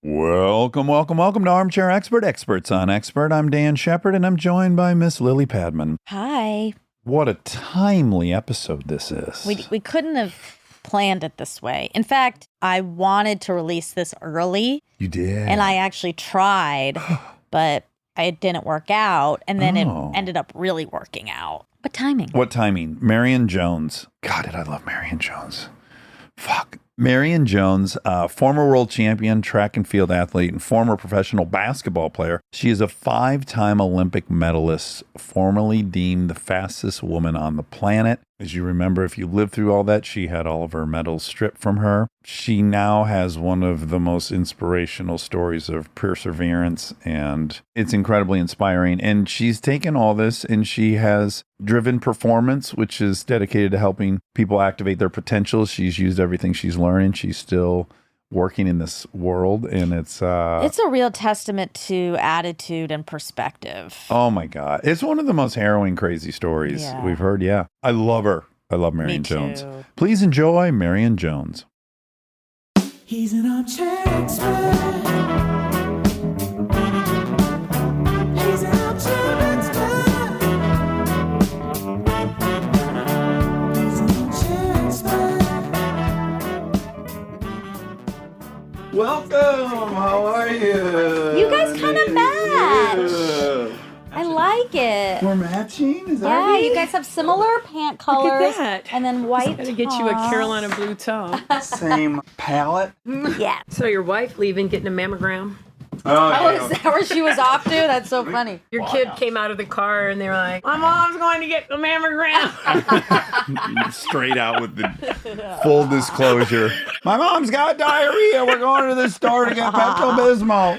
Welcome to Armchair Expert, Experts on Expert. I'm Dan Shepard, and I'm joined by Miss Lily Padman. Hi. What a timely episode this is. We couldn't have planned it this way. In fact, I wanted to release this early. You did? And I actually tried, but it didn't work out. And then it ended up really working out. What timing? What timing? Marion Jones. God, did I love Marion Jones. Fuck. Marion Jones, former world champion, track and field athlete, and former professional basketball player. She is a 5-time Olympic medalist, formerly deemed the fastest woman on the planet. As you remember, if you lived through all that, she had all of her medals stripped from her. She now has one of the most inspirational stories of perseverance, and it's incredibly inspiring. And she's taken all this and she has driven performance, which is dedicated to helping people activate their potential. She's used everything she's learning. She's still working in this world, and it's a real testament to attitude and perspective. Oh my God. It's one of the most harrowing, crazy stories we've heard. Yeah. I love her. I love Marion Jones. Please enjoy Marion Jones. He's an armchair expert. He's an armchair expert. He's an armchair expert. Welcome. How are you? You guys kind of match. I like it. We're matching? Is that Yeah, right? you guys have similar pant colors. Look at that. And then white Gotta get you a Carolina blue top. Same palette. Yeah. So your wife leaving, getting a mammogram? Oh, is that where she was off to? That's so funny. Your kid came out of the car and they're like, my mom's going to get the mammogram. Straight out with the full disclosure. My mom's got diarrhea. We're going to the store to get Pepto-Bismol.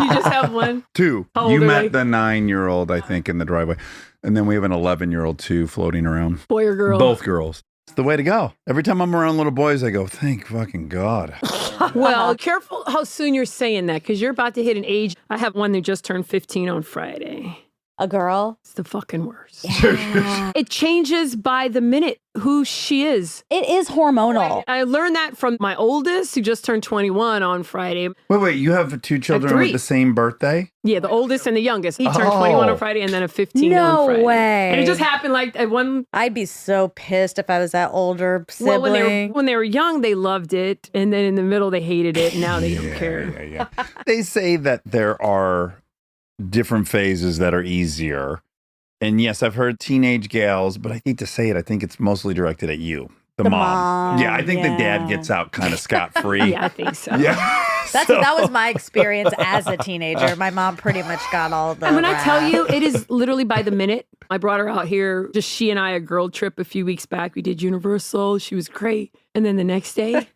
You just have one? 2. How old You are met they? the 9-year-old, I think, in the driveway. And then we have an 11-year-old too floating around. Boy or girl? Both girls. It's the way to go. Every time I'm around little boys, I go, thank fucking God. Well, careful how soon you're saying that, because you're about to hit an age. I have one that just turned 15 on Friday. A girl? It's the fucking worst. Yeah. It changes by the minute who she is. It is hormonal. I learned that from my oldest, who just turned 21 on Friday. Wait, you have 2 children with 3. the same birthday? Yeah, the oldest and the youngest. He turned 21 on Friday and then a 15 No on Friday. way. And it just happened like at one. I'd be so pissed if I was that older sibling. Well, when they were young, they loved it. And then in the middle, they hated it. And now they don't care. Yeah. They say that there are different phases that are easier. And yes, I've heard teenage gals, but I hate to say it, I think it's mostly directed at you. The mom. Yeah, I think the dad gets out kind of scot-free. Yeah, I think so. Yeah. That was my experience as a teenager. My mom pretty much got all the And when I tell you, it is literally by the minute. I brought her out here, just she and I, a girl trip a few weeks back. We did Universal. She was great. And then the next day,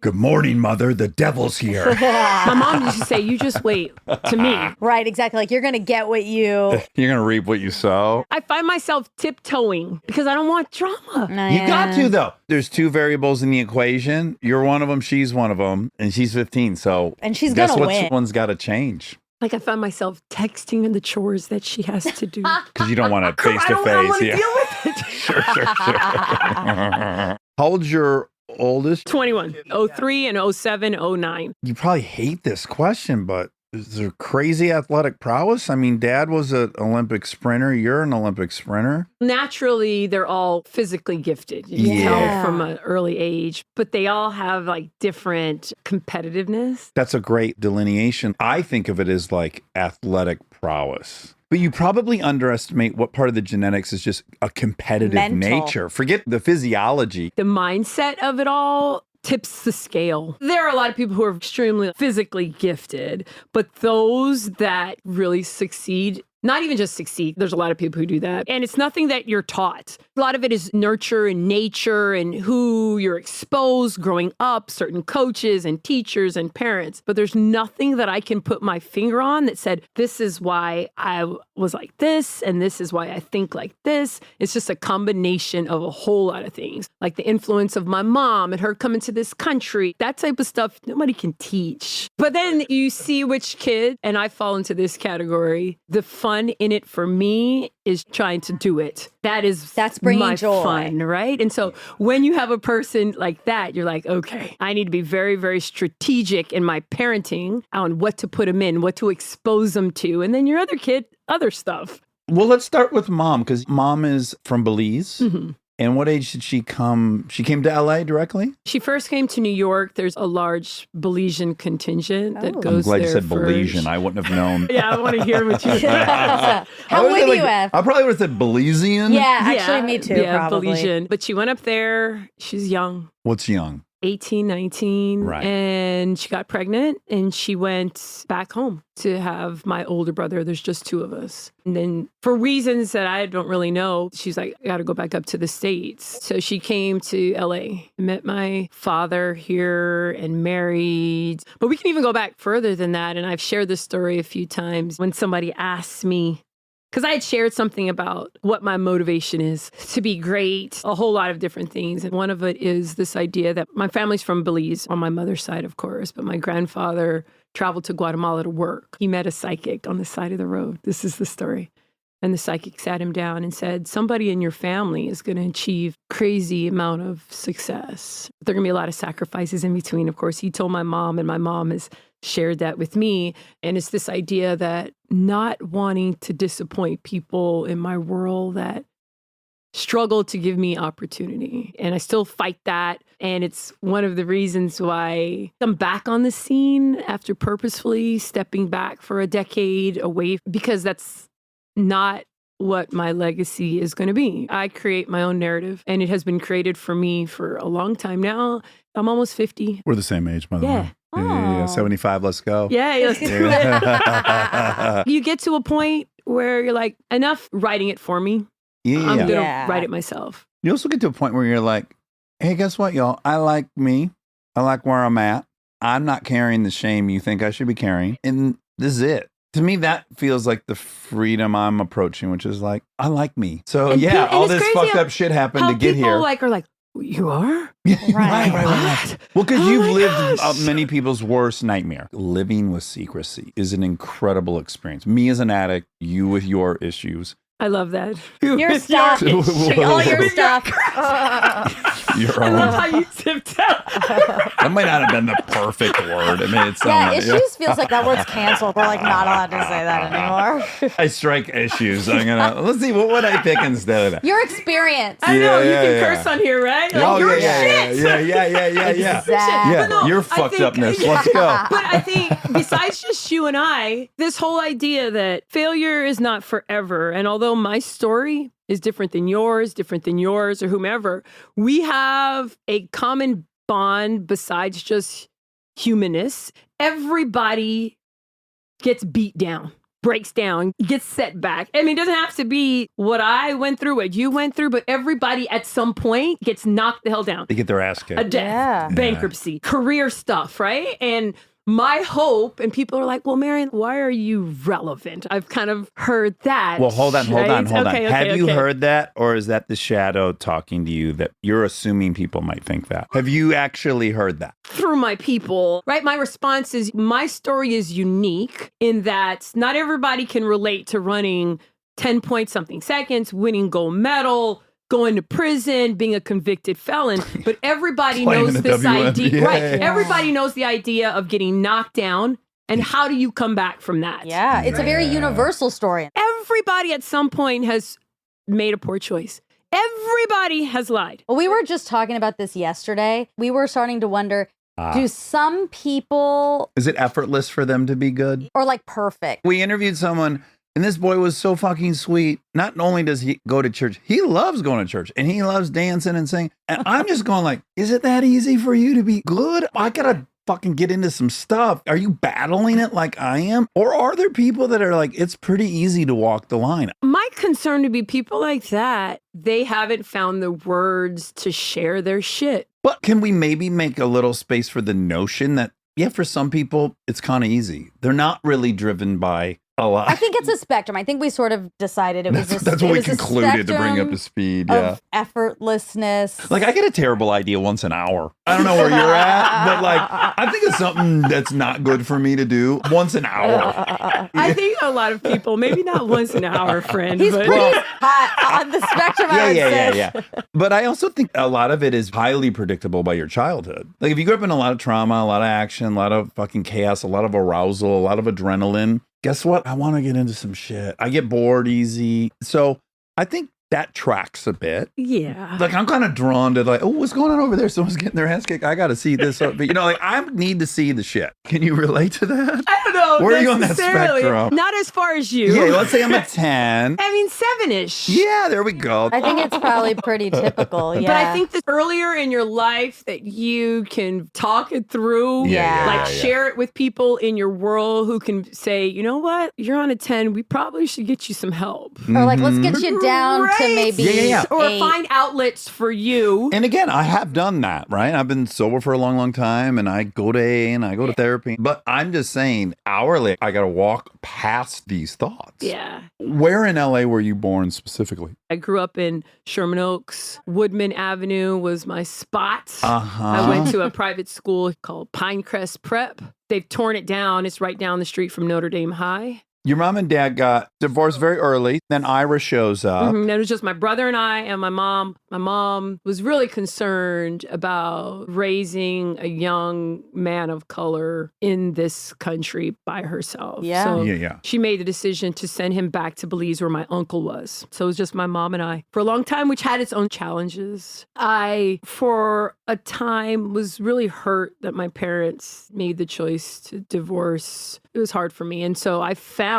Good morning, mother. The devil's here. my mom used to say, you just wait, to me. Right, exactly. Like you're going to get what you... You're going to reap what you sow. I find myself tiptoeing because I don't want drama. You got to, though. There's 2 variables in the equation. You're one of them. She's one of them. And she's 15. So And she's guess gonna what win. one's got to change? Like I find myself texting her the chores that she has to do. Because you don't want to face I to don't face. want to Yeah. deal with it. Sure. How old's your oldest? 21, 03 and 07, 09. You probably hate this question, but is there crazy athletic prowess? I mean, Dad was an Olympic sprinter. You're an Olympic sprinter. Naturally, they're all physically gifted. You can Yeah. tell from an early age, but they all have like different competitiveness. That's a great delineation. I think of it as like athletic prowess. But you probably underestimate what part of the genetics is just a competitive Mental. nature. Forget the physiology. The mindset of it all tips the scale. There are a lot of people who are extremely physically gifted, but those that really succeed, not even just succeed, there's a lot of people who do that. And it's nothing that you're taught. A lot of it is nurture and nature and who you're exposed growing up, certain coaches and teachers and parents. But there's nothing that I can put my finger on that said, this is why I was like this, and this is why I think like this. It's just a combination of a whole lot of things, like the influence of my mom and her coming to this country. That type of stuff nobody can teach. But then you see which kid, and I fall into this category, the fun in it for me is trying to do it. That's bringing my joy. fun, right? And so when you have a person like that, you're like, okay, I need to be very, very strategic in my parenting on what to put them in, what to expose them to. And then your other kid, other stuff. Well, let's start with mom, because mom is from Belize. Mm-hmm. And what age did she come? She came to LA directly? She first came to New York. There's a large Belizean contingent that Oh. goes I'm glad there you said for- Belizean. I wouldn't have known. Yeah, I want to hear what you How I would've would said, you have? I probably would have said Belizean. Yeah, actually, me too, Yeah, probably. Belizean. But she went up there. She's young. What's young? 18, 19, Right. and she got pregnant and she went back home to have my older brother. There's just two of us. And then for reasons that I don't really know, she's like, I got to go back up to the States. So she came to LA, met my father here and married. But we can even go back further than that. And I've shared this story a few times when somebody asks me, because I had shared something about what my motivation is to be great, a whole lot of different things. And one of it is this idea that my family's from Belize on my mother's side, of course, but my grandfather traveled to Guatemala to work. He met a psychic on the side of the road. This is the story. And the psychic sat him down and said, somebody in your family is going to achieve crazy amount of success. There are going to be a lot of sacrifices in between. Of course, he told my mom, and my mom has shared that with me. And it's this idea that not wanting to disappoint people in my world that struggle to give me opportunity. And I still fight that. And it's one of the reasons why I'm back on the scene after purposefully stepping back for a decade away, because that's not what my legacy is going to be. I create my own narrative, and it has been created for me for a long time now. I'm almost 50. We're the same age, by the Yeah. way. Yeah, Oh. 75, let's go. Yeah, let's do it. Yeah. You get to a point where you're like, enough writing it for me. I'm Yeah. going to Yeah. write it myself. You also get to a point where you're like, hey, guess what, y'all? I like me. I like where I'm at. I'm not carrying the shame you think I should be carrying. And this is it. To me, that feels like the freedom I'm approaching, which is like, I like me. So And yeah, and all it's this crazy fucked how- up shit happened How to get people here. are like, you are? Right. What? Well, because Oh you've my lived gosh. many people's worst nightmare. Living with secrecy is an incredible experience. Me as an addict, you with your issues. I love that. Your With stuff. Whoa, whoa, whoa, All whoa. your stuff. Your I own. love how you tipped out. That might not have been the perfect word. I mean, it's Yeah, issues feels like that word's canceled. We're like not allowed to say that anymore. I strike issues. I'm gonna let's see what would I pick instead of that. Your experience. I know, Yeah, you yeah, can yeah. curse on here, right? Oh You're yeah, shit. yeah. Exactly. Yeah, But no, your I fucked think- upness. yeah. Let's go. But I think besides just you and I, this whole idea that failure is not forever. And although my story is different than yours, or whomever, we have a common bond besides just humanness. Everybody gets beat down, breaks down, gets set back. I mean, it doesn't have to be what I went through, what you went through, but everybody at some point gets knocked the hell down. They get their ass A kicked. death, Yeah. bankruptcy, career stuff, right? And my hope, and people are like, well, Marion, why are you relevant? I've kind of heard that. Well, hold on. right? Have Okay, you okay. heard that, or is that the shadow talking to you that you're assuming people might think that? Have you actually heard that? Through my people, right? My response is my story is unique in that not everybody can relate to running 10 point something seconds, winning gold medal, going to prison, being a convicted felon, but everybody Playing knows in the this idea, WNBA. right? Yeah. Everybody knows the idea of getting knocked down, and how do you come back from that? Yeah, it's a very universal story. Everybody at some point has made a poor choice. Everybody has lied. Well, we were just talking about this yesterday. We were starting to wonder, do some people, Is it effortless for them to be good? or like perfect? We interviewed someone, and this boy was so fucking sweet. Not only does he go to church, he loves going to church, and he loves dancing and singing. And I'm just going like, is it that easy for you to be good? I gotta fucking get into some stuff. Are you battling it like I am? Or are there people that are like, it's pretty easy to walk the line? My concern would be people like that, they haven't found the words to share their shit. But can we maybe make a little space for the notion that, yeah, for some people, it's kind of easy. They're not really driven by a lot. I think it's a spectrum. I think we sort of decided it was That's what we concluded to bring you up to speed. Yeah. of effortlessness. Like, I get a terrible idea once an hour. I don't know where you're at, but like, I think it's something that's not good for me to do once an hour. I think a lot of people, maybe not once an hour, friend. He's but pretty hot on the spectrum. I would say. Yeah. But I also think a lot of it is highly predictable by your childhood. Like, if you grew up in a lot of trauma, a lot of action, a lot of fucking chaos, a lot of arousal, a lot of adrenaline, guess what? I want to get into some shit. I get bored easy. So I think that tracks a bit. Yeah. Like, I'm kind of drawn to like, oh, what's going on over there? Someone's getting their ass kicked. I got to see this. But, you know, like, I need to see the shit. Can you relate to that? I don't know. Where are you on that necessarily. spectrum? Not as far as you. Yeah, let's say I'm a 10. I mean, 7-ish. Yeah, there we go. I think it's probably pretty typical. Yeah. But I think that earlier in your life that you can talk it through, Yeah. share it with people in your world who can say, you know what, you're on a 10. We probably should get you some help. or like, let's get you down to maybe Yeah. Or 8. find outlets for you. And again, I have done that, right? I've been sober for a long, long time, and I go to AA and I go to therapy. But I'm just saying, hourly, I got to walk past these thoughts. Yeah. Where in LA were you born specifically? I grew up in Sherman Oaks. Woodman Avenue was my spot. Uh-huh. I went to a private school called Pinecrest Prep. They've torn it down. It's right down the street from Notre Dame High. Your mom and dad got divorced very early. Then Ira shows up. It was just my brother and I and my mom. My mom was really concerned about raising a young man of color in this country by herself. Yeah. So Yeah. she made the decision to send him back to Belize where my uncle was. So it was just my mom and I for a long time, which had its own challenges. I, for a time, was really hurt that my parents made the choice to divorce. It was hard for me. And so I found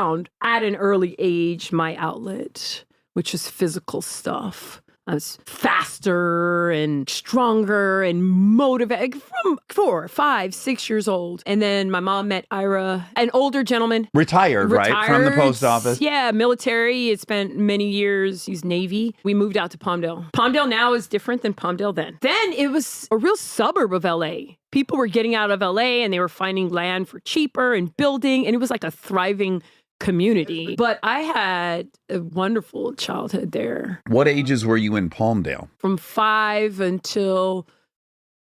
at an early age my outlet, which is physical stuff. I was faster and stronger and motivated from 4, 5, 6 years old. And then my mom met Ira, an older gentleman. Retired, right? From the post office. Yeah, military. He had spent many years. He's Navy. We moved out to Palmdale. Palmdale now is different than Palmdale then. Then it was a real suburb of LA. People were getting out of LA and they were finding land for cheaper and building. And it was like a thriving community. But I had a wonderful childhood there. What ages were you in Palmdale? From 5 until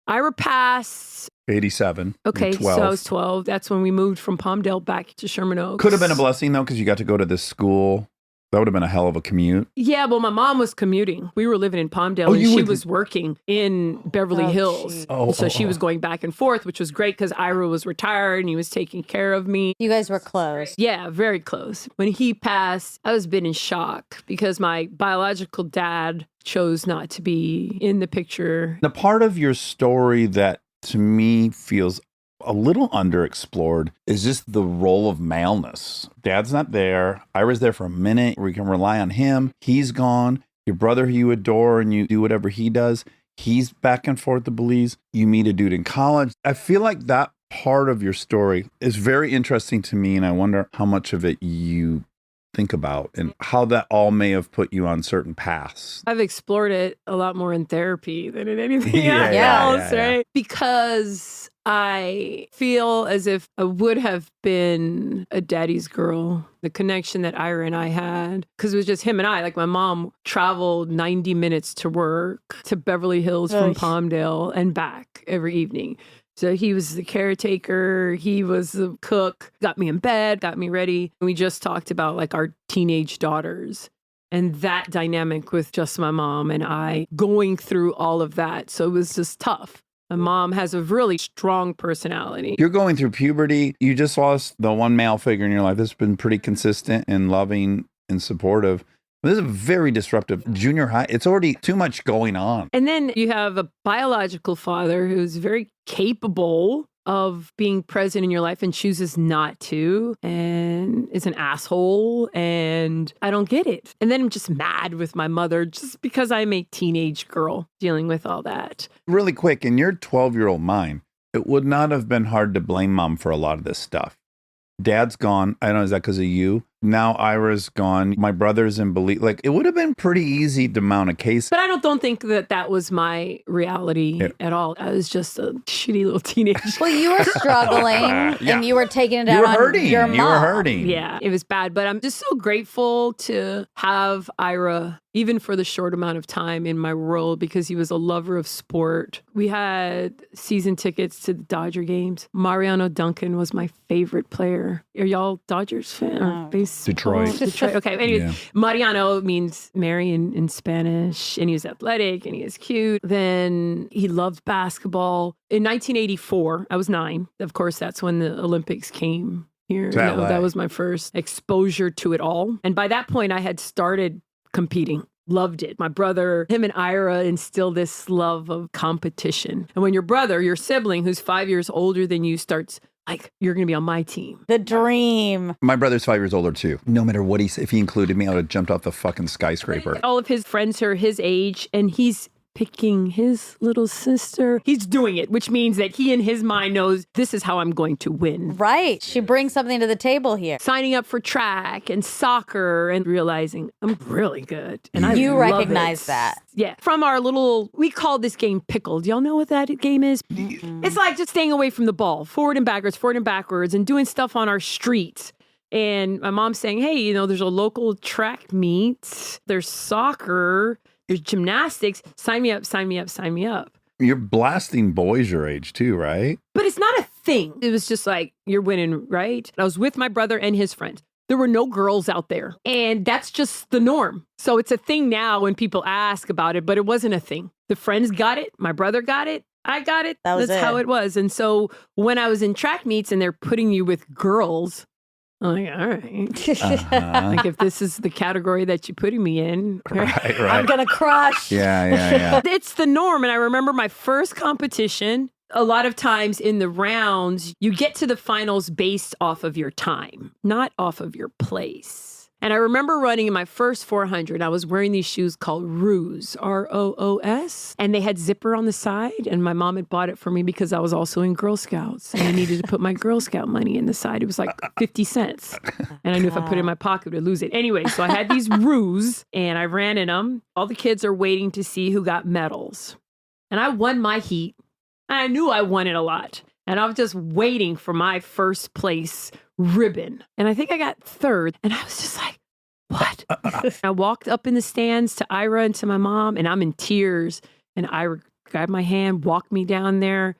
Ira passed. 87. Okay, 12. so I was 12. That's when we moved from Palmdale back to Sherman Oaks. Could have been a blessing, though, because you got to go to this school. That would have been a hell of a commute. Yeah, well, my mom was commuting. We were living in Palmdale, Oh, and you she would- was working in Beverly Hills. geez. Oh, So she was going back and forth, which was great because Ira was retired and he was taking care of me. You guys were close. Yeah, very close. When he passed, I was been in shock because my biological dad chose not to be in the picture. The part of your story that to me feels a little underexplored is just the role of maleness. Dad's not there. Ira's there for a minute. We can rely on him. He's gone. Your brother, who you adore and you do whatever he does, he's back and forth to Belize. You meet a dude in college. I feel like that part of your story is very interesting to me, and I wonder how much of it you think about and how that all may have put you on certain paths. I've explored it a lot more in therapy than in anything Yeah, else, yeah. right? Because I feel as if I would have been a daddy's girl. The connection that Ira and I had, because it was just him and I. Like, my mom traveled 90 minutes to work to Beverly Hills from Palmdale and back every evening. So he was the caretaker, he was the cook, got me in bed, got me ready. We just talked about like our teenage daughters and that dynamic with just my mom and I going through all of that. So it was just tough. My mom has a really strong personality. You're going through puberty. You just lost the one male figure in your life that's been pretty consistent and loving and supportive. This is a very disruptive junior high. It's already too much going on. And then you have a biological father who's very capable of being present in your life and chooses not to and is an asshole and I don't get it. And then I'm just mad with my mother just because I'm a teenage girl dealing with all that. Really quick, in your 12-year-old mind, it would not have been hard to blame mom for a lot of this stuff. Dad's gone. I don't know, is that because of you? Now Ira's gone. My brother's in Belize. Like, it would have been pretty easy to mount a case. But I don't think that was my reality at all. I was just a shitty little teenager. Well, you were struggling and you were taking it out on your mom. You were hurting. Yeah, it was bad. But I'm just so grateful to have Ira, even for the short amount of time in my world, because he was a lover of sport. We had season tickets to the Dodger games. Mariano Duncan was my favorite player. Are y'all Dodgers fan? Or Detroit. Okay. Anyways, Mariano means Mary in Spanish, and he was athletic and he was cute. Then he loved basketball. In 1984, I was 9. Of course, that's when the Olympics came here. That was my first exposure to it all. And by that point, I had started competing. Loved it. My brother, him and Ira instilled this love of competition. And when your brother, your sibling, who's 5 years older than you, starts like, you're going to be on my team. The dream. My brother's 5 years older too. No matter what if he included me, I would have jumped off the fucking skyscraper. All of his friends are his age, and he's picking his little sister. He's doing it, which means that he in his mind knows this is how I'm going to win. Right. She brings something to the table here. Signing up for track and soccer and realizing I'm really good. And You love recognize it. that. Yeah. From our we called this game Pickled. Y'all know what that game is? It's like just staying away from the ball, forward and backwards, and doing stuff on our streets. And my mom's saying, hey, there's a local track meet. There's soccer. There's gymnastics. Sign me up. You're blasting boys your age too, right? But it's not a thing. It was just like, you're winning, right? I was with my brother and his friend. There were no girls out there. And that's just the norm. So it's a thing now when people ask about it, but it wasn't a thing. The friends got it. My brother got it. I got it. That's how it was. And so when I was in track meets and they're putting you with girls, I'm like, all right. Like, if this is the category that you're putting me in, right. I'm going to crush. Yeah. It's the norm. And I remember my first competition, a lot of times in the rounds, you get to the finals based off of your time, not off of your place. And I remember running in my first 400. I was wearing these shoes called Roos, Roos, and they had zipper on the side. And my mom had bought it for me because I was also in Girl Scouts, and I needed to put my Girl Scout money in the side. It was like 50 cents. And I knew if I put it in my pocket, I'd lose it. Anyway, so I had these Roos, and I ran in them. All the kids are waiting to see who got medals. And I won my heat. And I knew I won it a lot. And I was just waiting for my first place ribbon. And I think I got third. And I was just like, what? I walked up in the stands to Ira and to my mom, and I'm in tears. And Ira grabbed my hand, walked me down there,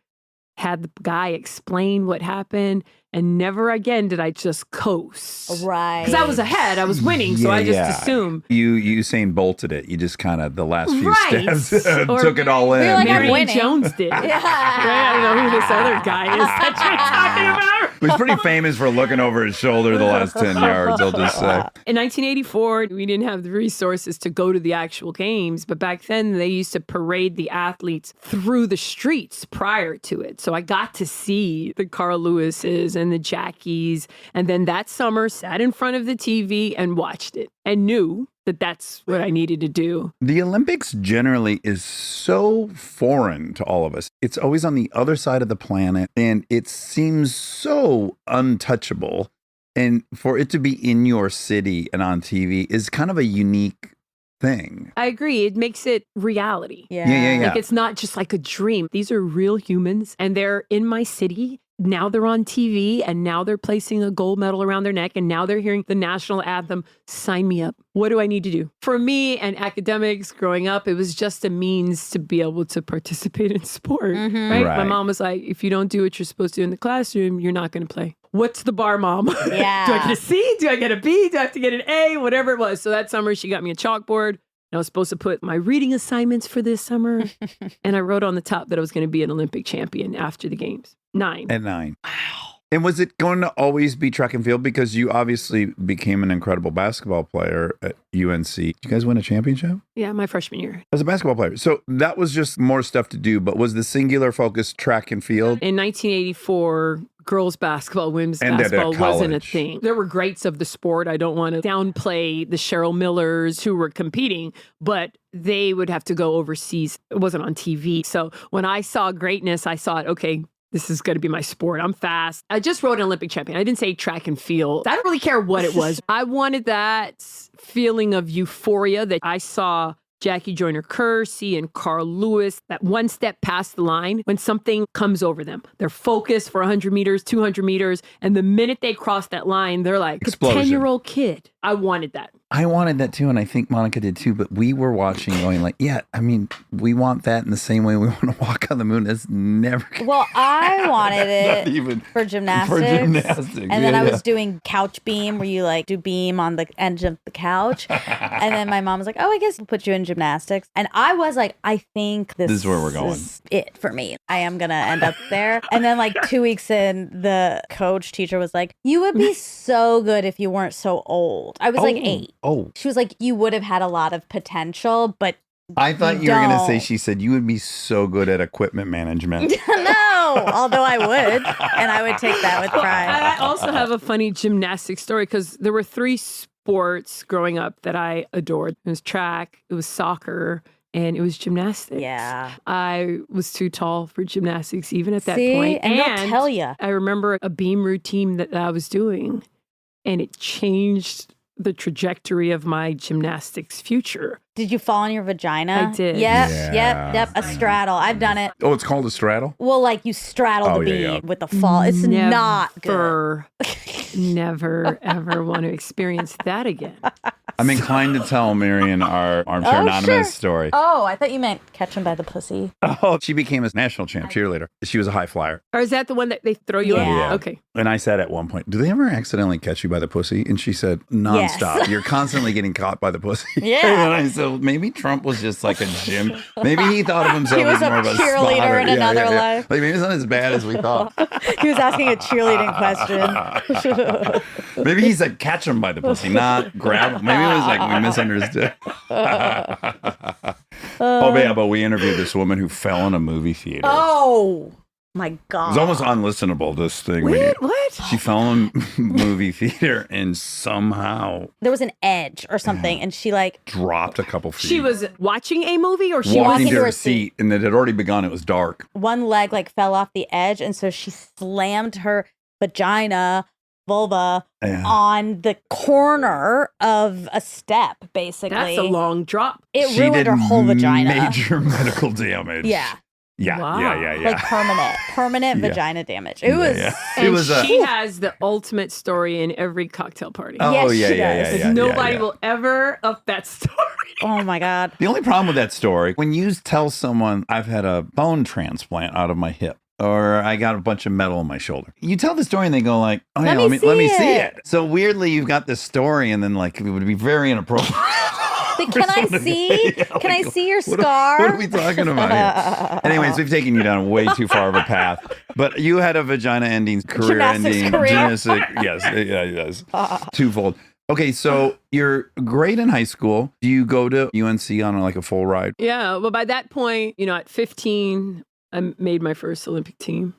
had the guy explain what happened. And never again did I just coast. Right. Because I was ahead. I was winning. So I just assumed. You Usain bolted it. You just kind of, the last few Right. steps, Or took it all in. You're like, I'm Marion winning. Jones did. Yeah. Right? I don't know who this other guy is that you're talking about. He's pretty famous for looking over his shoulder the last 10 yards, I'll just say. In 1984, we didn't have the resources to go to the actual games, but back then they used to parade the athletes through the streets prior to it. So I got to see the Carl Lewises and the Jackies, and then that summer sat in front of the TV and watched it and knew that that's what I needed to do. The Olympics generally is so foreign to all of us. It's always on the other side of the planet, and it seems so untouchable. And for it to be in your city and on TV is kind of a unique thing. I agree. It makes it reality. Yeah. Like, it's not just like a dream. These are real humans, and they're in my city. Now they're on TV, and now they're placing a gold medal around their neck, and now they're hearing the national anthem. Sign me up. What do I need to do? For me and academics growing up, it was just a means to be able to participate in sport, right? My mom was like, if you don't do what you're supposed to do in the classroom, you're not going to play. What's the bar, Mom? Yeah. Do I get a C? Do I get a B? Do I have to get an A? Whatever it was. So that summer, she got me a chalkboard. And I was supposed to put my reading assignments for this summer. And I wrote on the top that I was going to be an Olympic champion after the games. 9. At 9. Wow. And was it going to always be track and field? Because you obviously became an incredible basketball player at UNC. Did you guys win a championship? Yeah, my freshman year. As a basketball player. So that was just more stuff to do. But was the singular focus track and field? In 1984, girls basketball, women's And at basketball wasn't a college. thing. There were greats of the sport. I don't want to downplay the Cheryl Millers who were competing, but they would have to go overseas. It wasn't on TV. So when I saw greatness, I saw it, okay, this is going to be my sport. I'm fast. I just wrote an Olympic champion. I didn't say track and field. I don't really care what it was. I wanted that feeling of euphoria that I saw Jackie Joyner-Kersee and Carl Lewis, that one step past the line when something comes over them. They're focused for 100 meters, 200 meters, and the minute they cross that line, they're like Explosion. a 10-year-old kid. I wanted that. I wanted that too, and I think Monica did too, but we were watching going like, yeah, I mean, we want that in the same way we want to walk on the moon. It's never Well, I wanted not it even for gymnastics. for gymnastics. And then I was doing couch beam where you like do beam on the edge of the couch. And then my mom was like, oh, I guess we'll put you in gymnastics. And I was like, I think this is where we're going. Is it for me. I am going to end up there. And then like 2 weeks in, the teacher was like, you would be so good if you weren't so old. I was like 8. Oh. She was like, you would have had a lot of potential, but I thought you were going to say, don't. she said, you would be so good at equipment management. no, although I would, and I would take that with pride. I also have a funny gymnastics story because there were 3 sports growing up that I adored. It was track, it was soccer, and it was gymnastics. Yeah. I was too tall for gymnastics even at that See? point. And they'll tell ya. I remember a beam routine that I was doing, and it changed the trajectory of my gymnastics future. Did you fall on your vagina? I did. Yep. A straddle. I've done it. Oh, it's called a straddle? Well, like you straddle Oh, the yeah, beam yeah. with the fall. It's not good. Never, ever want to experience that again. I'm inclined to tell Marion our Armchair Anonymous story. Oh, I thought you meant catch him by the pussy. Oh, she became a national champ cheerleader. She was a high flyer. Or is that the one that they throw you Yeah. in? Okay. And I said at one point, do they ever accidentally catch you by the pussy? And she said, nonstop. Yes. You're constantly getting caught by the pussy. Yeah. And I said, well, maybe Trump was just like a gym. Maybe he thought of himself He was as a more of a cheerleader spotter. in another life. Like maybe it's not as bad as we thought. He was asking a cheerleading question. Maybe he said catch him by the pussy, not grab him. Maybe it was like we misunderstood. But we interviewed this woman who fell in a movie theater. Oh, my God. It's almost unlistenable, this thing. What? She fell in a movie theater and somehow There was an edge or something, and she like, dropped a couple feet. She was watching a movie or she walking walking to to her her seat, and it had already begun. It was dark. one leg like fell off the edge, and so she slammed her vulva Yeah. on the corner of a step, basically. That's a long drop. It She ruined did her whole vagina. Major medical damage. Yeah. Yeah. Wow. Yeah. Like permanent Yeah. vagina damage. It was Yeah. And It was she has the ultimate story in every cocktail party. Oh, Yes, yeah, she yeah, does. yeah, yeah. Nobody yeah. will ever up that story. oh my God. The only problem with that story, when you tell someone I've had a bone transplant out of my hip, or I got a bunch of metal in my shoulder, you tell the story and they go like, oh yeah, let me see it. So weirdly, you've got this story, and then like it would be very inappropriate. Like, can I see? Yeah, Can I like, see your What scar? are we talking about here? Anyways, we've taken you down way too far of a path. But you had a vagina-ending, career-ending, Gymnastics yes, yes, twofold. Okay, so you're great in high school. Do you go to UNC on like a full ride? Yeah, well, by that point, at 15, I made my first Olympic team.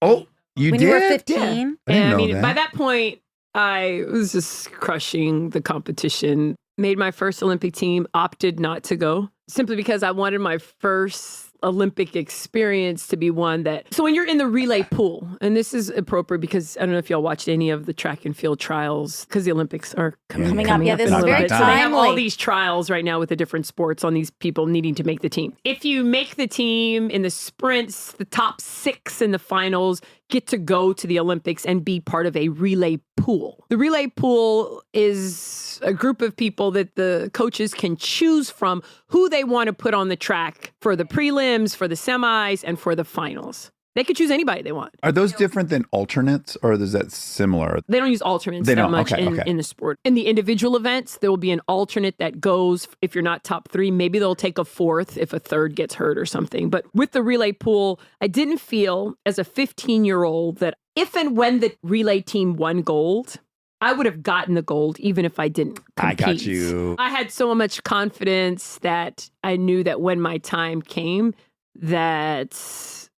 Oh, you when did? you were 15? I didn't know that. By that point, I was just crushing the competition. Made my first Olympic team, opted not to go simply because I wanted my first Olympic experience to be one that. So when you're in the relay pool, and this is appropriate because I don't know if y'all watched any of the track and field trials because the Olympics are coming up. Yeah, up this in a is little very bit. So they have all timely. these trials right now with the different sports on these people needing to make the team. If you make the team in the sprints, the top 6 in the finals get to go to the Olympics and be part of a relay pool. The relay pool is a group of people that the coaches can choose from who they want to put on the track for the prelims, for the semis, and for the finals. They could choose anybody they want. Are those different than alternates, or is that similar? They don't use alternates They that don't. much Okay, in, okay. in the sport. In the individual events, there will be an alternate that goes, if you're not top 3, maybe they'll take a 4th if a 3rd gets hurt or something. But with the relay pool, I didn't feel as a 15-year-old that if and when the relay team won gold, I would have gotten the gold even if I didn't compete. I got you. I had so much confidence that I knew that when my time came, that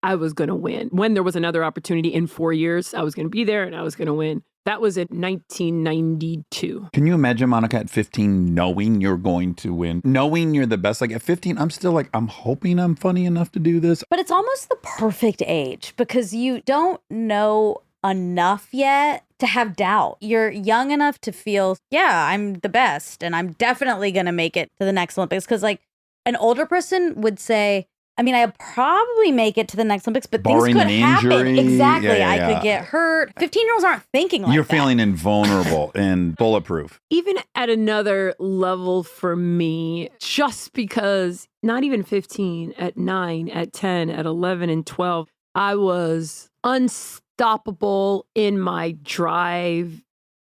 I was going to win. When there was another opportunity in 4 years, I was going to be there and I was going to win. That was in 1992. Can you imagine, Monica, at 15, knowing you're going to win, knowing you're the best? Like at 15, I'm still like, I'm hoping I'm funny enough to do this. But it's almost the perfect age because you don't know enough yet to have doubt. You're young enough to feel, yeah, I'm the best and I'm definitely going to make it to the next Olympics. Because like an older person would say, I mean, I'll probably make it to the next Olympics, but Barring things could an happen. injury. Exactly. Yeah, I yeah. could get hurt. 15-year-olds aren't thinking like You're that. feeling invulnerable and bulletproof. Even at another level for me, just because not even 15, at 9, at 10, at 11 and 12, I was unstoppable in my drive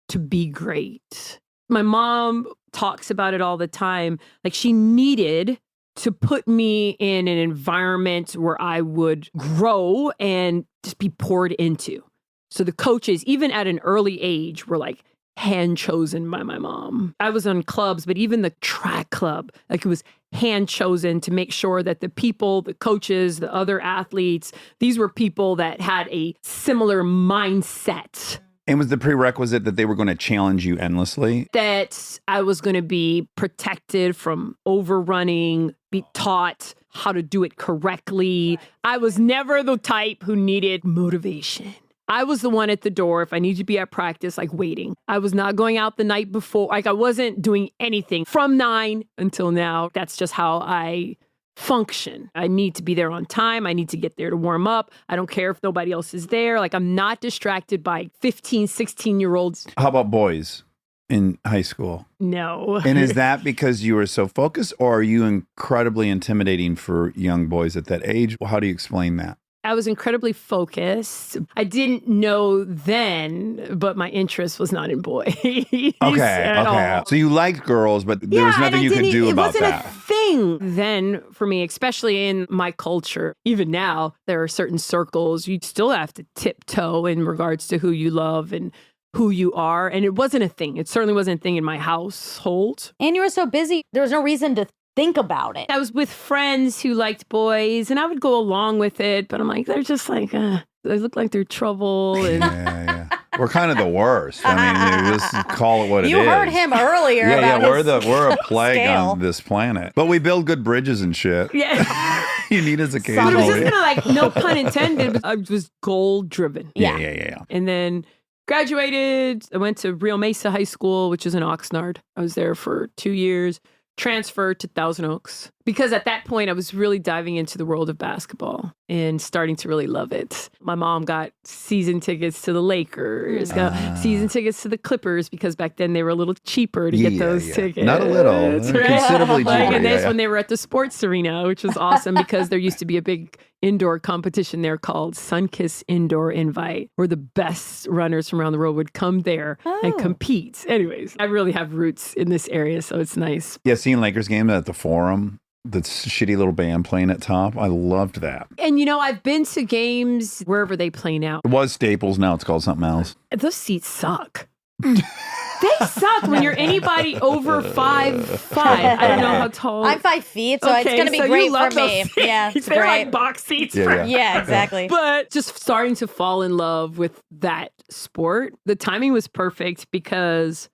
to be great. My mom talks about it all the time. Like she needed to put me in an environment where I would grow and just be poured into. So the coaches, even at an early age, were like hand chosen by my mom. I was on clubs, but even the track club, like it was hand chosen to make sure that the people, the coaches, the other athletes, these were people that had a similar mindset. And was the prerequisite that they were going to challenge you endlessly? That I was going to be protected from overrunning, be taught how to do it correctly. I was never the type who needed motivation. I was the one at the door if I need to be at practice, like waiting. I was not going out the night before. Like I wasn't doing anything from 9 until now. That's just how I function. I need to be there on time. I need to get there to warm up. I don't care if nobody else is there. Like I'm not distracted by 15, 16-year-olds. How about boys in high school? No. And is that because you were so focused, or are you incredibly intimidating for young boys at that age? How do you explain that? I was incredibly focused. I didn't know then, but my interest was not in boys. Okay. at all. So you liked girls, but there was nothing you could do about that. It wasn't that. a thing then for me, especially in my culture. Even now, there are certain circles you still have to tiptoe in regards to who you love and who you are. And it wasn't a thing. It certainly wasn't a thing in my household. And you were so busy, there was no reason to think about it. I was with friends who liked boys and I would go along with it, but I'm like, they're just like, they look like they're trouble. And Yeah. We're kind of the worst. I mean, just call it what it is. You heard him earlier. Yeah, about we're a plague scale. on this planet. But we build good bridges and shit. yeah. You need us But occasionally. it was just kind of like, no pun intended, but I was goal driven. Yeah. And then graduated. I went to Rio Mesa High School, which is in Oxnard. I was there for 2 years. Transferred to Thousand Oaks because at that point I was really diving into the world of basketball and starting to really love it. My mom got season tickets to the Lakers, got season tickets to the Clippers because back then they were a little cheaper to get those tickets. Not a little, considerably cheaper. And that's when they were at the sports arena, which was awesome because there used to be a big indoor competition there called Sunkiss Indoor Invite, where the best runners from around the world would come there and compete. Anyways, I really have roots in this area, so it's nice. Yeah, seeing Lakers games at the Forum, the shitty little band playing at top. I loved that. And you know, I've been to games wherever they play now. It was Staples. Now it's called something else. Those seats suck. They suck when you're anybody over 5'5". I don't know how tall. I'm 5 feet, so it's going to be so great you love for me. those seats. Yeah, it's They're great. like box seats. Yeah. Yeah, exactly. But just starting to fall in love with that sport, the timing was perfect because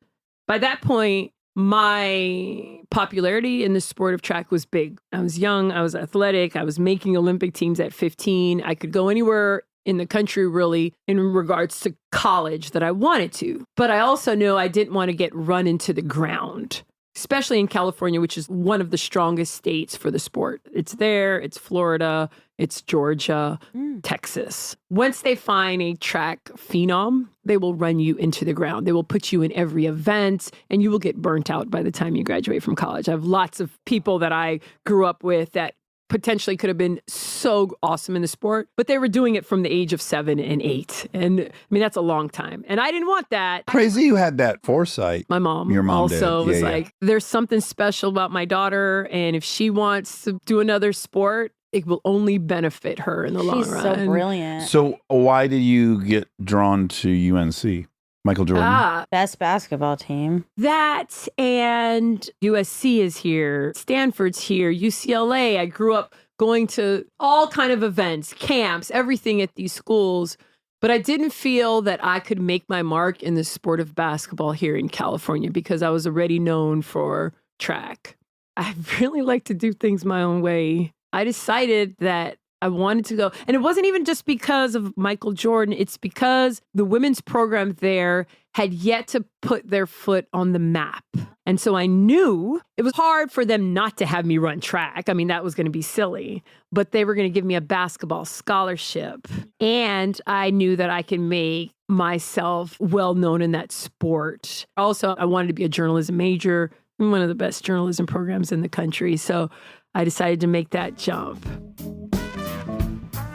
by that point, my popularity in the sport of track was big. I was young, I was athletic, I was making Olympic teams at 15. I could go anywhere in the country, really, in regards to college that I wanted to. But I also knew I didn't want to get run into the ground, especially in California, which is one of the strongest states for the sport. It's there, it's Florida, it's Georgia, Texas. Once they find a track phenom, they will run you into the ground. They will put you in every event and you will get burnt out by the time you graduate from college. I have lots of people that I grew up with that potentially could have been so awesome in the sport, but they were doing it from the age of 7 and 8. And I mean, that's a long time. And I didn't want that. Crazy you had that foresight. My mom, Your mom also did. was Yeah. like, there's something special about my daughter. And if she wants to do another sport, it will only benefit her in the long She's run. so brilliant. So why did you get drawn to UNC? Michael Jordan? Best basketball team. That and USC is here. Stanford's here. UCLA. I grew up going to all kind of events, camps, everything at these schools. But I didn't feel that I could make my mark in the sport of basketball here in California because I was already known for track. I really like to do things my own way. I decided that I wanted to go. And it wasn't even just because of Michael Jordan. It's because the women's program there had yet to put their foot on the map. And so I knew it was hard for them not to have me run track. I mean, that was going to be silly. But they were going to give me a basketball scholarship. And I knew that I could make myself well known in that sport. Also, I wanted to be a journalism major, one of the best journalism programs in the country. So I decided to make that jump.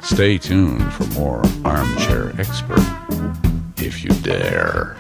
Stay tuned for more Armchair Expert, if you dare.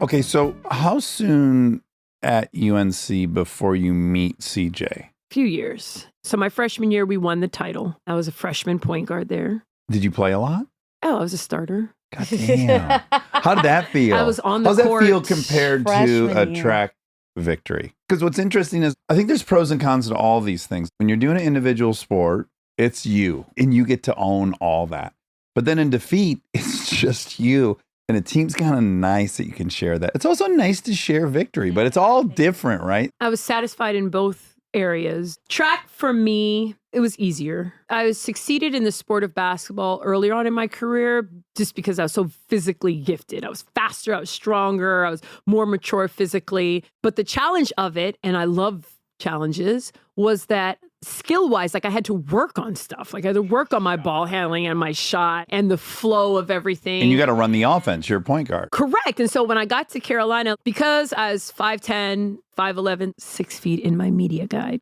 Okay, so how soon at UNC before you meet CJ? Few years. So my freshman year, we won the title. I was a freshman point guard there. Did you play a lot? Oh, I was a starter. God damn. How did that feel? I was on the How's court. that feel compared to Freshman a year. track victory? Because what's interesting is I think there's pros and cons to all these things. When you're doing an individual sport, it's you and you get to own all that. But then in defeat, it's just you. And a team's kind of nice that you can share that. It's also nice to share victory, but it's all different, right? I was satisfied in both areas. Track for me, it was easier. I was succeeded in the sport of basketball earlier on in my career just because I was so physically gifted. I was faster, I was stronger, I was more mature physically. But the challenge of it, and I love challenges, was that skill-wise, like I had to work on stuff. Like I had to work on my ball handling and my shot and the flow of everything. And you got to run the offense. You're a point guard. Correct. And so when I got to Carolina, because I was 5'10", 5'11", 6 feet in my media guide.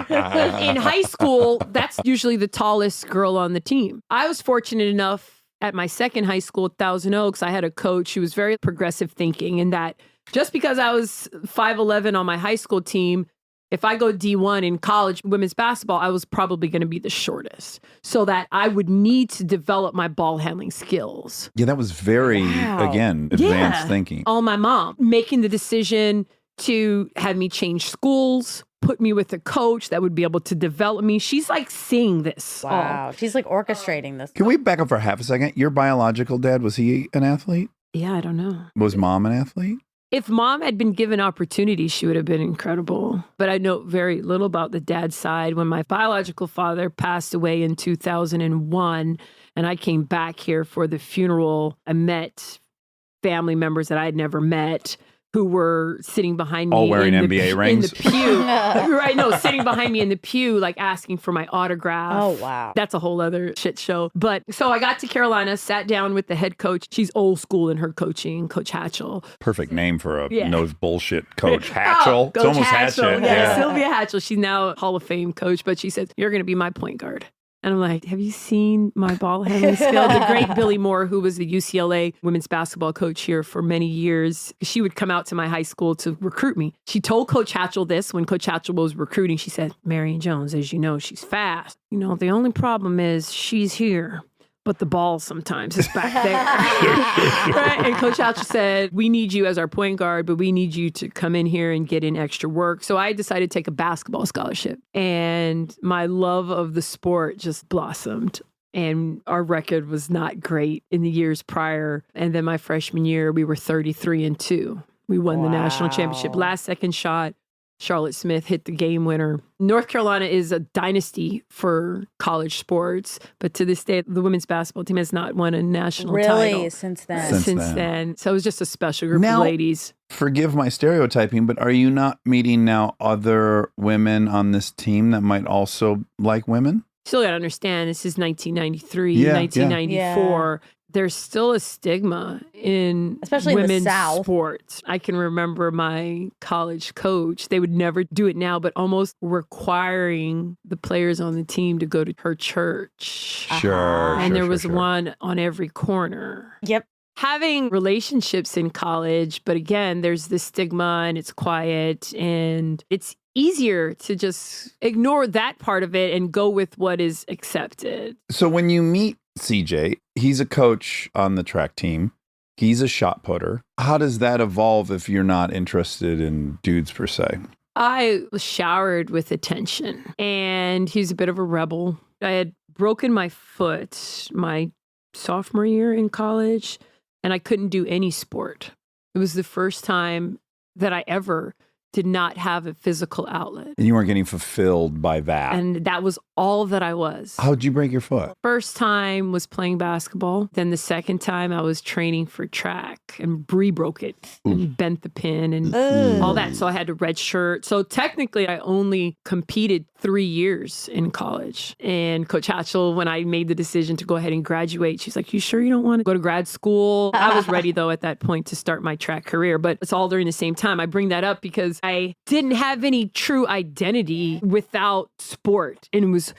In high school, that's usually the tallest girl on the team. I was fortunate enough at my second high school at Thousand Oaks, I had a coach who was very progressive thinking in that just because I was 5'11" on my high school team, if I go D1 in college women's basketball, I was probably going to be the shortest. So that I would need to develop my ball handling skills. Yeah, that was very, again, advanced thinking. All my mom making the decision to have me change schools, put me with a coach that would be able to develop me. She's like seeing this. Wow. She's like orchestrating this. Can we back up for half a second? Your biological dad, was he an athlete? Yeah, I don't know. Was mom an athlete? If mom had been given opportunity, she would have been incredible. But I know very little about the dad's side. When my biological father passed away in 2001, and I came back here for the funeral, I met family members that I had never met who were sitting behind me. All wearing in NBA the, rings? In the pew. Right, no, sitting behind me in the pew, like asking for my autograph. Oh, wow. That's a whole other shit show. But so I got to Carolina, sat down with the head coach. She's old school in her coaching, Coach Hatchell. Perfect name for a Yeah. no bullshit coach. Hatchell. It's Coach almost Hatchell. Hatchet. Yeah, Sylvia Hatchell. She's now a Hall of Fame coach, but she said, "You're going to be my point guard." And I'm like, have you seen my ball handling skill? The great Billy Moore, who was the UCLA women's basketball coach here for many years, she would come out to my high school to recruit me. She told Coach Hatchell this when Coach Hatchell was recruiting. She said, Marion Jones, as you know, she's fast. You know, the only problem is she's here, but the ball sometimes is back there. Right? And Coach Hatchell said, we need you as our point guard, but we need you to come in here and get in extra work. So I decided to take a basketball scholarship. And my love of the sport just blossomed. And our record was not great in the years prior. And then my freshman year, we were 33-2. We won the national championship. Last second shot. Charlotte Smith hit the game winner. North Carolina is a dynasty for college sports, but to this day, the women's basketball team has not won a national title. Really? Since then? Since then. So it was just a special group Now- of ladies. Forgive my stereotyping, but are you not meeting now other women on this team that might also like women? Still got to understand, this is 1993, Yeah, 1994. There's still a stigma in Especially in the women's South. sports. I can remember my college coach, they would never do it now, but almost requiring the players on the team to go to her church. Sure. And there was one on every corner. Yep. Having relationships in college, but again, there's this stigma and it's quiet and it's easier to just ignore that part of it and go with what is accepted. So when you meet CJ. He's a coach on the track team. He's a shot putter. How does that evolve if you're not interested in dudes per se? I was showered with attention, and he's a bit of a rebel. I had broken my foot my sophomore year in college, and I couldn't do any sport. It was the first time that I ever did not have a physical outlet. And you weren't getting fulfilled by that. And that was all that I was. How'd you break your foot? First time was playing basketball. Then the second time I was training for track and Bree broke it and bent the pin and all that. So I had to redshirt. So technically I only competed 3 years in college. And Coach Hatchell, when I made the decision to go ahead and graduate, she's like, you sure you don't want to go to grad school? I was ready though at that point to start my track career, but it's all during the same time. I bring that up because I didn't have any true identity without sport. And it was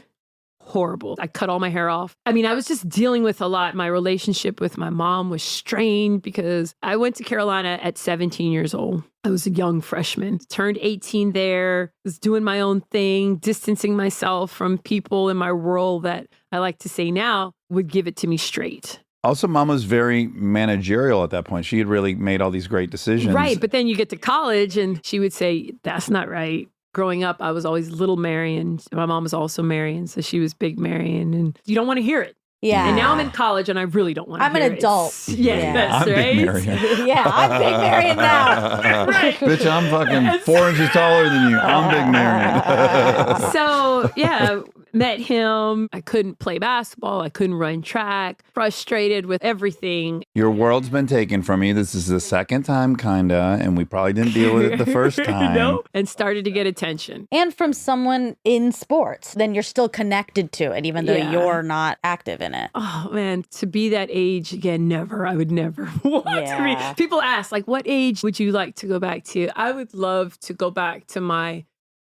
horrible. I cut all my hair off. I mean, I was just dealing with a lot. My relationship with my mom was strained because I went to Carolina at 17 years old. I was a young freshman, turned 18 there, was doing my own thing, distancing myself from people in my world that I like to say now would give it to me straight. Also, Mom was very managerial at that point. She had really made all these great decisions. Right. But then you get to college and she would say, that's not right. Growing up, I was always little Marion. My mom was also Marion, so she was big Marion. And you don't want to hear it. Yeah. And now I'm in college and I really don't want to hear it. I'm an adult. Yeah, that's I'm right. Big Marion. Yeah, I'm Big Marion now. Right. Bitch, I'm fucking 4 inches taller than you. I'm Big Marion. So, yeah, met him. I couldn't play basketball. I couldn't run track. Frustrated with everything. Your world's been taken from you. This is the second time, kinda, and we probably didn't deal with it the first time. No. And started to get attention. And from someone in sports, then you're still connected to it, even though Yeah. you're not active in it. Oh, man, to be that age again, never. I would never want to be. Yeah. People ask, like, what age would you like to go back to? I would love to go back to my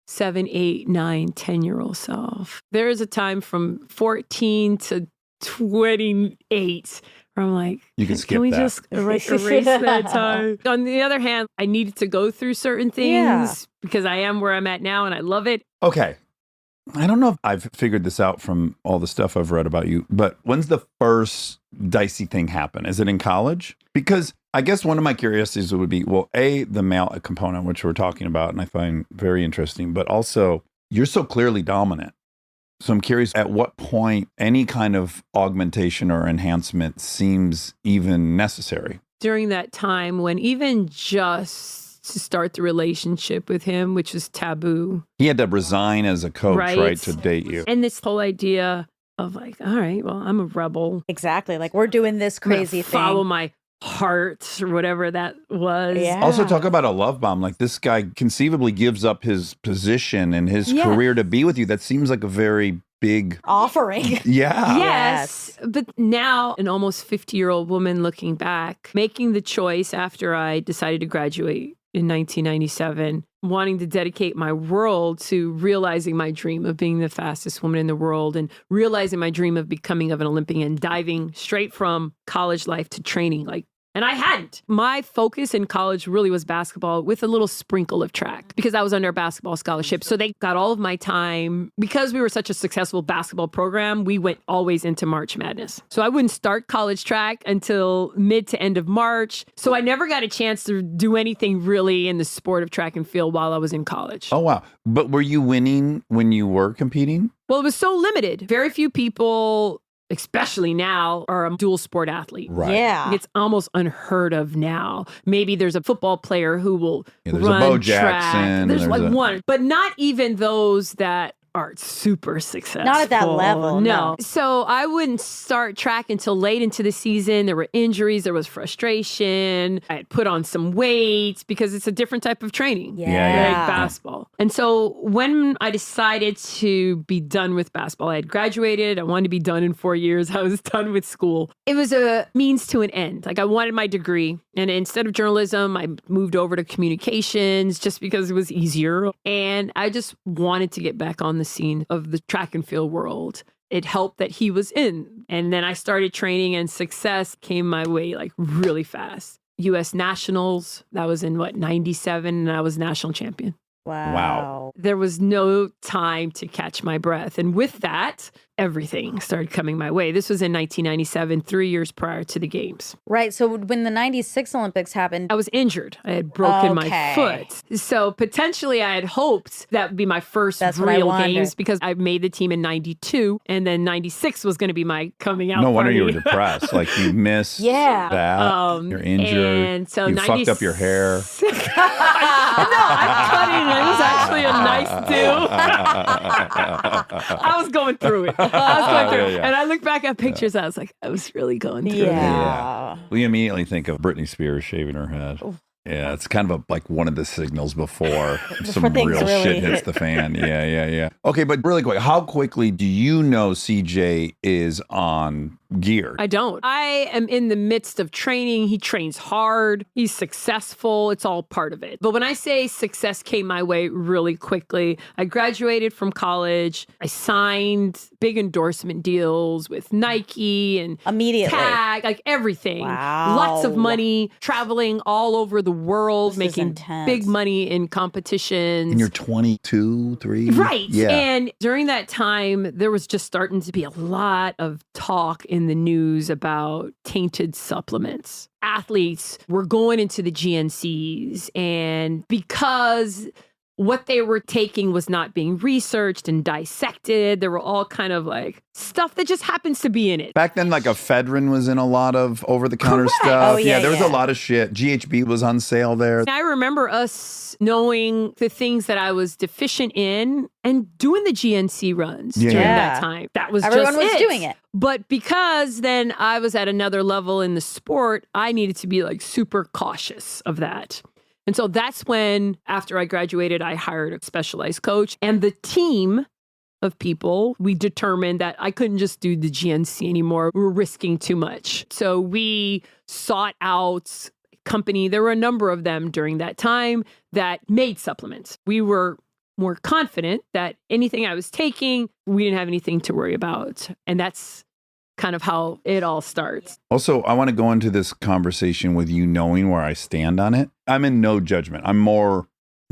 7, 8, 9, 10-year-old self. There is a time from 14 to 28 where I'm like, You can skip we that. just erase that time? On the other hand, I needed to go through certain things Yeah. because I am where I'm at now and I love it. Okay. I don't know if I've figured this out from all the stuff I've read about you, but when's the first dicey thing happen? Is it in college? Because I guess one of my curiosities would be, well, A, the male component, which we're talking about, and I find very interesting, but also you're so clearly dominant. So I'm curious at what point any kind of augmentation or enhancement seems even necessary. During that time when even just to start the relationship with him, which was taboo. He had to resign as a coach, Right. right, to date you. And this whole idea of like, all right, well, I'm a rebel. Exactly. Like we're doing this I'm gonna crazy thing. follow my heart or whatever that was. Yeah. Also, talk about a love bomb. Like this guy conceivably gives up his position and his Yeah. career to be with you. That seems like a very big, Offering. yeah. Yes. But now, an almost 50-year-old woman looking back, making the choice after I decided to graduate in 1997, wanting to dedicate my world to realizing my dream of being the fastest woman in the world and realizing my dream of becoming an Olympian, diving straight from college life to training. And I hadn't. My focus in college really was basketball with a little sprinkle of track because I was under a basketball scholarship. So they got all of my time. Because we were such a successful basketball program, we went always into March Madness. So I wouldn't start college track until mid to end of March. So I never got a chance to do anything really in the sport of track and field while I was in college. Oh, wow. But were you winning when you were competing? Well, it was so limited. Very few people, especially now, are a dual sport athlete. Right. Yeah. It's almost unheard of now. Maybe there's a football player who will Yeah, there's a run Bo track. Jackson, There's there's like a- one, but not even those that are super successful. Not at that level, no. So I wouldn't start track until late into the season. There were injuries. There was frustration. I had put on some weight because it's a different type of training. Yeah. Like basketball. And so when I decided to be done with basketball, I had graduated. I wanted to be done in 4 years. I was done with school. It was a means to an end. Like I wanted my degree. And instead of journalism, I moved over to communications just because it was easier. And I just wanted to get back on the scene of the track and field world. It helped that he was in. And then I started training and success came my way like really fast. U.S. Nationals, that was in 97, and I was national champion. Wow. Wow. There was no time to catch my breath. And with that, everything started coming my way. This was in 1997, 3 years prior to the games. Right. So when the 96 Olympics happened, I was injured. I had broken my Okay. foot. So potentially I had hoped that would be my first That's what I real wondered. games because I made the team in 92 and then 96 was going to be my coming out No wonder you were party. depressed. Like you missed Yeah. that. You're injured. And so you fucked up your hair. No, I'm cutting. It was actually a nice do. I was going through it. Yeah. And I look back at pictures. I was like, I was really going through it. yeah. We immediately think of Britney Spears shaving her head. Yeah, it's kind of like one of the signals before some things real really shit hits hit. the fan. Yeah. Okay, but really quick, how quickly do you know CJ is on gear? I don't. I am in the midst of training. He trains hard. He's successful. It's all part of it. But when I say success came my way really quickly, I graduated from college. I signed big endorsement deals with Nike and Immediately. Tag, like everything. Wow. Lots of money, traveling all over the world, This is making intense. big money in competitions. And you're 22, 3? Right. Yeah. And during that time, there was just starting to be a lot of talk in the news about tainted supplements. Athletes were going into the GNCs, and because what they were taking was not being researched and dissected, there were all kind of like stuff that just happens to be in it. Back then, like ephedrine was in a lot of over-the-counter Correct. stuff. Oh, yeah, there was yeah. a lot of shit. GHB was on sale there. I remember us knowing the things that I was deficient in and doing the GNC runs during Yeah. that time. That was Everyone just was doing it. But because then I was at another level in the sport, I needed to be like super cautious of that. And so that's when, after I graduated, I hired a specialized coach and the team of people. We determined that I couldn't just do the GNC anymore. We were risking too much. So we sought out company. There were a number of them during that time that made supplements. We were more confident that anything I was taking, we didn't have anything to worry about. And that's kind of how it all starts. Also, I want to go into this conversation with you knowing where I stand on it. I'm in no judgment. I'm more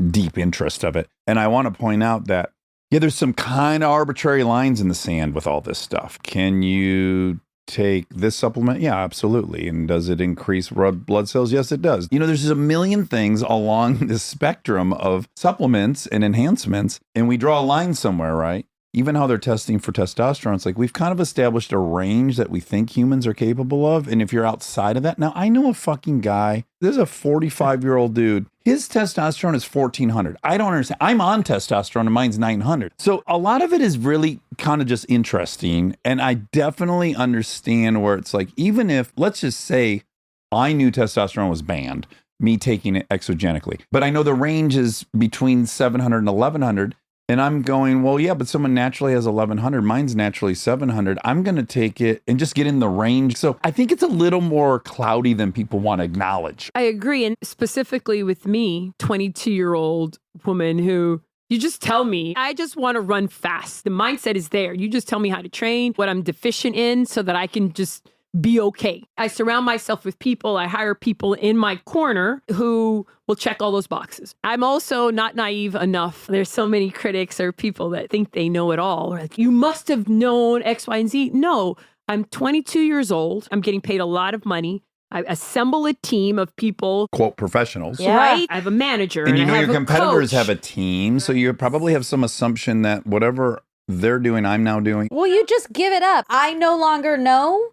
deep interest of it. And I want to point out that, yeah, there's some kind of arbitrary lines in the sand with all this stuff. Can you take this supplement? Yeah, absolutely. And does it increase red blood cells? Yes, it does. You know, there's just a million things along the spectrum of supplements and enhancements, and we draw a line somewhere, right? Even how they're testing for testosterone, it's like we've kind of established a range that we think humans are capable of. And if you're outside of that, now I know a fucking guy, there's a 45-year-old dude, his testosterone is 1400. I don't understand. I'm on testosterone and mine's 900. So a lot of it is really kind of just interesting. And I definitely understand where it's like, even if, let's just say I knew testosterone was banned, me taking it exogenically, but I know the range is between 700 and 1100. And I'm going, well, yeah, but someone naturally has 1100. Mine's naturally 700. I'm going to take it and just get in the range. So I think it's a little more cloudy than people want to acknowledge. I agree. And specifically with me, 22-year-old woman who you just tell me, I just want to run fast. The mindset is there. You just tell me how to train, what I'm deficient in so that I can just be okay. I surround myself with people. I hire people in my corner who will check all those boxes. I'm also not naive enough. There's so many critics or people that think they know it all. Or like, you must have known X, Y, and Z. No, I'm 22 years old. I'm getting paid a lot of money. I assemble a team of people. Quote, professionals. Yeah. Right? I have a manager. And you know I your have a competitors coach. have a team. So you probably have some assumption that whatever they're doing, I'm now doing. Well, you just give it up. I no longer know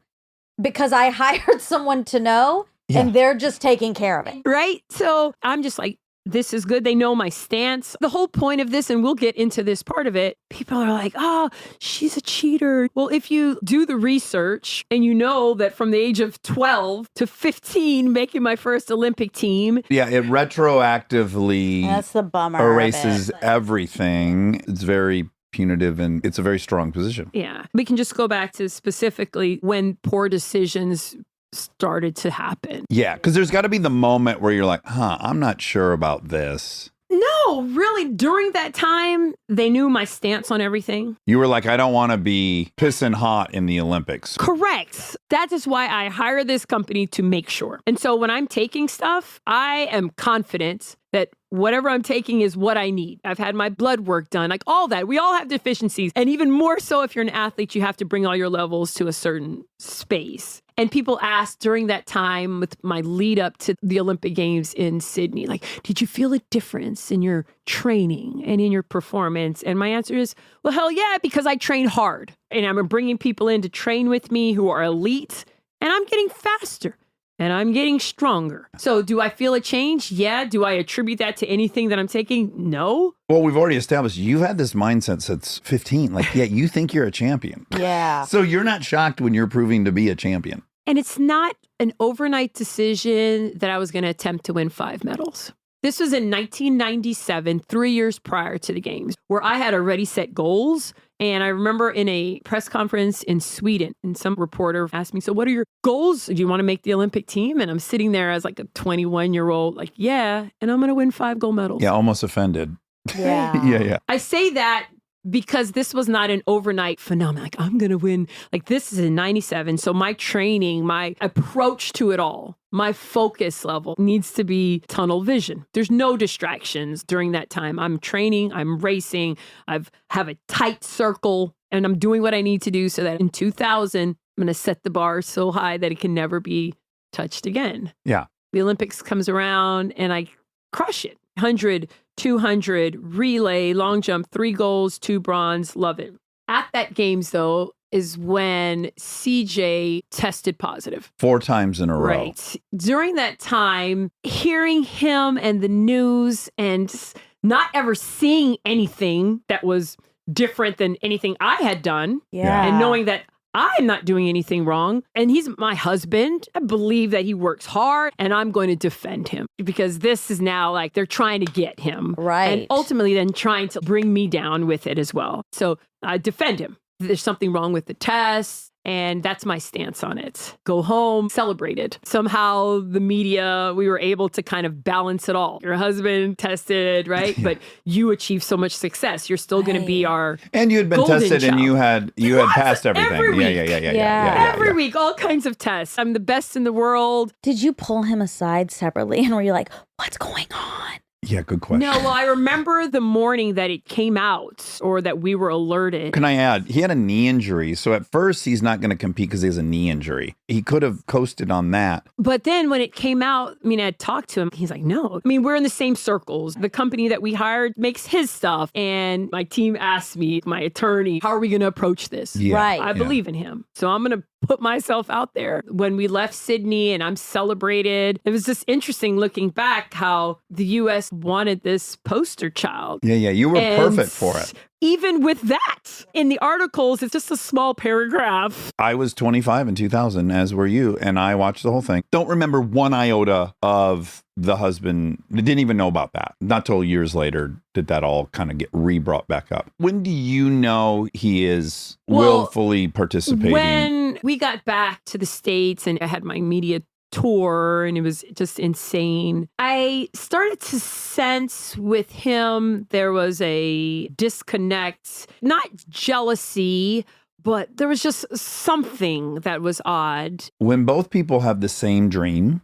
because I hired someone to know and they're just taking care of it. Right? So I'm just like, this is good. They know my stance. The whole point of this, and we'll get into this part of it, people are like, oh, she's a cheater. Well, if you do the research and you know that from the age of 12 to 15, making my first Olympic team. Yeah, it retroactively That's the bummer. erases of it. everything. It's very punitive and it's a very strong position. Yeah. We can just go back to specifically when poor decisions started to happen. Yeah, because there's got to be the moment where you're like, I'm not sure about this. No, really, during that time, they knew my stance on everything. You were like, I don't want to be pissing hot in the Olympics. Correct. That is why I hire this company to make sure. And so when I'm taking stuff, I am confident that whatever I'm taking is what I need. I've had my blood work done, like all that. We all have deficiencies. And even more so if you're an athlete, you have to bring all your levels to a certain space. And people asked during that time with my lead up to the Olympic Games in Sydney, like, did you feel a difference in your training and in your performance? And my answer is, well, hell yeah, because I train hard. And I'm bringing people in to train with me who are elite, and I'm getting faster. And I'm getting stronger. So do I feel a change? Yeah. Do I attribute that to anything that I'm taking? No. Well, we've already established you've had this mindset since 15. Like, yeah, you think you're a champion. Yeah. So you're not shocked when you're proving to be a champion. And it's not an overnight decision that I was going to attempt to win 5 medals. This was in 1997, 3 years prior to the games, where I had already set goals. And I remember in a press conference in Sweden, and some reporter asked me, so what are your goals? Do you want to make the Olympic team? And I'm sitting there as like a 21-year-old, like, yeah, and I'm going to win 5 gold medals. Yeah, almost offended. Yeah. Yeah. I say that because this was not an overnight phenomenon. Like, I'm going to win. Like, this is in 97. So my training, my approach to it all, my focus level needs to be tunnel vision. There's no distractions during that time. I'm training, I'm racing, have a tight circle, and I'm doing what I need to do so that in 2000, I'm going to set the bar so high that it can never be touched again. Yeah. The Olympics comes around and I crush it. 100, 200, relay, long jump, 3 golds, 2 bronze, love it. At that games, though, is when CJ tested positive. 4 times in a row. Right. During that time, hearing him and the news and not ever seeing anything that was different than anything I had done, Yeah. and knowing that I'm not doing anything wrong, and he's my husband, I believe that he works hard, and I'm going to defend him because this is now like they're trying to get him. Right. And ultimately then trying to bring me down with it as well. So I defend him. There's something wrong with the test. And that's my stance on it. Go home, celebrate it. Somehow the media, we were able to kind of balance it all. Your husband tested, right? But you achieved so much success. You're still going to be our And you had been golden tested and child. you had passed everything. Every week. Yeah. Every week, all kinds of tests. I'm the best in the world. Did you pull him aside separately and were you like, what's going on? Yeah, good question. No, well, I remember the morning that it came out or that we were alerted. Can I add, he had a knee injury. So at first he's not going to compete because he has a knee injury. He could have coasted on that. But then when it came out, I mean, I talked to him. He's like, no. I mean, we're in the same circles. The company that we hired makes his stuff. And my team asked me, my attorney, how are we going to approach this? Yeah. Right. I believe in him. So I'm going to put myself out there. When we left Sydney and I'm celebrated, it was just interesting looking back how the U.S. wanted this poster child. Yeah. You were And perfect for it. Even with that, in the articles, it's just a small paragraph. I was 25 in 2000, as were you, and I watched the whole thing. Don't remember one iota of the husband. I didn't even know about that. Not till years later did that all kind of get re-brought back up. When do you know he is willfully participating? When we got back to the States and I had my media tour and it was just insane, I started to sense with him there was a disconnect, not jealousy, but there was just something that was odd. When both people have the same dream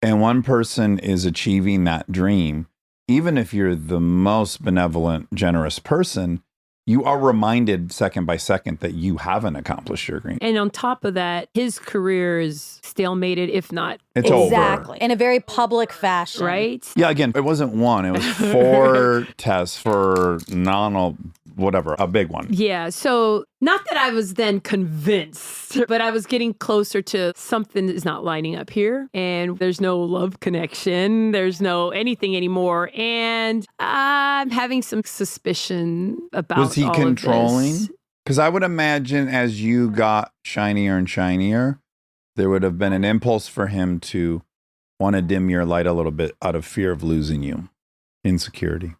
and one person is achieving that dream, even if you're the most benevolent, generous person, you are reminded second by second that you haven't accomplished your dream. And on top of that, his career is stalemated, if not It's Exactly. over. In a very public fashion. right. Yeah, again, it wasn't one. It was 4 tests for whatever, a big one. Yeah. So not that I was then convinced, but I was getting closer to something is not lining up here. And there's no love connection. There's no anything anymore. And I'm having some suspicion about Was he all controlling? Of this. Because I would imagine as you got shinier and shinier, there would have been an impulse for him to want to dim your light a little bit out of fear of losing you. Insecurity.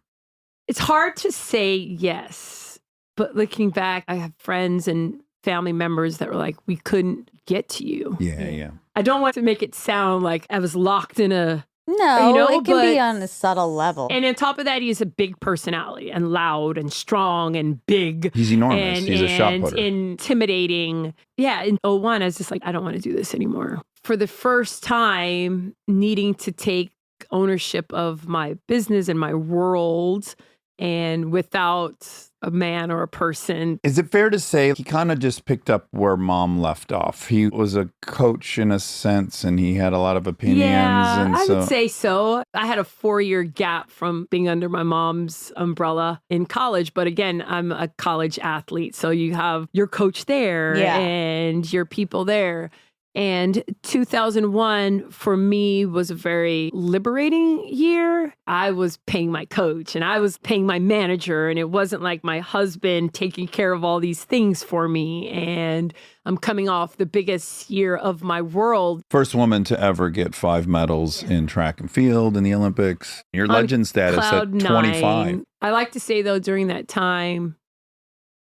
It's hard to say yes, but looking back, I have friends and family members that were like, we couldn't get to you. Yeah. I don't want to make it sound like I was locked in a No, You know, it can be but- on a subtle level. And on top of that, he's a big personality and loud and strong and big. He's enormous. And, He's a shot and putter. intimidating. Yeah, in '01, I was just like, I don't want to do this anymore. For the first time, needing to take ownership of my business and my world, and without a man or a person. Is it fair to say he kind of just picked up where mom left off? He was a coach in a sense, and he had a lot of opinions. Yeah, and I so would say so. I had a 4-year gap from being under my mom's umbrella in college. But again, I'm a college athlete. So you have your coach there Yeah. and your people there. And 2001 for me was a very liberating year. I was paying my coach and I was paying my manager, and it wasn't like my husband taking care of all these things for me. And I'm coming off the biggest year of my world. first woman to ever get 5 medals in track and field in the Olympics. Your On legend status Cloud at 25. 9. I like to say, though, during that time,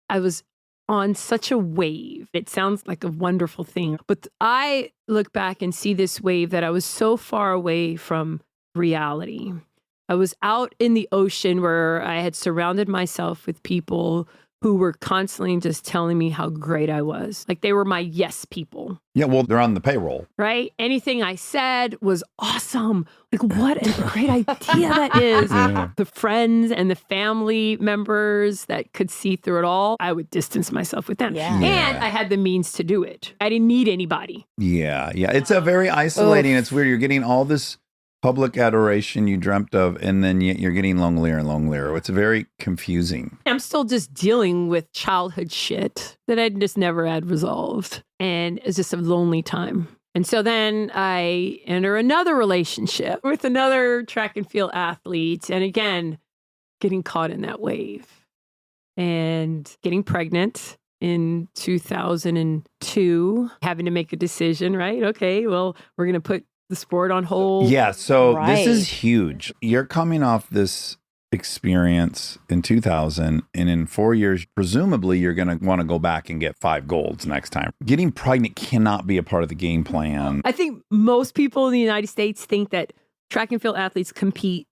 I was on such a wave. It sounds like a wonderful thing, but I look back and see this wave that I was so far away from reality. I was out in the ocean where I had surrounded myself with people who were constantly just telling me how great I was. Like they were my yes people, Yeah, well, they're on the payroll. right? Anything I said was awesome. Like, what a great idea that is. Yeah. The friends and the family members that could see through it all, I would distance myself with them. Yeah. Yeah. And I had the means to do it. I didn't need anybody. Yeah. It's a very isolating. It's weird. You're getting all this public adoration you dreamt of, and then yet you're getting lonelier and lonelier. It's very confusing. I'm still just dealing with childhood shit that I just never had resolved. And it's just a lonely time. And so then I enter another relationship with another track and field athlete. And again, getting caught in that wave and getting pregnant in 2002, having to make a decision, right? Okay, well, we're going to put the sport on hold. Yeah. So Right. this is huge. You're coming off this experience in 2000, and in 4 years, presumably you're going to want to go back and get 5 golds next time. Getting pregnant cannot be a part of the game plan. I think most people in the United States think that track and field athletes compete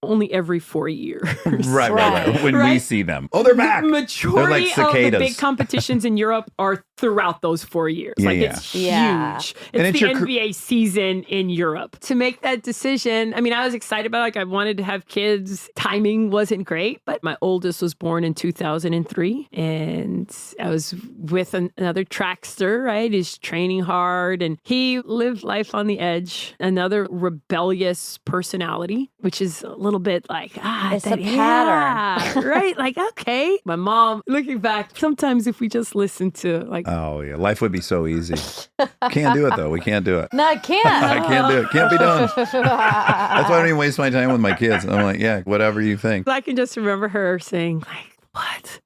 only every 4 years. Right. When we Right. see them. Oh, they're back. The majority They're like of the cicadas. big competitions in Europe are throughout those 4 years. Yeah, Like yeah. it's Yeah. huge. And It's it's the your NBA season in Europe. To make that decision, I mean, I was excited about it. Like I wanted to have kids. Timing wasn't great, but my oldest was born in 2003, and I was with another trackster, right? He's training hard, and he lived life on the edge. Another rebellious personality, which is a little bit like, It's a that- pattern. yeah, right? Like, okay. My mom, looking back, sometimes if we just listen to like, Oh, yeah. Life would be so easy. Can't do it, though. We can't do it. No, I can't. I can't do it. Can't be done. That's why I don't even waste my time with my kids. I'm like, yeah, whatever you think. I can just remember her saying, like, what?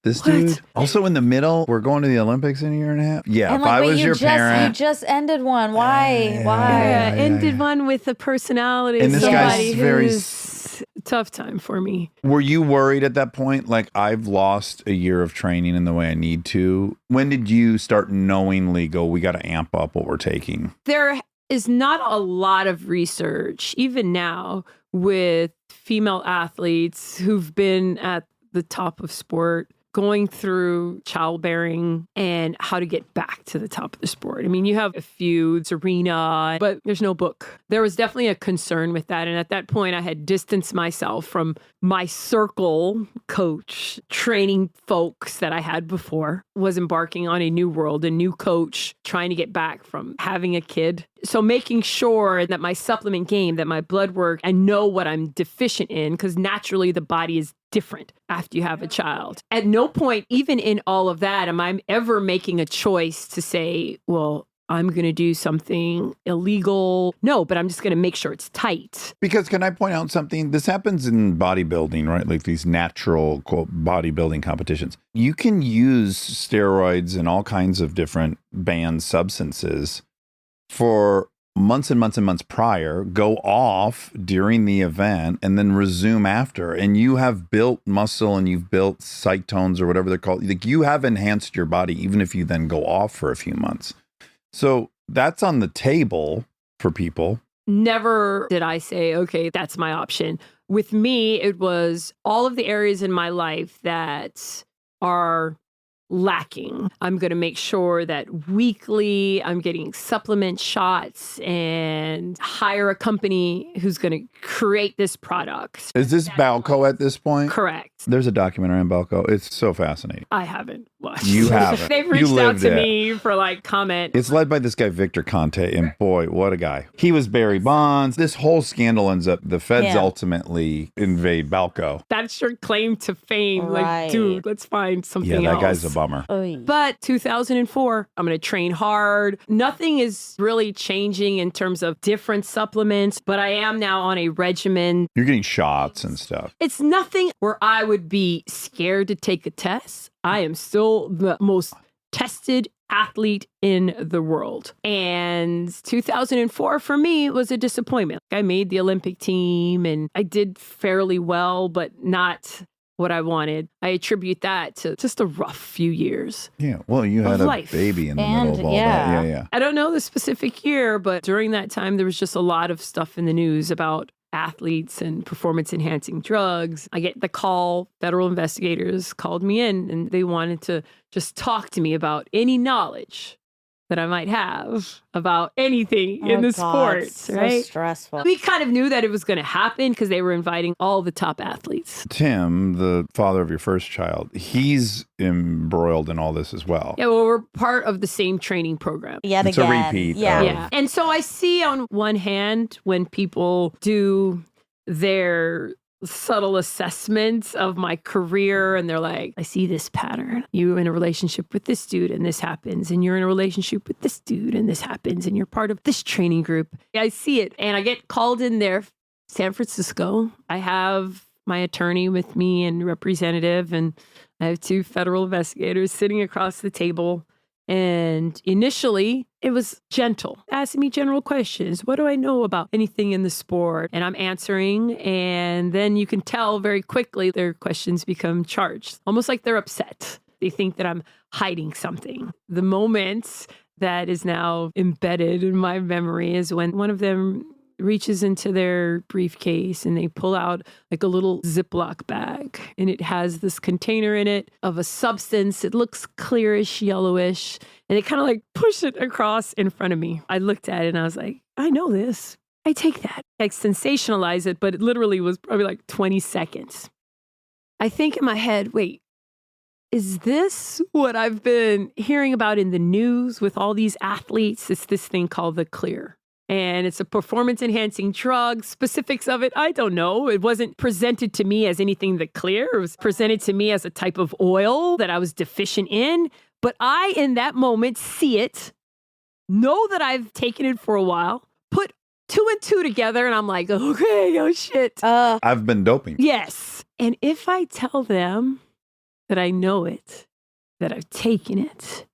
This What? dude, also in the middle, we're going to the Olympics in a year and a half. Yeah, And if I wait, was you your just, parent. you just ended one. Why? Yeah. Why? Yeah, yeah, ended yeah. one with a personality. And this somebody guy's very who's a tough time for me. Were you worried at that point? Like, I've lost a year of training in the way I need to. When did you start knowingly go, we got to amp up what we're taking? There is not a lot of research, even now, with female athletes who've been at the top of sport, going through childbearing and how to get back to the top of the sport. I mean, you have a few, Serena, but there's no book. There was definitely a concern with that. And at that point, I had distanced myself from my circle coach, training folks that I had before, was embarking on a new world, a new coach, trying to get back from having a kid. So making sure that my supplement game, that my blood work, I know what I'm deficient in, because naturally the body is different after you have a child. At no point, even in all of that, am I ever making a choice to say, well, I'm going to do something illegal. No, but I'm just going to make sure it's tight. Because can I point out something? This happens in bodybuilding, right? Like these natural, quote, bodybuilding competitions. You can use steroids and all kinds of different banned substances for months and months and months prior, go off during the event, and then resume after. And you have built muscle and you've built cytones or whatever they're called. Like, you have enhanced your body, even if you then go off for a few months. So that's on the table for people. never did I say, okay, that's my option. With me, it was all of the areas in my life that are lacking. I'm going to make sure that weekly I'm getting supplement shots and hire a company who's going to create this product. Is this Balco at this point? Correct. There's a documentary on Balco. It's so fascinating. I haven't watched. You haven't. They've You reached out lived to it. me for like comment. It's led by this guy, Victor Conte, and boy, what a guy. He was Barry Bonds. This whole scandal ends up, the feds Yeah. ultimately invade Balco. That's your claim to fame. Right. Like, dude, let's find something Yeah, that else. guy's a bummer. Oy. But 2004, I'm going to train hard. Nothing is really changing in terms of different supplements, but I am now on a regimen. You're getting shots and stuff. It's nothing where I would be scared to take a test. I am still the most tested athlete in the world. And 2004 for me was a disappointment. I made the Olympic team and I did fairly well, but not what I wanted. I attribute that to just a rough few years. Yeah. Well, you had Of a life. baby in the And, middle of all yeah. that. Yeah. I don't know the specific year, but during that time, there was just a lot of stuff in the news about athletes and performance enhancing drugs. I get the call, federal investigators called me in and they wanted to just talk to me about any knowledge that I might have about anything in the God, sport, so right? stressful. We kind of knew that it was going to happen because they were inviting all the top athletes. Tim, the father of your first child, he's embroiled in all this as well. Yeah, well, we're part of the same training program. Yet It's a again. repeat Yeah. of- Yeah. And so I see on one hand when people do their subtle assessments of my career and they're like, I see this pattern. You're in a relationship with this dude and this happens. And you're in a relationship with this dude and this happens. And you're part of this training group. I see it. And I get called in there, San Francisco. I have my attorney with me and representative. And I have two federal investigators sitting across the table. And initially, it was gentle, asking me general questions. What do I know about anything in the sport? And I'm answering. And then you can tell very quickly their questions become charged, almost like they're upset. They think that I'm hiding something. The moment that is now embedded in my memory is when one of them reaches into their briefcase and they pull out like a little Ziploc bag and it has this container in it of a substance. It looks clearish, yellowish, and they kind of like push it across in front of me. I looked at it and I was like, I know this. I take that. Like sensationalize it, but it literally was probably like 20 seconds. I think in my head, wait, is this what I've been hearing about in the news with all these athletes? It's this thing called the Clear. And it's a performance enhancing drug. Specifics of it, I don't know. It wasn't presented to me as anything that Clear. It was presented to me as a type of oil that I was deficient in. But I, in that moment, see it, know that I've taken it for a while, put 2 and 2 together, and I'm like, okay, oh shit. I've been doping. Yes. And if I tell them that I know it, that I've taken it,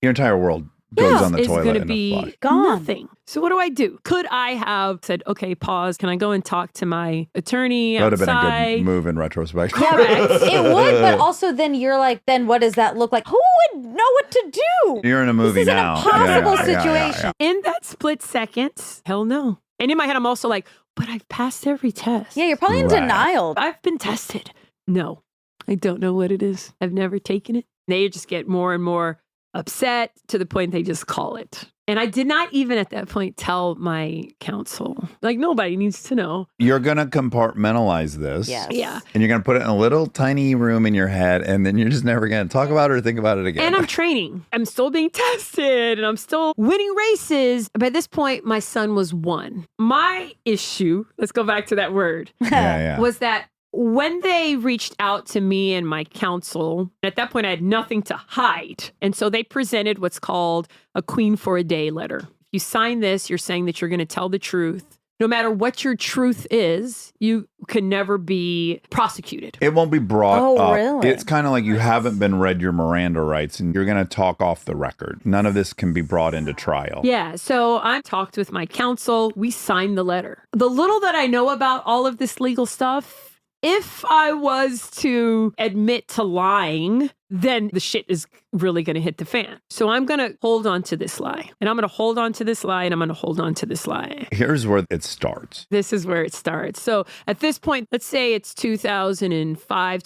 Your entire world goes on the it's toilet going to in a be flush. Gone. nothing. So what do I do? Could I have said, okay, pause. Can I go and talk to my attorney That would have been a outside? good move in retrospect. Yeah, but it would, but also then you're like, then what does that look like? Who would know what to do? You're in a movie This is an now. impossible Yeah, yeah, situation. In that split second, hell no. And in my head, I'm also like, but I've passed every test. Yeah, you're probably in Right. denial. I've been tested. No, I don't know what it is. I've never taken it. They just get more and more upset to the point they just call it. And I did not even at that point tell my counsel. Like, nobody needs to know. You're going to compartmentalize this. Yes. Yeah. And you're going to put it in a little tiny room in your head, and then you're just never going to talk about it or think about it again. And I'm training. I'm still being tested and I'm still winning races. By this point, my son was 1. My issue, let's go back to that word, yeah. was that when they reached out to me and my counsel, at that point, I had nothing to hide. And so they presented what's called a Queen for a Day letter. If you sign this, you're saying that you're going to tell the truth. No matter what your truth is, you can never be prosecuted. It won't be brought Oh, up. really? It's kind of like you haven't been read your Miranda rights and you're going to talk off the record. None of this can be brought into trial. Yeah, so I talked with my counsel. We signed the letter. The little that I know about all of this legal stuff, if I was to admit to lying, then the shit is really going to hit the fan. So I'm going to hold on to this lie. And I'm going to hold on to this lie. And I'm going to hold on to this lie. Here's where it starts. This is where it starts. So at this point, let's say it's 2005,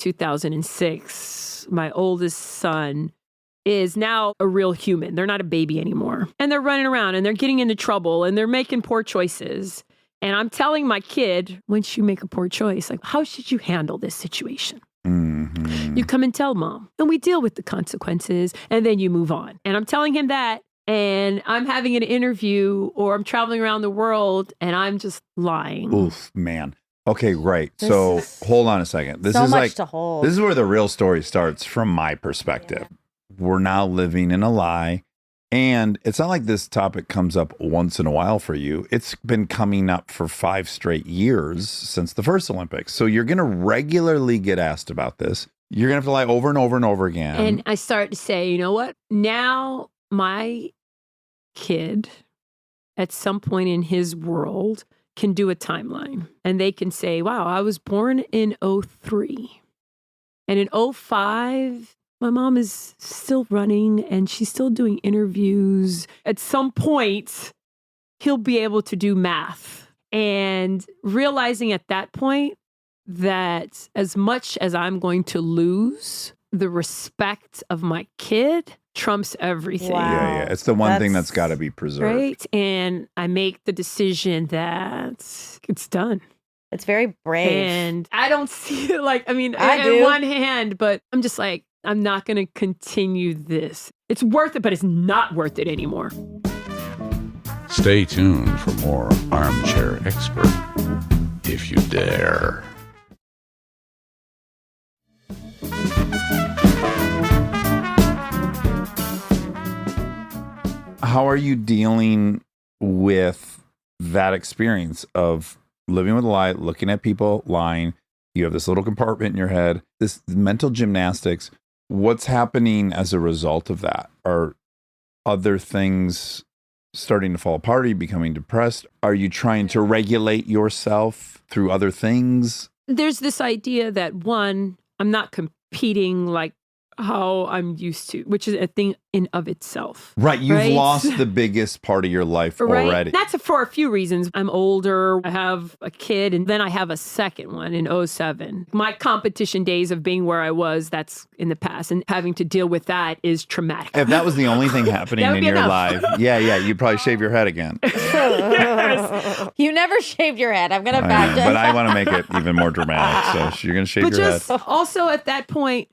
2006. My oldest son is now a real human. They're not a baby anymore. And they're running around and they're getting into trouble and they're making poor choices. And I'm telling my kid, once you make a poor choice, like, how should you handle this situation? Mm-hmm. You come and tell mom, and we deal with the consequences, and then you move on. And I'm telling him that, and I'm having an interview, or I'm traveling around the world, and I'm just lying. Oof, man. Okay, right. This So is hold on a second. This so is much like to hold. this is where the real story starts from my perspective. We're now living in a lie. And it's not like this topic comes up once in a while for you. It's been coming up for 5 straight years since the first Olympics. So you're going to regularly get asked about this. You're going to have to lie over and over and over again. And I start to say, you know what? Now my kid, at some point in his world, can do a timeline. And they can say, wow, I was born in 03. And in 05, my mom is still running and she's still doing interviews. At some point, he'll be able to do math. And realizing at that point that as much as I'm going to lose, the respect of my kid trumps everything. Wow. yeah. It's the one thing that's That's- got to be preserved. Right? And I make the decision that it's done. It's very brave. And I don't see it like, I mean, I in do. one hand, but I'm just like, I'm not going to continue this. It's worth it, but it's not worth it anymore. Stay tuned for more Armchair Expert, if you dare. How are you dealing with that experience of living with a lie, looking at people lying? You have this little compartment in your head, this mental gymnastics. What's happening as a result of that? Are other things starting to fall apart? Are you becoming depressed? Are you trying to regulate yourself through other things? There's this idea that one, I'm not competing like how I'm used to, which is a thing in of itself. Right. You've Right? lost the biggest part of your life Right? already. That's for a few reasons. I'm older, I have a kid, and then I have a second one in 07. My competition days of being where I was, that's in the past, and having to deal with that is traumatic. If that was the only thing happening That would in be your enough. life, you'd probably shave your head again. You never shaved your head. I'm going to I back know, but I want to make it even more dramatic. So you're going to shave But your just head. also at that point,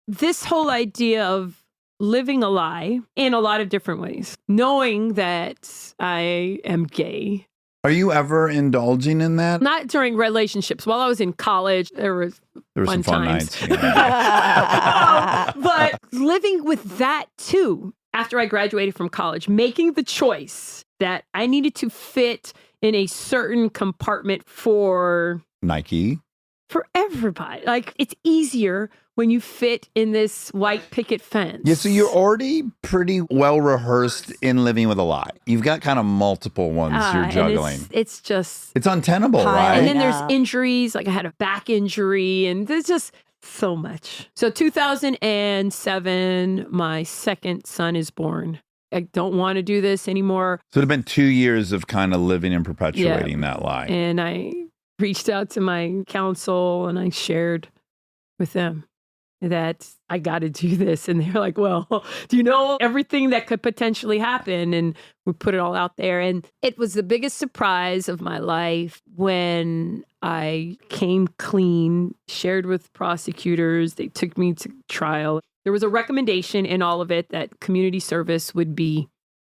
this whole idea of living a lie in a lot of different ways, knowing that I am gay. Are you ever indulging in that? Not during relationships. While I was in college, there was There were some fun times. nights. Yeah. But living with that too, after I graduated from college, making the choice that I needed to fit in a certain compartment for Nike. everybody. Like, it's easier when you fit in this white picket fence. Yeah, so you're already pretty well rehearsed in living with a lie. You've got kind of multiple ones you're and juggling. It's just, It's untenable, Piling right? and then there's up. injuries. Like I had a back injury, and there's just so much. So 2007, my second son is born. I don't want to do this anymore. So it had been 2 years of kind of living and perpetuating that lie. And I reached out to my counsel and I shared with them that I got to do this. And they're like, well, do you know everything that could potentially happen? And we put it all out there. And it was the biggest surprise of my life when I came clean, shared with prosecutors. They took me to trial. There was a recommendation in all of it that community service would be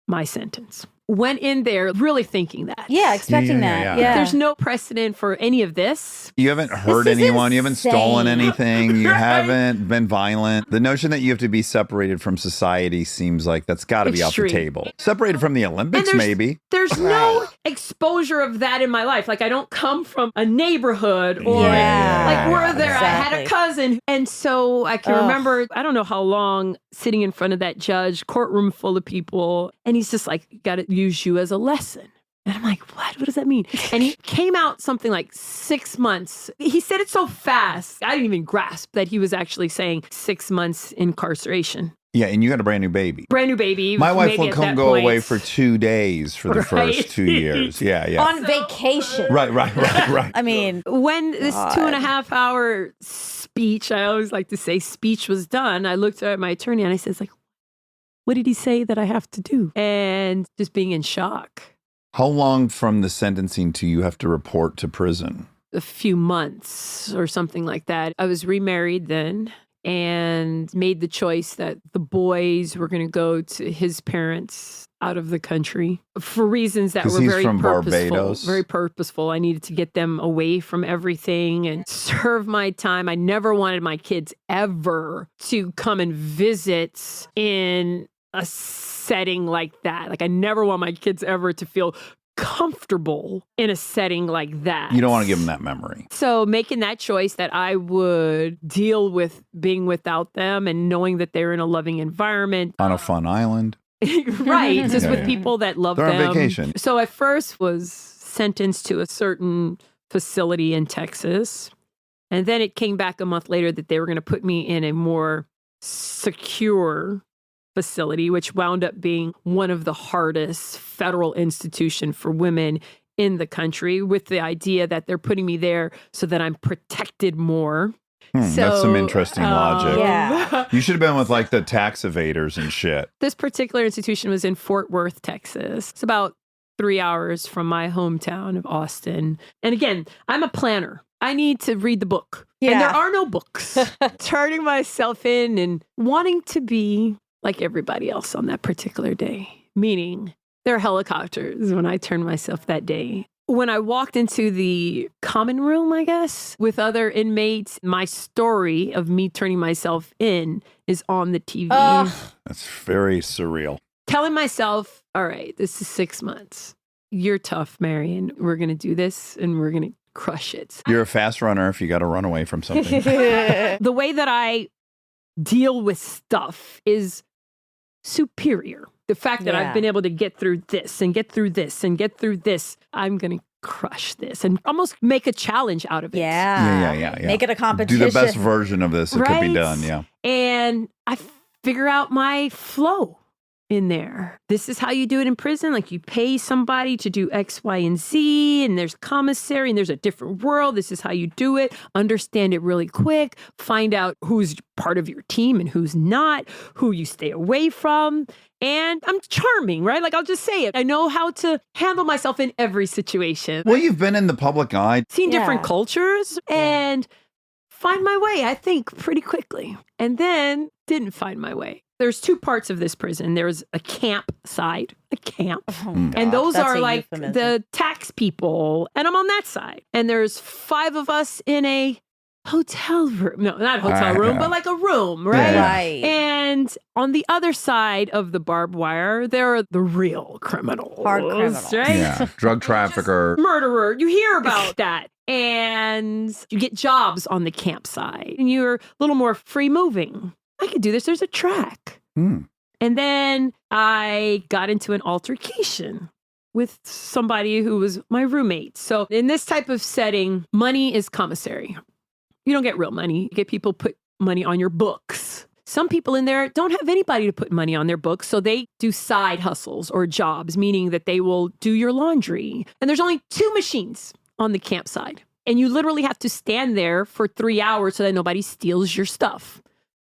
my sentence. Went in there really thinking that. Yeah, expecting Yeah, that. yeah. Yeah. There's no precedent for any of this. You haven't hurt This is anyone. You haven't stolen insane. anything. You Right. haven't been violent. The notion that you have to be separated from society seems like that's got to be off the Extreme. table. Separated from the Olympics, there's- maybe. There's no exposure of that in my life. Like, I don't come from a neighborhood or Yeah. like we're there. I had a Exactly. cousin. And so I can Ugh. remember, I don't know how long, sitting in front of that judge, courtroom full of people. And he's just like, got to use you as a lesson. And I'm like, what? What does that mean? And he came out something like 6 months. He said it so fast. I didn't even grasp that he was actually saying 6 months incarceration. Yeah, and you got a brand new baby. Brand new baby. My wife maybe will at come that go point. away for 2 days for the Right. first 2 years. Yeah. On vacation. Right. I mean, When this 2.5 hour speech, I always like to say speech was done, I looked at my attorney and I said, like, what did he say that I have to do? And just being in shock. How long from the sentencing do you have to report to prison? A few months or something like that. I was remarried then and made the choice that the boys were going to go to his parents out of the country for reasons that 'Cause were he's very from purposeful. Barbados. Very purposeful. I needed to get them away from everything and serve my time. I never wanted my kids ever to come and visit in a setting like that. Like I never want my kids ever to feel comfortable in a setting like that. You don't want to give them that memory. So making that choice that I would deal with being without them and knowing that they're in a loving environment. On a fun island. Right. Just Yeah, with yeah. people that love They're them. on vacation. So I first was sentenced to a certain facility in Texas. And then it came back a month later that they were going to put me in a more secure facility, which wound up being one of the hardest federal institution for women in the country, with the idea that they're putting me there so that I'm protected more. That's some interesting logic. Yeah. You should have been with like the tax evaders and shit. This particular institution was in Fort Worth, Texas. It's about 3 hours from my hometown of Austin. And again, I'm a planner. I need to read the book. And there are no books. Turning myself in and wanting to be like everybody else on that particular day, meaning there are helicopters when I turned myself that day. When I walked into the common room, I guess, with other inmates, my story of me turning myself in is on the TV. That's very surreal. Telling myself, all right, this is 6 months. You're tough, Marion. We're going to do this and we're going to crush it. You're a fast runner if you got to run away from something. The way that I deal with stuff is superior. The fact that I've been able to get through this and get through this and get through this, I'm going to crush this and almost make a challenge out of it. Yeah. Make it a competition. Do the best version of this that could be Right? done. Yeah. And I figure out my flow in there. This is how you do it in prison. Like you pay somebody to do X, Y, and Z, and there's commissary and there's a different world. This is how you do it. Understand it really quick. Find out who's part of your team and who's not, who you stay away from. And I'm charming, right? Like I'll just say it. I know how to handle myself in every situation. Well, you've been in the public eye. Seen different Yeah. cultures and find my way, I think, pretty quickly. And then didn't find my way. There's two parts of this prison. There's a camp side, a camp. And those That's are a like euphemism. the tax people. And I'm on that side. And there's 5 of us in a hotel room. No, not hotel room, but like a room, right? Yeah. Right. And on the other side of the barbed wire, there are the real criminals. Hard criminals. Right? Yeah. Drug trafficker. Murderer. You hear about that. And you get jobs on the campsite. And you're a little more free moving. I could do this. There's a track. Hmm. And then I got into an altercation with somebody who was my roommate. So in this type of setting, money is commissary. You don't get real money. You get people put money on your books. Some people in there don't have anybody to put money on their books, so they do side hustles or jobs, meaning that they will do your laundry. And there's only 2 machines on the campsite. And you literally have to stand there for 3 hours so that nobody steals your stuff.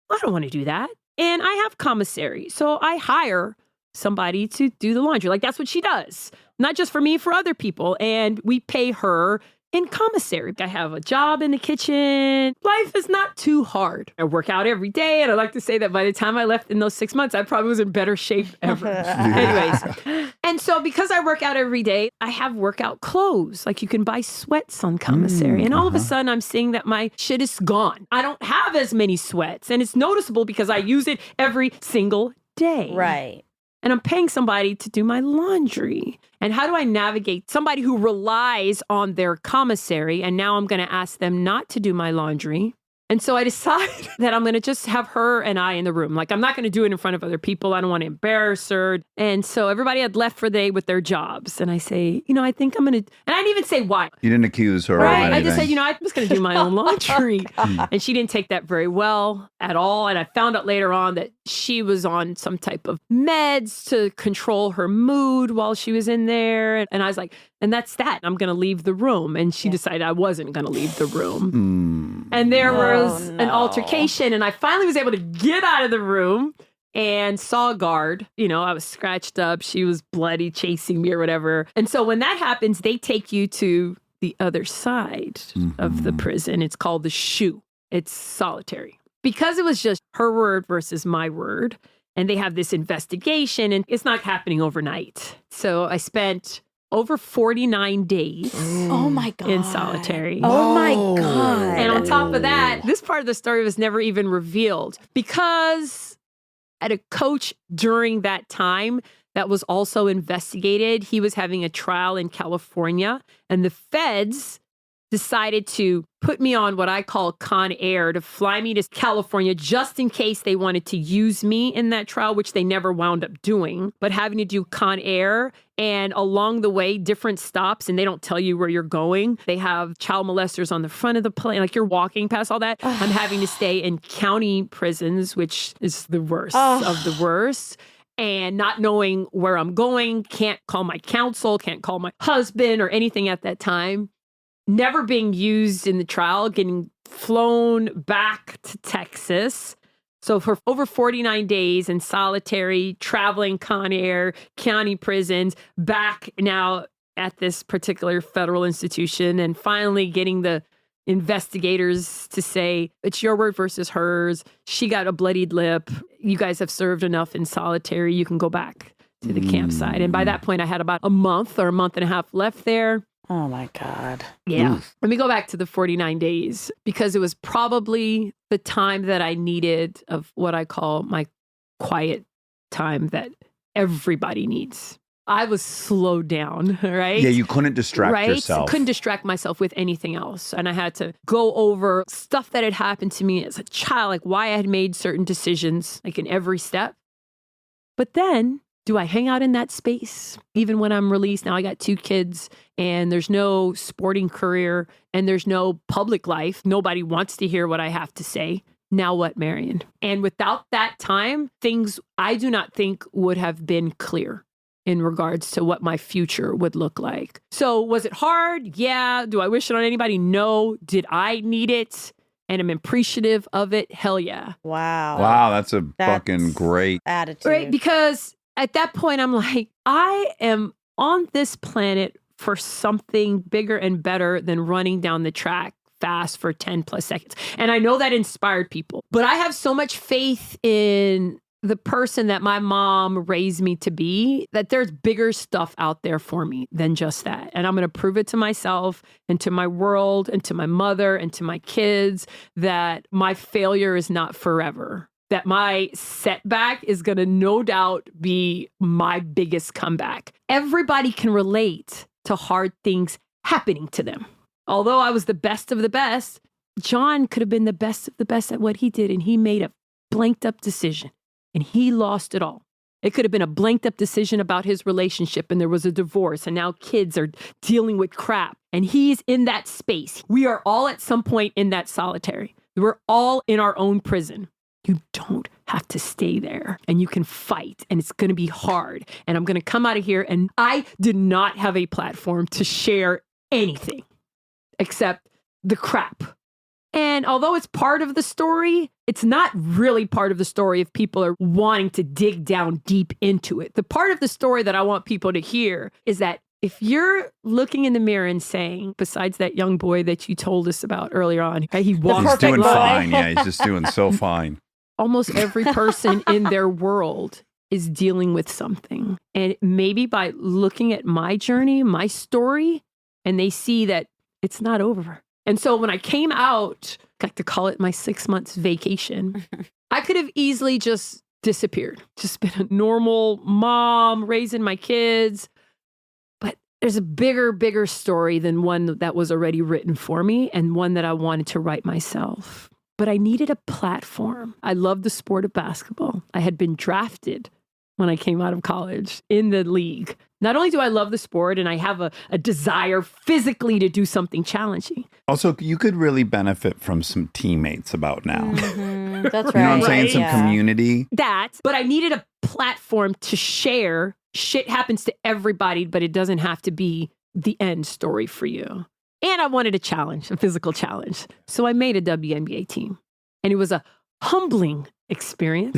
I don't want to do that. And I have commissary. So I hire somebody to do the laundry. Like that's what she does. Not just for me, for other people. And we pay her in commissary. I have a job in the kitchen. Life is not too hard. I work out every day. And I like to say that by the time I left in those 6 months, I probably was in better shape ever. Anyways. And so because I work out every day, I have workout clothes. Like you can buy sweats on commissary. And all of a sudden I'm seeing that my shit is gone. I don't have as many sweats. And it's noticeable because I use it every single day. Right. And I'm paying somebody to do my laundry. And how do I navigate somebody who relies on their commissary? And now I'm going to ask them not to do my laundry And so I decided that I'm going to just have her and I in the room. Like, I'm not going to do it in front of other people. I don't want to embarrass her. And so everybody had left for the day with their jobs. And I say, I think I'm going to, and I didn't even say why. You didn't accuse her of Right. anything. I just said, I was going to do my own laundry. And she didn't take that very well at all. And I found out later on that she was on some type of meds to control her mood while she was in there. And I was like, and that's that. I'm going to leave the room. And she decided I wasn't going to leave the room. And there was an altercation. And I finally was able to get out of the room and saw a guard. I was scratched up. She was bloody, chasing me or whatever. And so when that happens, they take you to the other side of the prison. It's called the SHU. It's solitary. Because it was just her word versus my word. And they have this investigation and it's not happening overnight. So I spent over 49 days Oh my God. in solitary. Oh my God. And on top of that, this part of the story was never even revealed because I had a coach during that time that was also investigated. He was having a trial in California and the feds decided to put me on what I call Con Air to fly me to California just in case they wanted to use me in that trial, which they never wound up doing, but having to do Con Air and along the way, different stops, and they don't tell you where you're going. They have child molesters on the front of the plane, like you're walking past all that. I'm having to stay in county prisons, which is the worst of the worst. And not knowing where I'm going, can't call my counsel, can't call my husband or anything at that time. Never being used in the trial, getting flown back to Texas. So for over 49 days in solitary, traveling Con Air, county prisons, back now at this particular federal institution, and finally getting the investigators to say, it's your word versus hers. She got a bloodied lip. You guys have served enough in solitary. You can go back to the campsite. And by that point, I had about a month or a month and a half left there. Oh my God. Yeah. Let me go back to the 49 days because it was probably the time that I needed of what I call my quiet time that everybody needs. I was slowed down, right? Yeah, you couldn't distract yourself. Couldn't distract myself with anything else. And I had to go over stuff that had happened to me as a child, like why I had made certain decisions, like in every step. But then, do I hang out in that space even when I'm released? Now I got 2 kids and there's no sporting career and there's no public life. Nobody wants to hear what I have to say. Now what, Marion? And without that time, things I do not think would have been clear in regards to what my future would look like. So was it hard? Yeah. Do I wish it on anybody? No. Did I need it? And I'm appreciative of it? Hell yeah. Wow. Wow, that's fucking great attitude. Right? Because at that point, I'm like, I am on this planet for something bigger and better than running down the track fast for 10 plus seconds. And I know that inspired people, but I have so much faith in the person that my mom raised me to be, that there's bigger stuff out there for me than just that. And I'm going to prove it to myself and to my world and to my mother and to my kids that my failure is not forever. That my setback is going to no doubt be my biggest comeback. Everybody can relate to hard things happening to them. Although I was the best of the best, John could have been the best of the best at what he did, and he made a blanked up decision, and he lost it all. It could have been a blanked up decision about his relationship, and there was a divorce, and now kids are dealing with crap, and he's in that space. We are all at some point in that solitary. We're all in our own prison. You don't have to stay there, and you can fight, and it's going to be hard. And I'm going to come out of here, and I did not have a platform to share anything except the crap. And although it's part of the story, it's not really part of the story if people are wanting to dig down deep into it. The part of the story that I want people to hear is that if you're looking in the mirror and saying, besides that young boy that you told us about earlier on, right, he walks He's doing boy. fine. Yeah, he's just doing so fine. almost every person in their world is dealing with something. And maybe by looking at my journey, my story, and they see that it's not over. And so when I came out, I like to call it my 6 months vacation, I could have easily just disappeared, just been a normal mom raising my kids. But there's a bigger story than one that was already written for me and one that I wanted to write myself. but I needed a platform. I loved the sport of basketball. I had been drafted when I came out of college in the league. Not only do I love the sport and I have a desire physically to do something challenging. Also, you could really benefit from some teammates about now. That's right. You know what I'm saying? Right. Some Yeah. community. But I needed a platform to share. Shit happens to everybody, but it doesn't have to be the end story for you. And I wanted a challenge, a physical challenge. So I made a WNBA team. And it was a humbling experience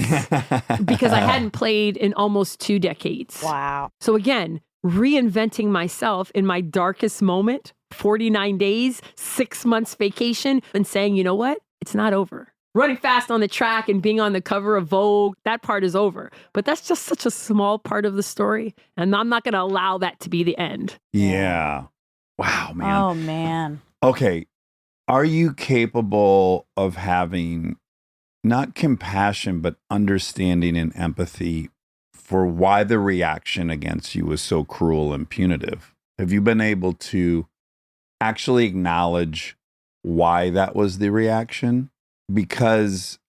because I hadn't played in almost 2 decades. Wow. So again, reinventing myself in my darkest moment, 49 days, 6 months vacation, and saying, you know what? It's not over. Running fast on the track and being on the cover of Vogue, that part is over. But that's just such a small part of the story. And I'm not going to allow that to be the end. Yeah. Wow, man. Oh, man. Okay. Are you capable of having not compassion, but understanding and empathy for why the reaction against you was so cruel and punitive? Have you been able to actually acknowledge why that was the reaction? Because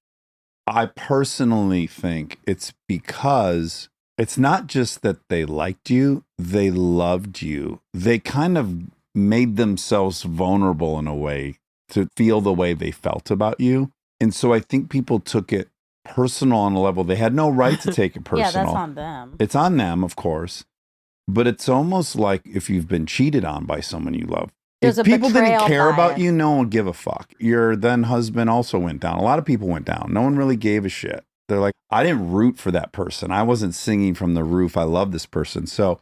I personally think it's because it's not just that they liked you, they loved you. They kind of made themselves vulnerable in a way to feel the way they felt about you. And so I think people took it personal on a level they had no right to take it personal. Yeah, that's on them. It's on them, of course. But it's almost like if you've been cheated on by someone you love. There's If a people didn't betrayal care about bias. you, no one would give a fuck. Your then husband also went down. A lot of people went down. No one really gave a shit. They're like, I didn't root for that person. I wasn't singing from the roof. I love this person. So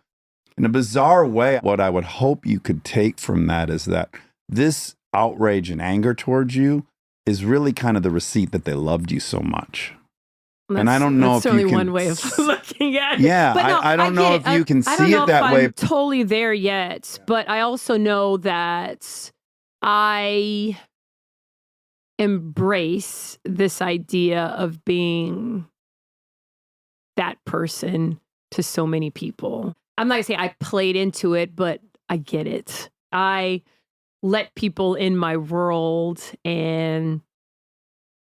in a bizarre way, what I would hope you could take from that is that this outrage and anger towards you is really kind of the receipt that they loved you so much. And I don't know that's if you certainly can one way of looking at it. Yeah, But no, I don't get know it. if you can I don't see know it that if way. I'm totally there yet, but I also know that I embrace this idea of being that person to so many people. I'm not gonna say I played into it, but I get it. I let people in my world, and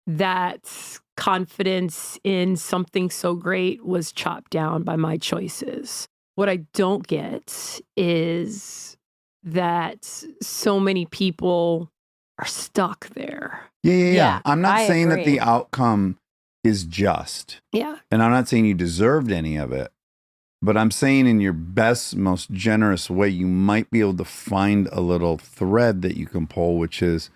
that confidence in something so great was chopped down by my choices. What I don't get is that so many people are stuck there. Yeah. Yeah, I'm not I saying that agree. the outcome is just. Yeah. And I'm not saying you deserved any of it. But I'm saying in your best, most generous way, you might be able to find a little thread that you can pull, which is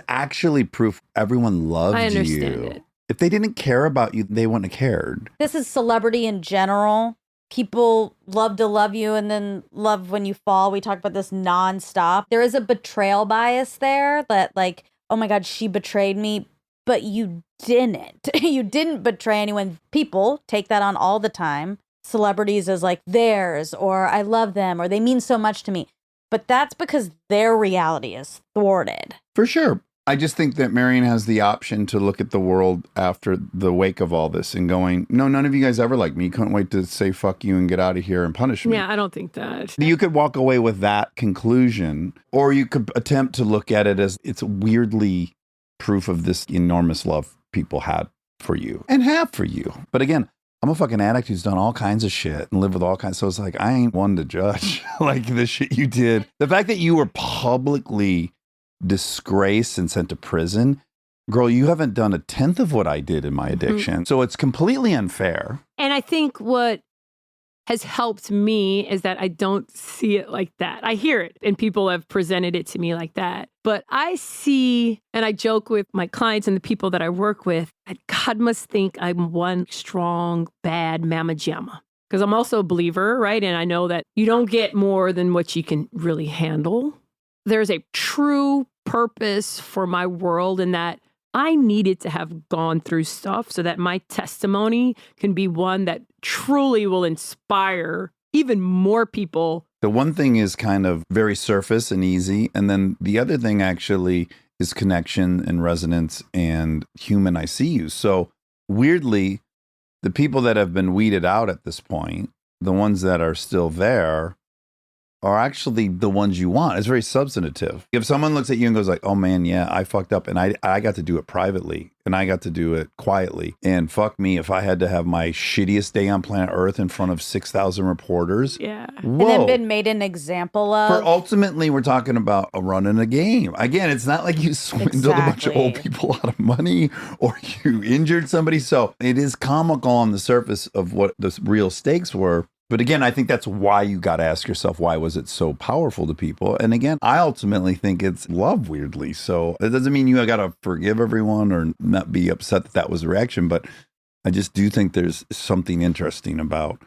actually proof everyone loved I you. understand it. If they didn't care about you, they wouldn't have cared. This is celebrity in general. People love to love you and then love when you fall. We talk about this nonstop. There is a betrayal bias there that, like, oh my God, she betrayed me, but you didn't. You didn't betray anyone. People take that on all the time. Celebrities as like theirs, or I love them, or they mean so much to me. But that's because their reality is thwarted. For sure. I just think that Marion has the option to look at the world after the wake of all this and going, no, none of you guys ever liked me. You couldn't wait to say fuck you and get out of here and punish me. Yeah, I don't think that. You could walk away with that conclusion, or you could attempt to look at it as it's weirdly proof of this enormous love people had for you and have for you. But again, I'm a fucking addict who's done all kinds of shit and lived with all kinds. So it's like, I ain't one to judge like the shit you did. The fact that you were publicly disgraced and sent to prison, girl, you haven't done a tenth of what I did in my addiction. So it's completely unfair. And I think what has helped me is that I don't see it like that. I hear it and people have presented it to me like that. But I see, and I joke with my clients and the people that I work with, that God must think I'm one strong, bad mama jamma. Because I'm also a believer, right? And I know that you don't get more than what you can really handle. There's a true purpose for my world in that I needed to have gone through stuff so that my testimony can be one that truly will inspire even more people. The one thing is kind of very surface and easy. And then the other thing actually is connection and resonance and human I see you. So weirdly, the people that have been weeded out at this point, the ones that are still there, are actually the ones you want. It's very substantive. If someone looks at you and goes like, oh man, yeah, I fucked up and I got to do it privately and I got to do it quietly. And fuck me, if I had to have my shittiest day on planet Earth in front of 6,000 reporters. Yeah. And Whoa. then been made an example of. For ultimately, we're talking about a run in a game. Again, it's not like you swindled a bunch of old people out of money or you injured somebody. So it is comical on the surface of what the real stakes were. But again, I think that's why you got to ask yourself, why was it so powerful to people? And again, I ultimately think it's love, weirdly. So it doesn't mean you got to forgive everyone or not be upset that that was the reaction. But I just do think there's something interesting about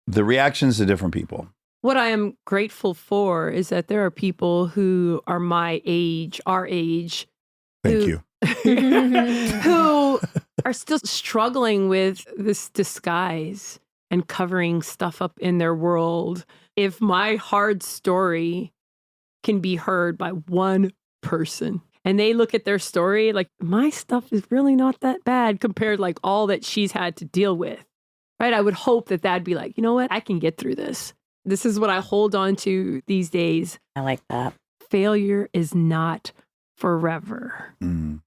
the reactions to different people. What I am grateful for is that there are people who are my age, our age. Thank you. Who are still struggling with this disguise and covering stuff up in their world. If my hard story can be heard by one person and they look at their story like, my stuff is really not that bad compared like all that she's had to deal with, right? I would hope that that'd be like, you know what? I can get through this. This is what I hold on to these days. I like that. Failure is not forever.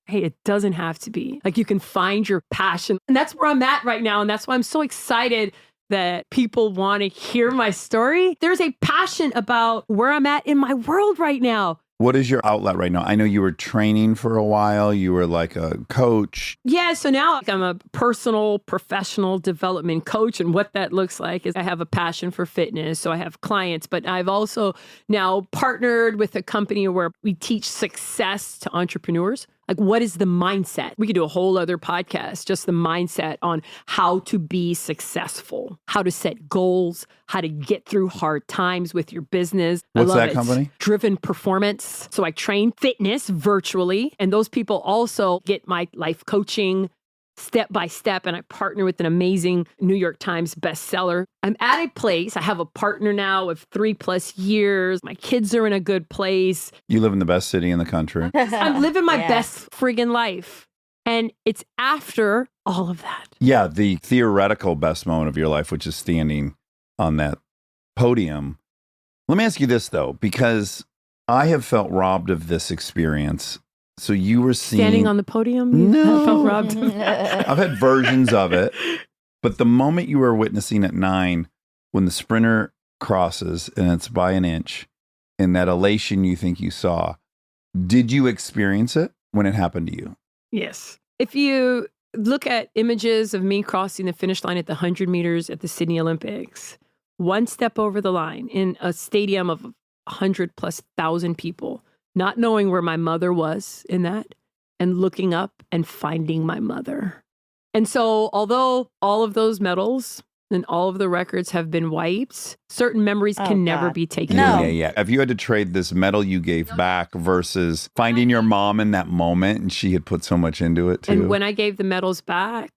Hey, it doesn't have to be. Like you can find your passion. And that's where I'm at right now. And that's why I'm so excited that people want to hear my story. There's a passion about where I'm at in my world right now. What is your outlet right now? I know you were training for a while. You were like a coach. Yeah, so now I'm a personal, professional development coach. And what that looks like is I have a passion for fitness. So I have clients, but I've also now partnered with a company where we teach success to entrepreneurs. Like, what is the mindset? We could do a whole other podcast, just the mindset on how to be successful, how to set goals, how to get through hard times with your business. What's I love that it. company? Driven Performance. So I train fitness virtually, and those people also get my life coaching step by step, and I partner with an amazing New York Times bestseller. I'm at a place, I have a partner now of 3+ years. My kids are in a good place. You live in the best city in the country. I'm living my Yeah. best friggin' life. And it's after all of that. Yeah, the theoretical best moment of your life, which is standing on that podium. Let me ask you this, though, because I have felt robbed of this experience. So you were seeing... Standing on the podium? No. I felt robbed of that. I've had versions of it. But the moment you were witnessing at 9, when the sprinter crosses and it's by an inch, and that elation you think you saw, did you experience it when it happened to you? Yes. If you look at images of me crossing the finish line at the 100 meters at the Sydney Olympics, one step over the line in a stadium of 100,000+ people, not knowing where my mother was in that, and looking up and finding my mother. And so, although all of those medals and all of the records have been wiped, certain memories Oh, can never God. be taken No. away. Yeah. If you had to trade this medal you gave back versus finding your mom in that moment and she had put so much into it too. And when I gave the medals back,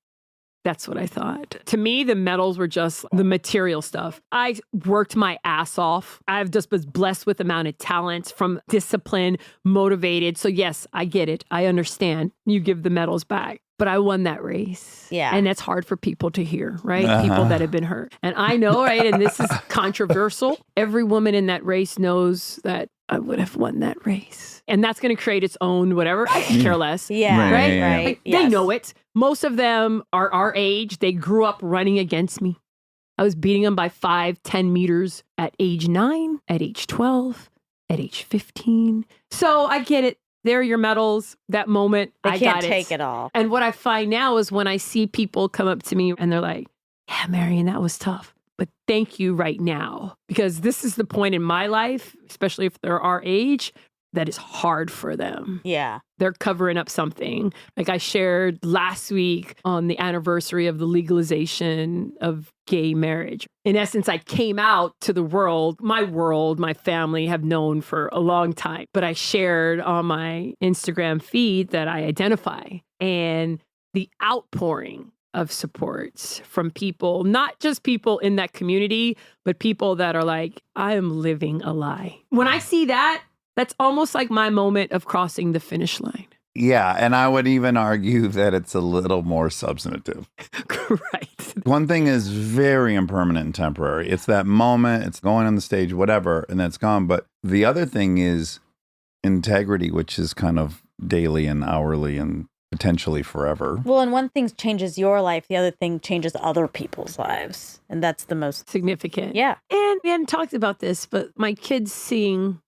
that's what I thought. To me, the medals were just the material stuff. I worked my ass off. I've just was blessed with the amount of talent, from discipline, motivated. So yes, I get it. I understand. You give the medals back. But I won that race. Yeah. And that's hard for people to hear, right? Uh-huh. People that have been hurt. And I know, right? And this is controversial. Every woman in that race knows that I would have won that race. And that's going to create its own whatever. I could care less. Yeah. Right, Right. yeah, yeah. Like, they know it. Most of them are our age. They grew up running against me. I was beating them by 5-10 meters at age 9, at age 12, at age 15. So I get it. There are your medals. That moment, They I can't got take it all. And what I find now is when I see people come up to me and they're like, yeah, Marion, that was tough, but thank you right now. Because this is the point in my life, especially if they're our age, that is hard for them. Yeah. They're covering up something. Like I shared last week on the anniversary of the legalization of gay marriage. In essence, I came out to the world, my family have known for a long time, but I shared on my Instagram feed that I identify, and the outpouring of supports from people, not just people in that community, but people that are like, I am living a lie. When I see that, that's almost like my moment of crossing the finish line. Yeah, and I would even argue that it's a little more substantive. Right. One thing is very impermanent and temporary. It's that moment, it's going on the stage, whatever, and then it's gone. But the other thing is integrity, which is kind of daily and hourly and potentially forever. Well, and one thing changes your life, the other thing changes other people's lives. And that's the most significant. Yeah. And we hadn't talked about this, but my kids seeing,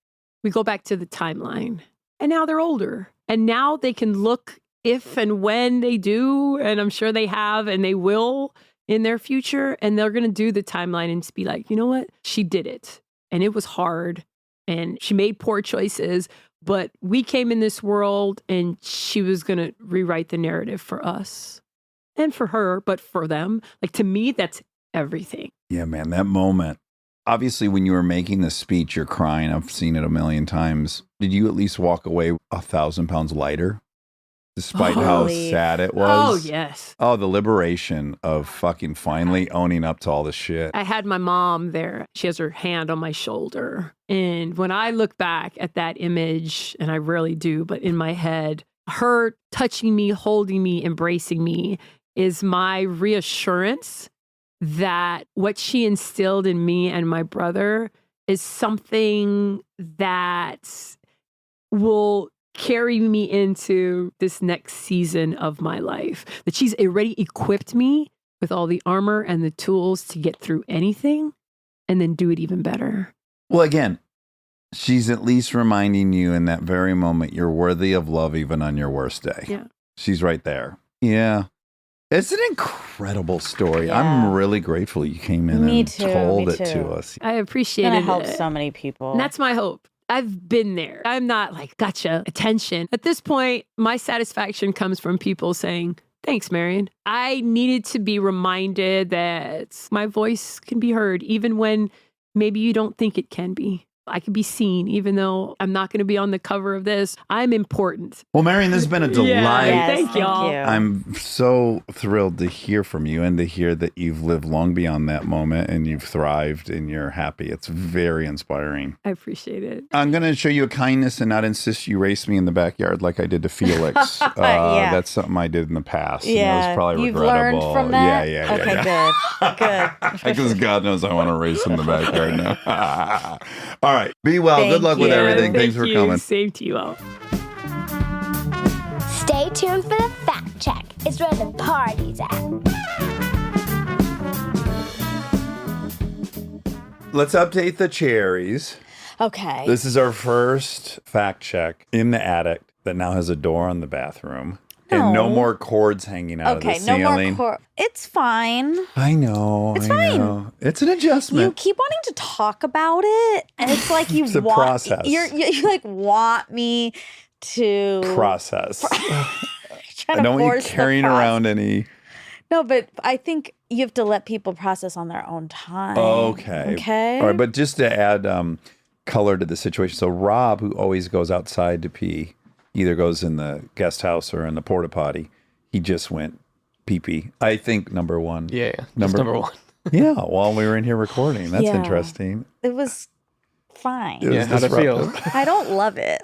we go back to the timeline, and now they're older. And now they can look if and when they do, and I'm sure they have and they will in their future, and they're going to do the timeline and just be like, you know what? She did it. And it was hard. And she made poor choices. But we came in this world and she was going to rewrite the narrative for us and for her, but for them. Like, to me, that's everything. Yeah, man, that moment. Obviously, when you were making the speech, you're crying. I've seen it a million times. Did you at least walk away 1,000 pounds lighter? Despite how sad it was? Oh, yes. Oh, the liberation of fucking finally owning up to all this shit. I had my mom there. She has her hand on my shoulder. And when I look back at that image, and I rarely do, but in my head, her touching me, holding me, embracing me is my reassurance that what she instilled in me and my brother is something that will carry me into this next season of my life. That she's already equipped me with all the armor and the tools to get through anything and then do it even better. Well, again, she's at least reminding you in that very moment you're worthy of love even on your worst day. Yeah. She's right there. Yeah. It's an incredible story. Yeah. I'm really grateful you came in Me and too, told me it too. to us. I It's appreciate gonna it. help so many people. And that's my hope. I've been there. I'm not like, gotcha, attention. At this point, my satisfaction comes from people saying, thanks, Marion. I needed to be reminded that my voice can be heard, even when maybe you don't think it can be. I can be seen, even though I'm not going to be on the cover of this. I'm important. Well, Marion, this has been a delight. Yeah, Yes, thank y'all. you. I'm so thrilled to hear from you and to hear that you've lived long beyond that moment and you've thrived and you're happy. It's very inspiring. I appreciate it. I'm going to show you a kindness and not insist you race me in the backyard like I did to Felix. Yeah. That's something I did in the past. and it Yeah, was probably you've learned regrettable. from that? Yeah. Okay, good. Because God knows I want to race in the backyard now. All right. Be well. Thank Good luck with you. everything. Thank Thanks for you. coming. Same to you all. Stay tuned for the fact check. It's where the party's at. Let's update the cherries. Okay. This is our first fact check in the attic that now has a door on the bathroom. And no No. more cords hanging out okay, of the no ceiling. more It's fine. I know. It's I fine. know. It's an You adjustment. keep wanting to talk about it, and it's like you It's a want process. you like want me to Process. trying I to don't want you force the carrying process. around any. No, but I think you have to let people process on their own time. Okay. Okay. All right. But just to add color to the situation. So Rob, who always goes outside to pee, either goes in the guest house or in the porta potty. He just went pee-pee. I think number one. Yeah, just number one. Yeah, while we were in here recording. That's Yeah. interesting. It was fine. It was Yeah, how'd it feel? disruptive. I don't love it.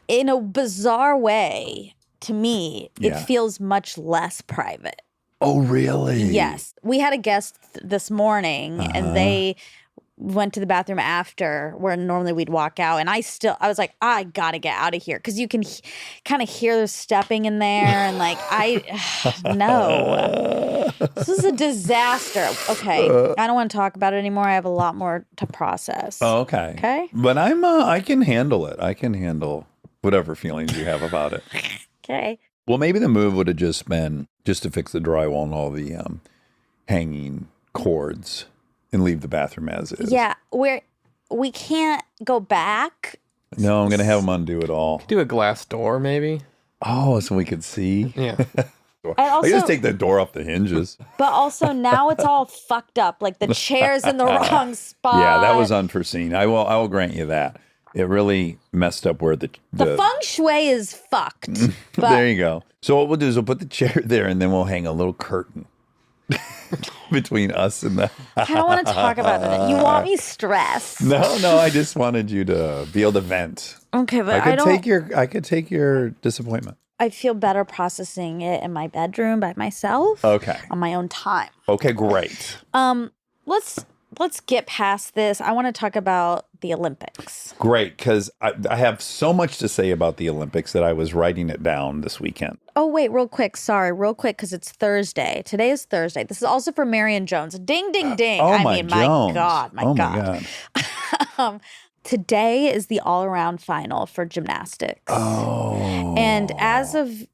In a bizarre way, to me, Yeah. it feels much less private. Oh, really? Yes. We had a guest this morning Uh-huh. and they went to the bathroom after where normally we'd walk out. And I was like, I gotta get out of here. Cause you can kind of hear them stepping in there. And like, no, this is a disaster. Okay. I don't want to talk about it anymore. I have a lot more to process. Oh, okay. Okay. But I can handle it. I can handle whatever feelings you have about it. Okay. Well, maybe the move would have just been just to fix the drywall and all the hanging cords and leave the bathroom as is. Yeah. We can't go back. No, I'm going to have them undo it all. Do a glass door, maybe. Oh, so we could see. Yeah. I also- just take the door off the hinges. But also now it's all fucked up. Like the chair's in the wrong spot. Yeah, that was unforeseen. I will grant you that. It really messed up where the feng shui is fucked. But there you go. So what we'll do is we'll put the chair there and then we'll hang a little curtain between us and the. I don't want to talk about it. You want me stressed. No, I just wanted you to be able to vent. Okay, but I I could don't. take your disappointment. I feel better processing it in my bedroom by myself. Okay. On my own time. Okay, great. Let's get past this. I want to talk about the Olympics. Great, because I have so much to say about the Olympics that I was writing it down this weekend. Oh, wait, real quick. Sorry, real quick, because it's Thursday. Today is Thursday. This is also for Marion Jones. Ding, ding, ding. Oh, I my mean, Jones. my God, my Oh, God. my God. Today is the all-around final for gymnastics. Oh. And as of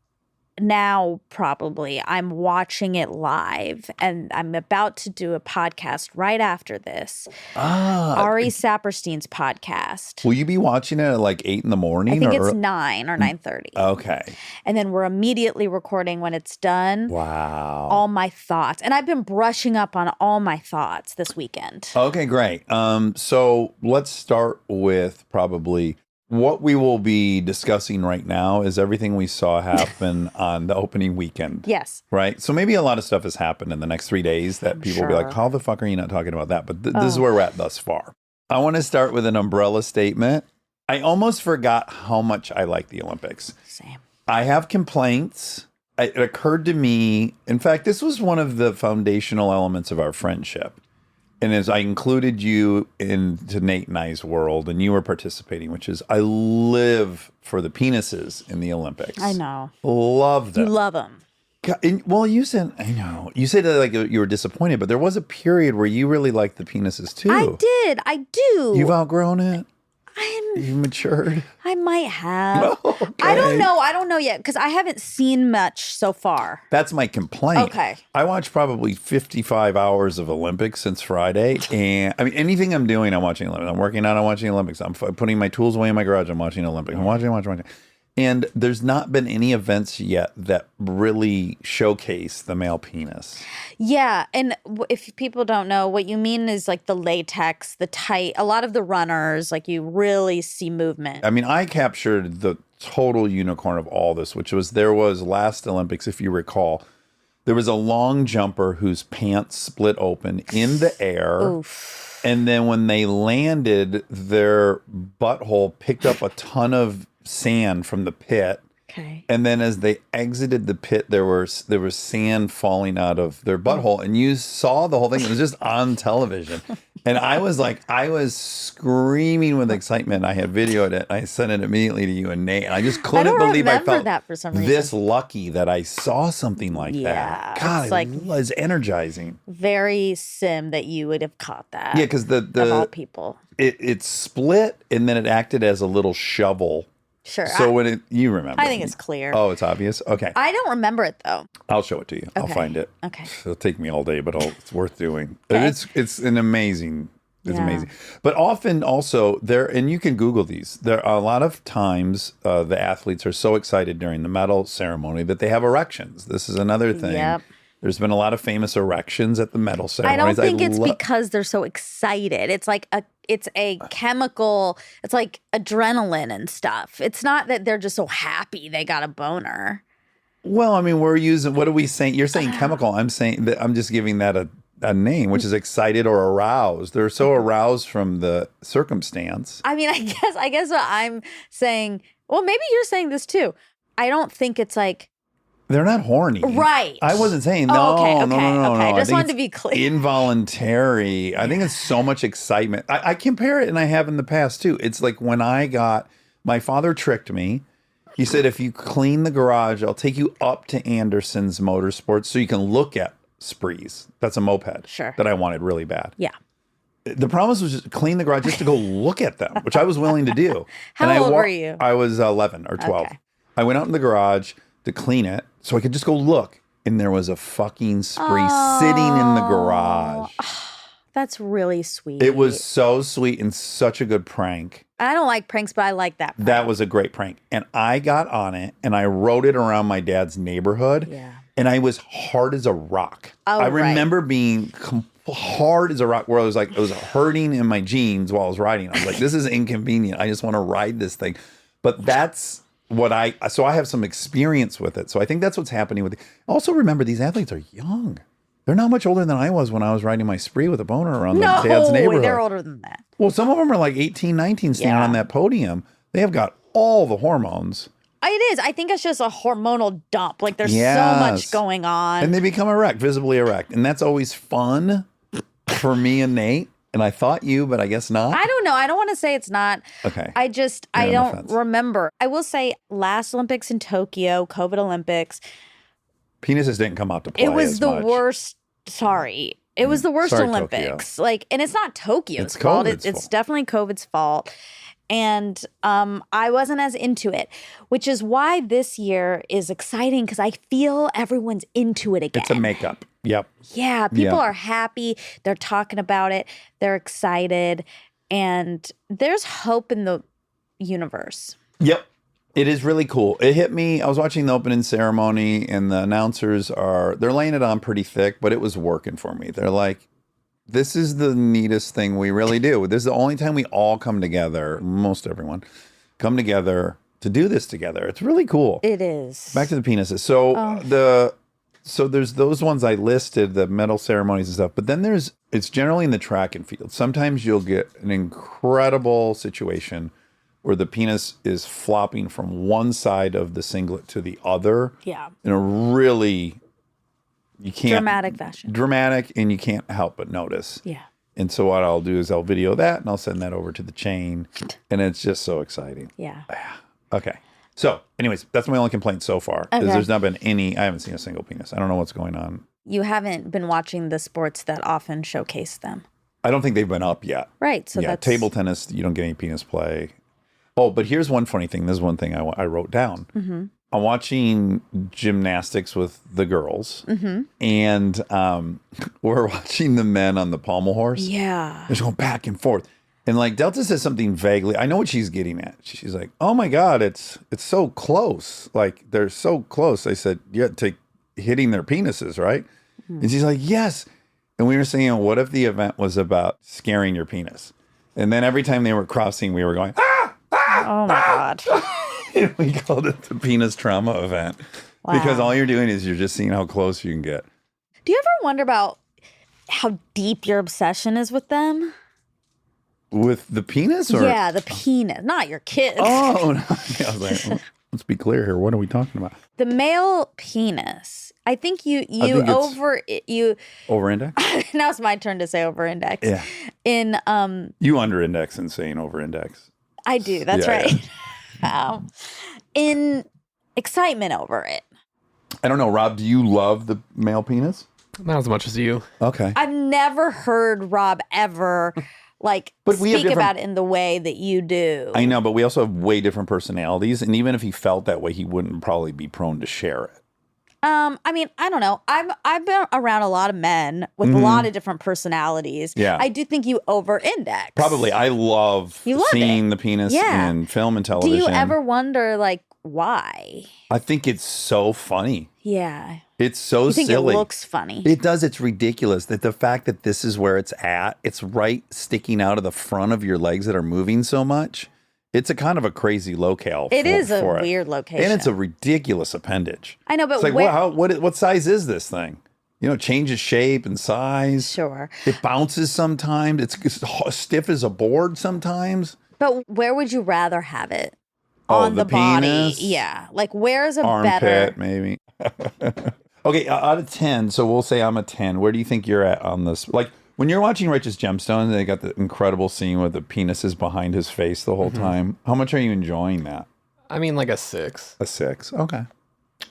now, probably, I'm watching it live, and I'm about to do a podcast right after this. Ari Saperstein's podcast. Will you be watching it at like 8 in the morning? I think it's 9 or 9:30. Okay. And then we're immediately recording when it's done. Wow. All my thoughts. And I've been brushing up on all my thoughts this weekend. Okay, great. So let's start with probably what we will be discussing right now is everything we saw happen on the opening weekend. Yes. Right? So maybe a lot of stuff has happened in the next 3 days that people will be like, Sure. how the fuck are you not talking about that? But this is where we're at thus far. I want to start with an umbrella statement. I almost forgot how much I like the Olympics. Same. I have complaints. It occurred to me, in fact, this was one of the foundational elements of our friendship. And as I included you into Nate and I's world, and you were participating, which is I live for the penises in the Olympics. I know. Love them. You love them. Well, you said, I know. You said that like you were disappointed, but there was a period where you really liked the penises too. I did. I do. You've outgrown it? I'm You've matured? I might have. Okay. I don't know. I don't know yet because I haven't seen much so far. That's my complaint. Okay. I watched probably 55 hours of Olympics since Friday. And I mean, anything I'm doing, I'm watching Olympics. I'm working out, I'm watching Olympics. I'm putting my tools away in my garage, I'm watching Olympics. I'm watching. And there's not been any events yet that really showcase the male penis. Yeah. And if people don't know, what you mean is like the latex, the tight, a lot of the runners, like you really see movement. I mean, I captured the total unicorn of all this, which was there was last Olympics, if you recall, there was a long jumper whose pants split open in the air. Oof. And then when they landed, their butthole picked up a ton of sand from the pit. Okay. And then as they exited the pit, there was sand falling out of their butthole. And you saw the whole thing. It was just on television. And I was screaming with excitement. I had videoed it. I sent it immediately to you and Nate. And I just couldn't believe I felt that for some reason. this lucky that I saw something like that. God, it's like it was energizing. very sim that you would have caught that. Yeah, because of all people. it split and then it acted as a little shovel. Sure. So when you remember. I think it's clear. Oh, it's obvious? Okay. I don't remember it though. I'll show it to you. I'll Okay. find it. Okay. It'll take me all day, but it's worth doing. Okay. It's an amazing. It's Yeah. amazing. But often also there, and you can Google these. There are a lot of times the athletes are so excited during the medal ceremony that they have erections. This is another thing. Yep. There's been a lot of famous erections at the medal I ceremonies. don't think it's lo- because they're so excited. It's like it's a chemical, it's like adrenaline and stuff. It's not that they're just so happy they got a boner. Well, I mean, we're using, what are we saying? You're saying chemical. I'm saying that I'm just giving that a name, which is excited or aroused. They're so aroused from the circumstance. I mean, I guess what I'm saying, well, maybe you're saying this too. I don't think it's like, They're not horny. right. I wasn't saying, no, Oh, okay, no. okay. I Just think wanted to it's be clear. Involuntary. I think it's so much excitement. I compare it, and I have in the past too. It's like when my father tricked me. He said, if you clean the garage, I'll take you up to Anderson's Motorsports so you can look at Sprees. That's a moped. Sure. That I wanted really bad. Yeah. The promise was just clean the garage just to go look at them, which I was willing to do. How old were you? I was 11 or 12. Okay. I went out in the garage to clean it so I could just go look. And there was a fucking Spree sitting in the garage. That's really sweet. It was so sweet and such a good prank. I don't like pranks, but I like that prank. That was a great prank. And I got on it and I rode it around my dad's neighborhood. Yeah. And I was hard as a rock. Oh, I right. remember being hard as a rock where I was like, it was hurting in my jeans while I was riding. I was like, this is inconvenient. I just want to ride this thing. But that's what so I have some experience with it. So I think that's what's happening with it. Also remember, these athletes are young. They're not much older than I was when I was riding my Spree with a boner around the dad's neighborhood. They're older than that. Well, some of them are like 18, 19 standing Yeah. on that podium. They have got all the hormones. It is. I think it's just a hormonal dump. Like there's so Yes. much going on. And they become erect, visibly erect. And that's always fun for me and Nate. And I thought you, but I guess not. I don't know. I don't want to say it's not. Okay. I You're I on the don't fence. remember. I will say last Olympics in Tokyo, COVID Olympics, Penises didn't come out to play it was as the much. worst. Sorry. It was the worst Sorry, Olympics. Like, and it's not Tokyo's It's fault. COVID's It's fault. definitely COVID's fault. And I wasn't as into it, which is why this year is exciting because I feel everyone's into it again. It's a makeup. Yep. Yeah, people Yeah. are happy. They're talking about it. They're excited. And there's hope in the universe. Yep. It is really cool. It hit me. I was watching the opening ceremony and the announcers they're laying it on pretty thick, but it was working for me. They're like, this is the neatest thing we really do. This is the only time we all come together, most everyone, come together to do this together. It's really cool. It is. Back to the penises. So there's those ones I listed, the medal ceremonies and stuff, but then it's generally in the track and field. Sometimes you'll get an incredible situation where the penis is flopping from one side of the singlet to the other Yeah. in a really, you can't. Dramatic fashion. Dramatic, and you can't help but notice. Yeah. And so what I'll do is I'll video that and I'll send that over to the chain. And it's just so exciting. Yeah. Okay. So anyways, that's my only complaint so far. Is Okay. there's not been I haven't seen a single penis. I don't know what's going on. You haven't been watching the sports that often showcase them. I don't think they've been up yet. Right. So yeah, that's table tennis, you don't get any penis play. Oh, but here's one funny thing. This is one thing I wrote down. Mm-hmm. I'm watching gymnastics with the girls, Mm-hmm. and we're watching the men on the pommel horse. Yeah. They're just going back and forth. And like Delta says something vaguely. I know what she's getting at. She's like, "Oh my God, it's so close. Like they're so close." I said, "Yeah, to hitting their penises, right?" Mm-hmm. And she's like, "Yes." And we were saying, "What if the event was about scaring your penis?" And then every time they were crossing, we were going, "Ah!" Oh my God. And we called it the penis trauma event because Wow. all you're doing is you're just seeing how close you can get. Do you ever wonder about how deep your obsession is with them? With the penis, or Yeah, the penis, not your kids. oh, no. Yeah, I was like, well, let's be clear here. What are we talking about? The male penis. I think you think it's- Over index? now it's my turn to say over index. Yeah. In You under index and saying over index. I do, that's Yeah, right. In excitement over it. I don't know, Rob, do you love the male penis? Not as much as you. Okay. I've never heard Rob ever like But we have speak different- about it in the way that you do. I know, but we also have way different personalities. And even if he felt that way, he wouldn't probably be prone to share it. I mean, I don't know. I've been around a lot of men with a lot of different personalities. Mm-hmm. Yeah. I do think you over-index. Probably. I love You love seeing it. the penis Yeah. in film and Do television. you ever wonder like why? I think it's so funny. Yeah. It's so You think silly. it looks funny? It does. It's ridiculous that the fact that this is where it's at, it's right sticking out of the front of your legs that are moving so much. It's a kind of a crazy locale. It is a for it. weird location. And it's a ridiculous appendage. I know, but It's like, where, what size is this thing? You know, it changes shape and size. sure. It bounces sometimes. It's stiff as a board sometimes. But where would you rather have it? Oh, On the the body. penis? Yeah. Like where's a Armpit, better maybe. Okay, out of 10, so we'll say I'm a 10. Where do you think you're at on this? Like, when you're watching Righteous Gemstones, they got the incredible scene with the penis is behind his face the whole time. How much are you enjoying that? I mean, like a 6. A 6. Okay.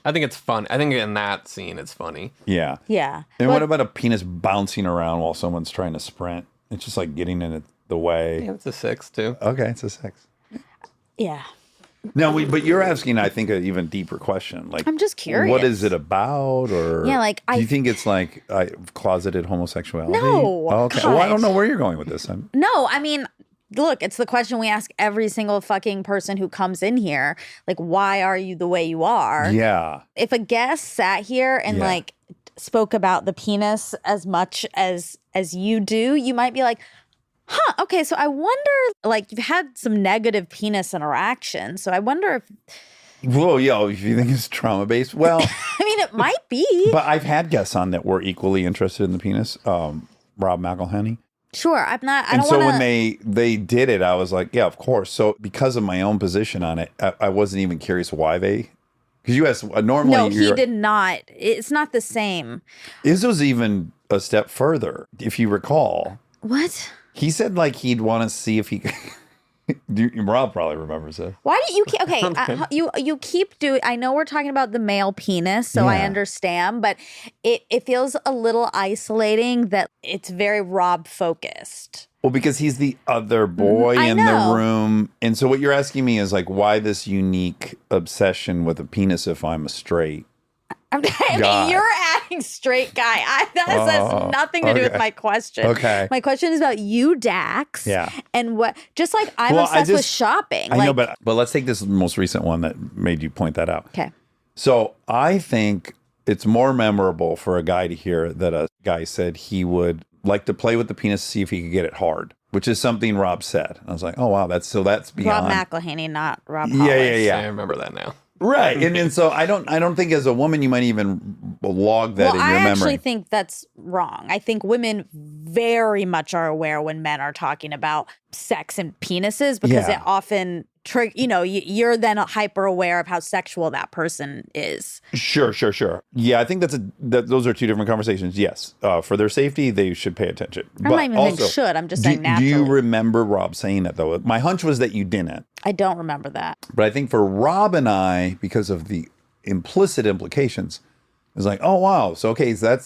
I think it's fun. I think in that scene, it's funny. Yeah. Yeah. And But- what about a penis bouncing around while someone's trying to sprint? It's just like getting in the way. Yeah, it's a 6 too. Okay, it's a 6. Yeah. No, but you're asking, I think, an even deeper question. Like, I'm just curious. What is it about? Or Yeah, like, do I- you think it's like closeted homosexuality? No, Oh, okay. Well, I don't God. know where you're going with this. No, I mean, look, it's the question we ask every single fucking person who comes in here. Like, why are you the way you are? Yeah. If a guest sat here and Yeah. like spoke about the penis as much as you do, you might be like, huh, okay, so I wonder, like, you've had some negative penis interaction. So I wonder if, Well, yeah, if you think it's trauma based, well, I mean, it might be. but I've had guests on that were equally interested in the penis. Rob McElhenney. Sure, I'm not. I And don't so want when they did it, I was like, yeah, of course. So because of my own position on it, I wasn't even curious why they. Because you asked normally. No, he did not. It's not the same. Izzo's even a step further, if you recall. What? He said like he'd want to see if he could. Rob probably remembers it. Why do you keep, okay, you keep doing, I know we're talking about the male penis, so I Yeah. understand, but it feels a little isolating that it's very Rob focused. Well, because he's the other boy I in know. the room. And so what you're asking me is like, why this unique obsession with a penis if I'm a straight? I Guy. mean, you're adding straight guy. That has nothing to do with okay. my question. Okay. My question is about you, Dax. Yeah. And what, just like I'm Well, obsessed with shopping. I know, but let's take this most recent one that made you point that out. Okay. So I think it's more memorable for a guy to hear that a guy said he would like to play with the penis to see if he could get it hard, which is something Rob said. I was like, oh, wow, that's beyond. Rob McElhaney, not Rob Yeah, Hollis. yeah, yeah. I remember that now. Right. And so I don't think as a woman you might even log that in your I memory. actually think that's wrong. I think women very much are aware when men are talking about sex and penises because Yeah. it often you're then hyper aware of how sexual that person is. Sure. Yeah, I think those are two different conversations. Yes, for their safety, they should pay attention. I'm not even saying should. I'm just saying Do naturally. you remember Rob saying that though? My hunch was that you didn't, I don't remember that. but I think for Rob and I, because of the implicit implications, it's like, oh wow, so okay, so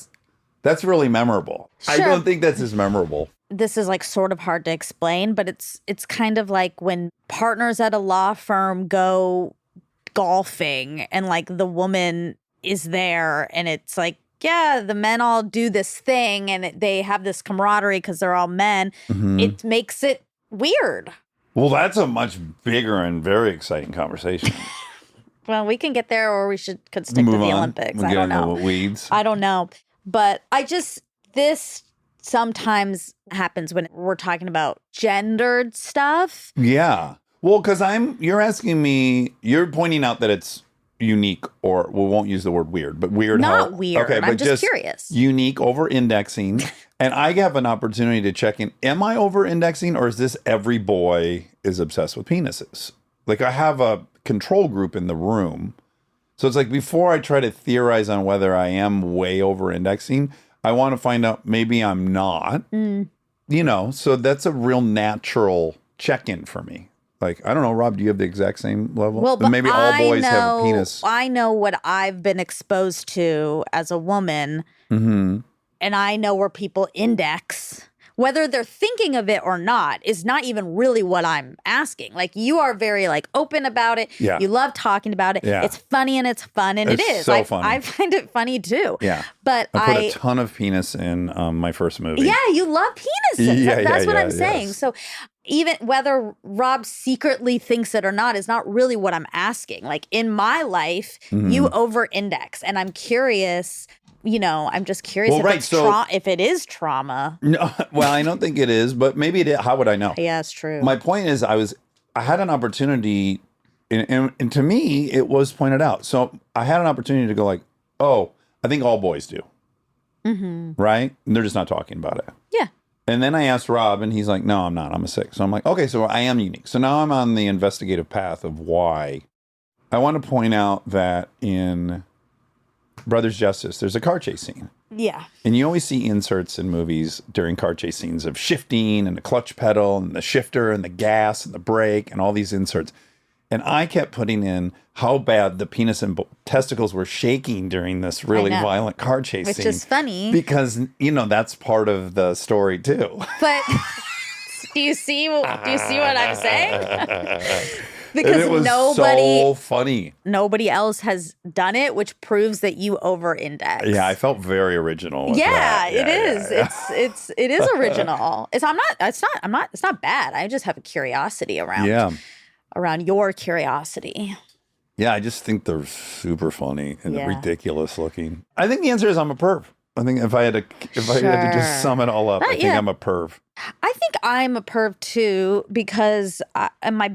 that's really memorable. I Sure. don't think that's as memorable. This is like sort of hard to explain, but it's kind of like when partners at a law firm go golfing and like the woman is there and it's like, yeah, the men all do this thing and they have this camaraderie because they're all men. Mm-hmm. It makes it weird. Well, that's a much bigger and very exciting conversation. Well, we can get there or we could stick to the Olympics. We'll I get don't into know. the weeds. I don't know. But this sometimes happens when we're talking about gendered stuff. Yeah. Well, because you're asking me, you're pointing out that it's unique, or we won't use the word weird, but weird. Not weird. Okay, I'm but just curious. Unique over indexing. And I have an opportunity to check in. Am I over indexing, or is this every boy is obsessed with penises? Like I have a control group in the room. So it's like before I try to theorize on whether I am way over indexing, I want to find out maybe I'm not. So that's a real natural check-in for me. Like, I don't know, Rob, do you have the exact same level? Well, but maybe all boys have a penis. I know what I've been exposed to as a woman, Mm-hmm. and I know where people index. Whether they're thinking of it or not is not even really what I'm asking. Like, you are very like open about it. Yeah. You love talking about it. Yeah. It's funny and it's fun, and It's it is. so funny. I find it funny too. Yeah. But I put a ton of penis in my first movie. yeah, you love penises. Yeah, That's what yeah, I'm saying. yes. So even whether Rob secretly thinks it or not is not really what I'm asking. Like in my life, Mm-hmm. you over-index, and I'm curious. I'm just curious Well, if right, it's so- if it is trauma. No, well, I don't think it is, but maybe it is. How would I know? Yeah, it's true. My point is, I had an opportunity, and to me, it was pointed out. So I had an opportunity to go like, oh, I think all boys do. Mm-hmm. Right? And they're just not talking about it. Yeah. And then I asked Rob, and he's like, no, I'm not. I'm a 6. So I'm like, okay, so I am unique. So now I'm on the investigative path of why. I want to point out that in Brothers Justice, there's a car chase scene. Yeah. And you always see inserts in movies during car chase scenes of shifting and the clutch pedal and the shifter and the gas and the brake and all these inserts. And I kept putting in how bad the penis and testicles were shaking during this really know. violent car chase Which scene. is funny. Because, that's part of the story too. But do you see what I'm saying? And Because it was so funny. nobody else has done it, which proves that you over-index. Yeah, I felt very original. with Yeah, that. it is. Yeah. It is original. It's not bad. I just have a curiosity around your curiosity. Yeah, I just think they're super funny and Yeah. ridiculous looking. I think the answer is I'm a perv. I think if I had to Sure. just sum it all up, I think yeah. I'm a perv. I think I'm a perv too because in my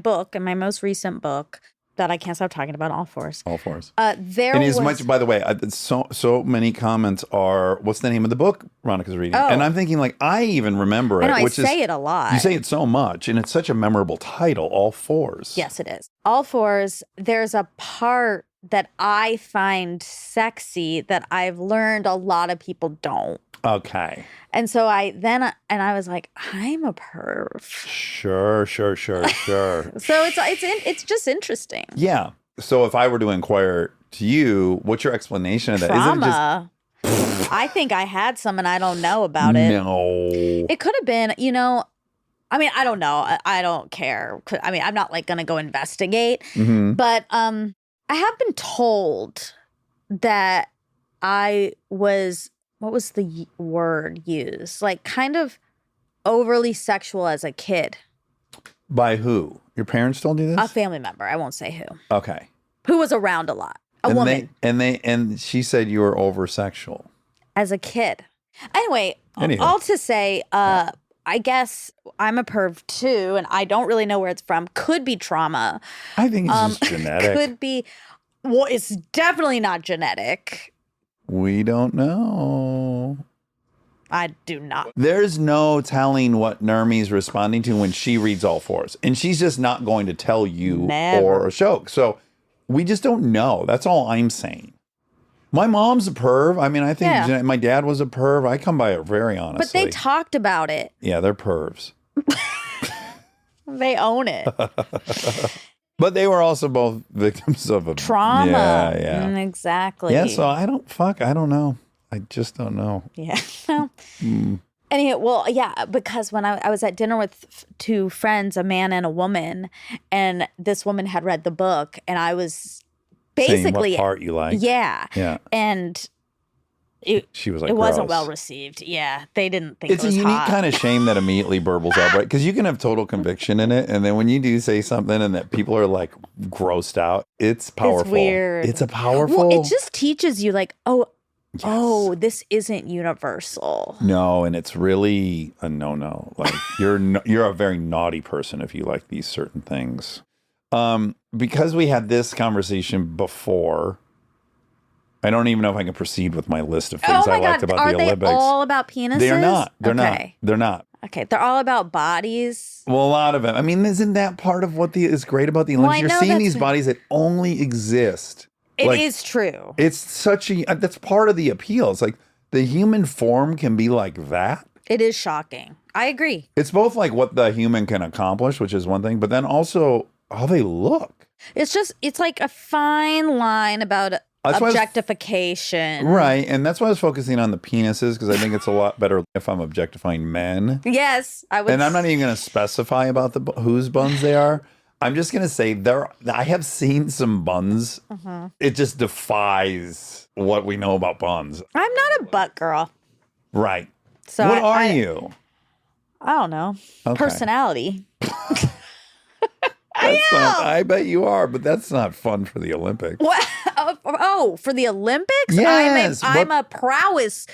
most recent book that I can't stop talking about, all fours. All fours. There And was as much, by the way, so many comments are, what's the name of the book Veronica's reading? Oh. And I'm thinking, like, I even remember it. I know, I which say is, it a lot. You say it so much, and it's such a memorable title, All Fours. Yes, it is. All fours, there's a part that I find sexy that I've learned a lot of people don't. Okay. And so I was like, I'm a perv. Sure. So it's just interesting. Yeah. So if I were to inquire to you, what's your explanation of that? Trauma. I think I had some and I don't know about it. No. It could have been, I mean, I don't know. I don't care. I mean, I'm not like going to go investigate. Mm-hmm. But I have been told that I was, what was the word used? Like kind of overly sexual as a kid. By who? Your parents told you this? A family member. I won't say who. Okay. Who was around a lot. A woman. And she said you were over sexual. As a kid. Anyway, Anywho. all to say, I guess I'm a perv too, and I don't really know where it's from. Could be trauma. I think it's just genetic. Could be. Well, it's definitely not genetic. We don't know. I do not. There's no telling what Nermi's responding to when she reads All Fours. And she's just not going to tell you Never. or a show. So we just don't know. That's all I'm saying. My mom's a perv. I mean, I think Yeah. my dad was a perv. I come by it very honestly. But they talked about it. Yeah, they're pervs. They own it. But they were also both victims of a Trauma. Yeah. Exactly. Yeah, so I don't know. I just don't know. Yeah. Well, Anyhow, well, yeah, because when I was at dinner with two friends, a man and a woman, and this woman had read the book, and I was basically saying what part you like. Yeah. Yeah. And She was like, it wasn't gross. well received. Yeah. They didn't think It's it was a unique hot. kind of shame that immediately burbles up, right? Because you can have total conviction in it, and then when you do say something and that people are like grossed out, it's powerful. It's weird. It's a powerful. Well, it just teaches you like, oh, this isn't universal. No, and it's really a no. Like you're a very naughty person if you like these certain things. Because we had this conversation before, I don't even know if I can proceed with my list of things Oh my I liked God. about Are the they Olympics. all about penises? They're not. They're Okay. not. Okay. They're all about bodies. Well, a lot of them. I mean, isn't that part of what is great about the Well, Olympics? I You're know seeing that's- these bodies that only exist. It is true. It's such that's part of the appeal. It's like the human form can be like that. It is shocking. I agree. It's both like what the human can accomplish, which is one thing, but then also how they look. It's like a fine line about That's why I was- objectification. Right. And that's why I was focusing on the penises, because I think it's a lot better if I'm objectifying men. Yes, I would. And I'm not even going to specify about whose buns they are. I'm just going to say I have seen some buns. Mm-hmm. It just defies what we know about buns. I'm not a butt girl. Right. So what are I- you? I don't know. Okay. Personality. I bet you are, but that's not fun for the Olympics. What? Oh, for the Olympics? Yes, I'm a prowess.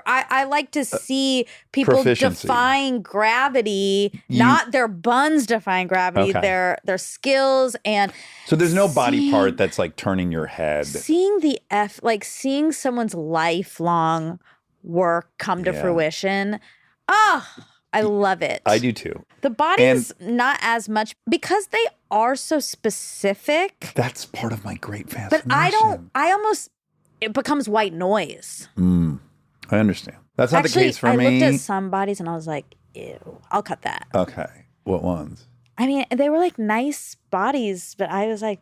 I like to see people Proficiency. defying gravity, not their buns defying gravity, Okay. their skills and So there's no body seeing- part that's like turning your head. seeing seeing someone's lifelong work come to Yeah. fruition. Oh, I love it. I do too. The body's not as much because they are so specific. That's part of my great But fascination. it becomes white noise. I understand. That's not Actually, the case for I me. looked at some bodies and I was like, ew, I'll cut that. Okay. What ones? I mean, they were like nice bodies, but I was like,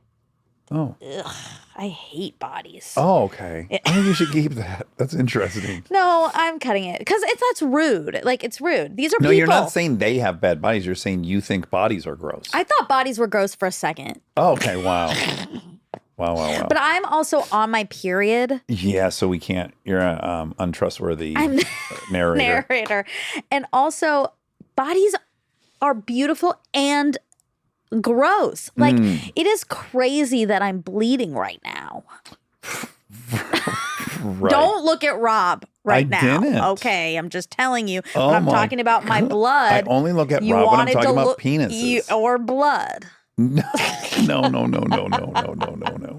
Oh. ugh, I hate bodies. Oh, okay. I think you should keep that. That's interesting. No, I'm cutting it because that's rude. Like, it's rude. These are No, people. you're not saying they have bad bodies. You're saying you think bodies are gross. I thought bodies were gross for a second, Oh, okay. Wow. Wow. but I'm also on my period. Yeah, so we can't. You're an untrustworthy I'm narrator. narrator. And also, bodies are beautiful and gross. Like, it is crazy that I'm bleeding right now. Right. Don't look at Rob right I now. didn't. Okay, I'm just telling you. Oh when I'm my talking about my God. blood. I only look at you Rob when I'm wanted talking to about look- penises. or blood. No, no, no, no, no, no, no, no, no, no.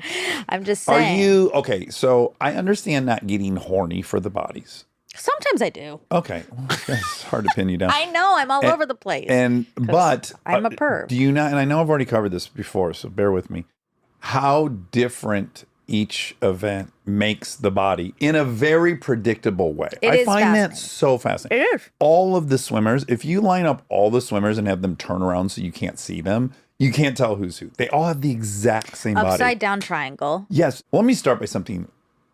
I'm just Are saying. you okay? So I understand not getting horny for the bodies. Sometimes I do. Okay, well, it's hard to pin you down. I know I'm all over the place. But I'm a perv. Do you not? And I know I've already covered this before, so bear with me. How different each event makes the body in a very predictable way. It I is find that fascinating. so fascinating. It is. All of the swimmers, if you line up all the swimmers and have them turn around so you can't see them, you can't tell who's who. They all have the exact same body. Upside down triangle. Yes. Let me start by something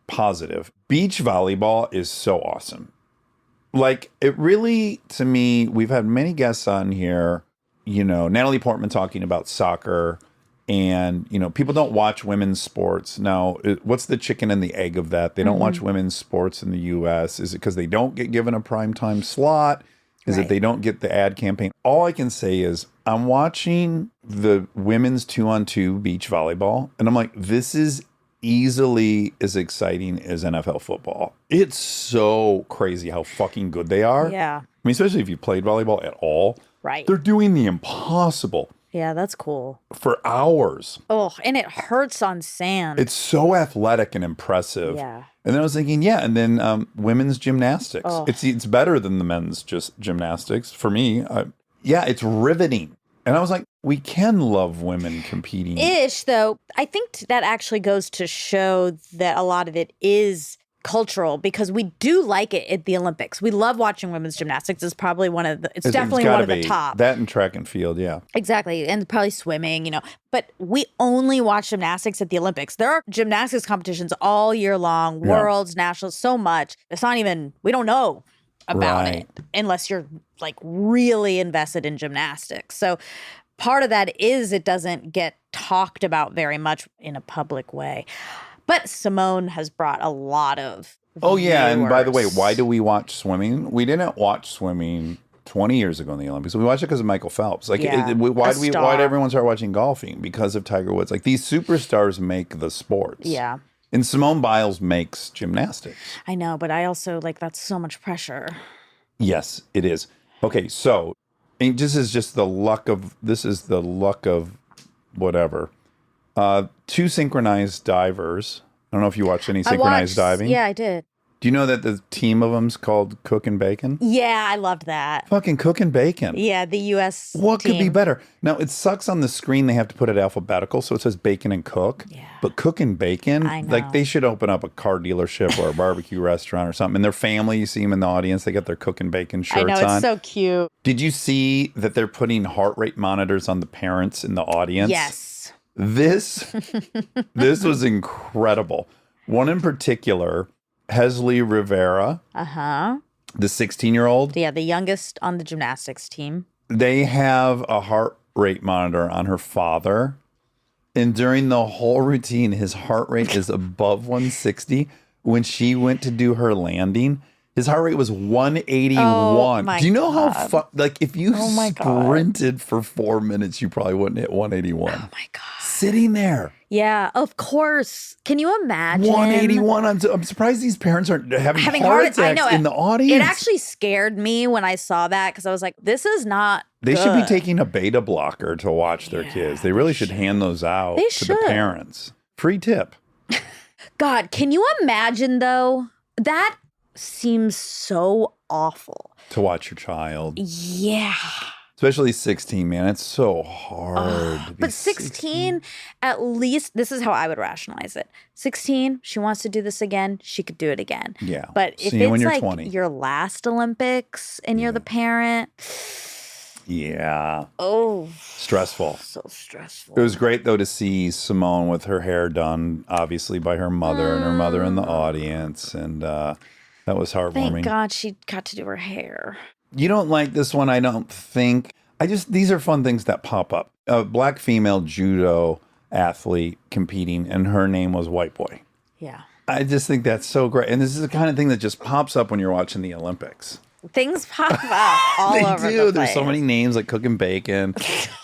positive. Beach volleyball is so awesome. Like, it really, to me, we've had many guests on here, you know, Natalie Portman talking about soccer, and, you know, people don't watch women's sports. Now, what's the chicken and the egg of that? They don't watch women's sports in the U.S. Is it because they don't get given a primetime slot? Is it they don't get the ad campaign? All I can say is I'm watching the women's 2-on-2 beach volleyball, and I'm like, this is easily as exciting as NFL football. It's so crazy how fucking good they are. Yeah. I mean, especially if you played volleyball at all. Right. They're doing the impossible Yeah, that's cool. for hours. Oh, and it hurts on sand. It's so athletic and impressive. Yeah. And then I was thinking, yeah, and then women's gymnastics. Oh. It's better than the men's just gymnastics for me. Yeah, it's riveting. And I was like, we can love women competing. Ish, though, I think that actually goes to show that a lot of it is cultural because we do like it at the Olympics. We love watching women's gymnastics. It's probably it's definitely one gotta of the be. top. That and track and field, yeah. Exactly. And probably swimming, you know. But we only watch gymnastics at the Olympics. There are gymnastics competitions all year long, Yeah. worlds, nationals, so much. It's not even, we don't know about Right. it unless you're like really invested in gymnastics. So part of that is it doesn't get talked about very much in a public way. But Simone has brought a lot of Oh, yeah. And by the way, viewers. why do we watch swimming? We didn't watch swimming 20 years ago in the Olympics. We watched it because of Michael Phelps. Like, Yeah, why a did star. everyone start watching golfing? Because of Tiger Woods. Like, these superstars make the sports. Yeah, And Simone Biles makes gymnastics. I know. But I also like that's so much pressure. Yes, it is. Okay, so and this is just the luck of whatever. Two synchronized divers. I don't know if you watched any synchronized diving. Yeah, I did. Do you know that the team of them's called Cook and Bacon? Yeah, I loved that. Fucking Cook and Bacon. Yeah, the U.S. What could be team. better? Now, it sucks on the screen. They have to put it alphabetical, so it says Bacon and Cook. Yeah. But Cook and Bacon, I know. like they should open up a car dealership or a barbecue restaurant or something. And their family, you see them in the audience, they got their Cook and Bacon shirts I know, it's on. so cute. Did you see that they're putting heart rate monitors on the parents in the audience? Yes. This was incredible. One in particular, Hesley Rivera, Uh-huh. the 16-year-old. Yeah, the youngest on the gymnastics team. They have a heart rate monitor on her father. And during the whole routine, his heart rate is above 160. When she went to do her landing, his heart rate was 181. Oh, my Do you know how God. like if you Oh, my God. sprinted for 4 minutes, you probably wouldn't hit 181. Oh my God. Sitting there, Yeah, of course. Can you imagine? 181. I'm surprised these parents aren't having heart attacks I know, in the audience. It actually scared me when I saw that because I was like, this is not They should be good. taking a beta blocker to watch their kids. They really should hand those out They to the should. parents. Free tip. God, can you imagine though? That seems so awful. To watch your child. Yeah. Especially 16, man. It's so hard. to be But 16, at least, this is how I would rationalize it. 16, she wants to do this again. She could do it again. Yeah. But if See you when it's you're like 20. your last Olympics and you're the parent, Yeah. oh, Stressful. so stressful. It was great, though, to see Simone with her hair done, obviously, by her mother and her mother in the audience. And that was heartwarming. Thank God she got to do her hair. You don't like this one, I don't think. These are fun things that pop up. A black female judo athlete competing, and her name was White Boy. Yeah. I just think that's so great. And this is the kind of thing that just pops up when you're watching the Olympics. Things pop up all They over do. the There's place. so many names like Cook and Bacon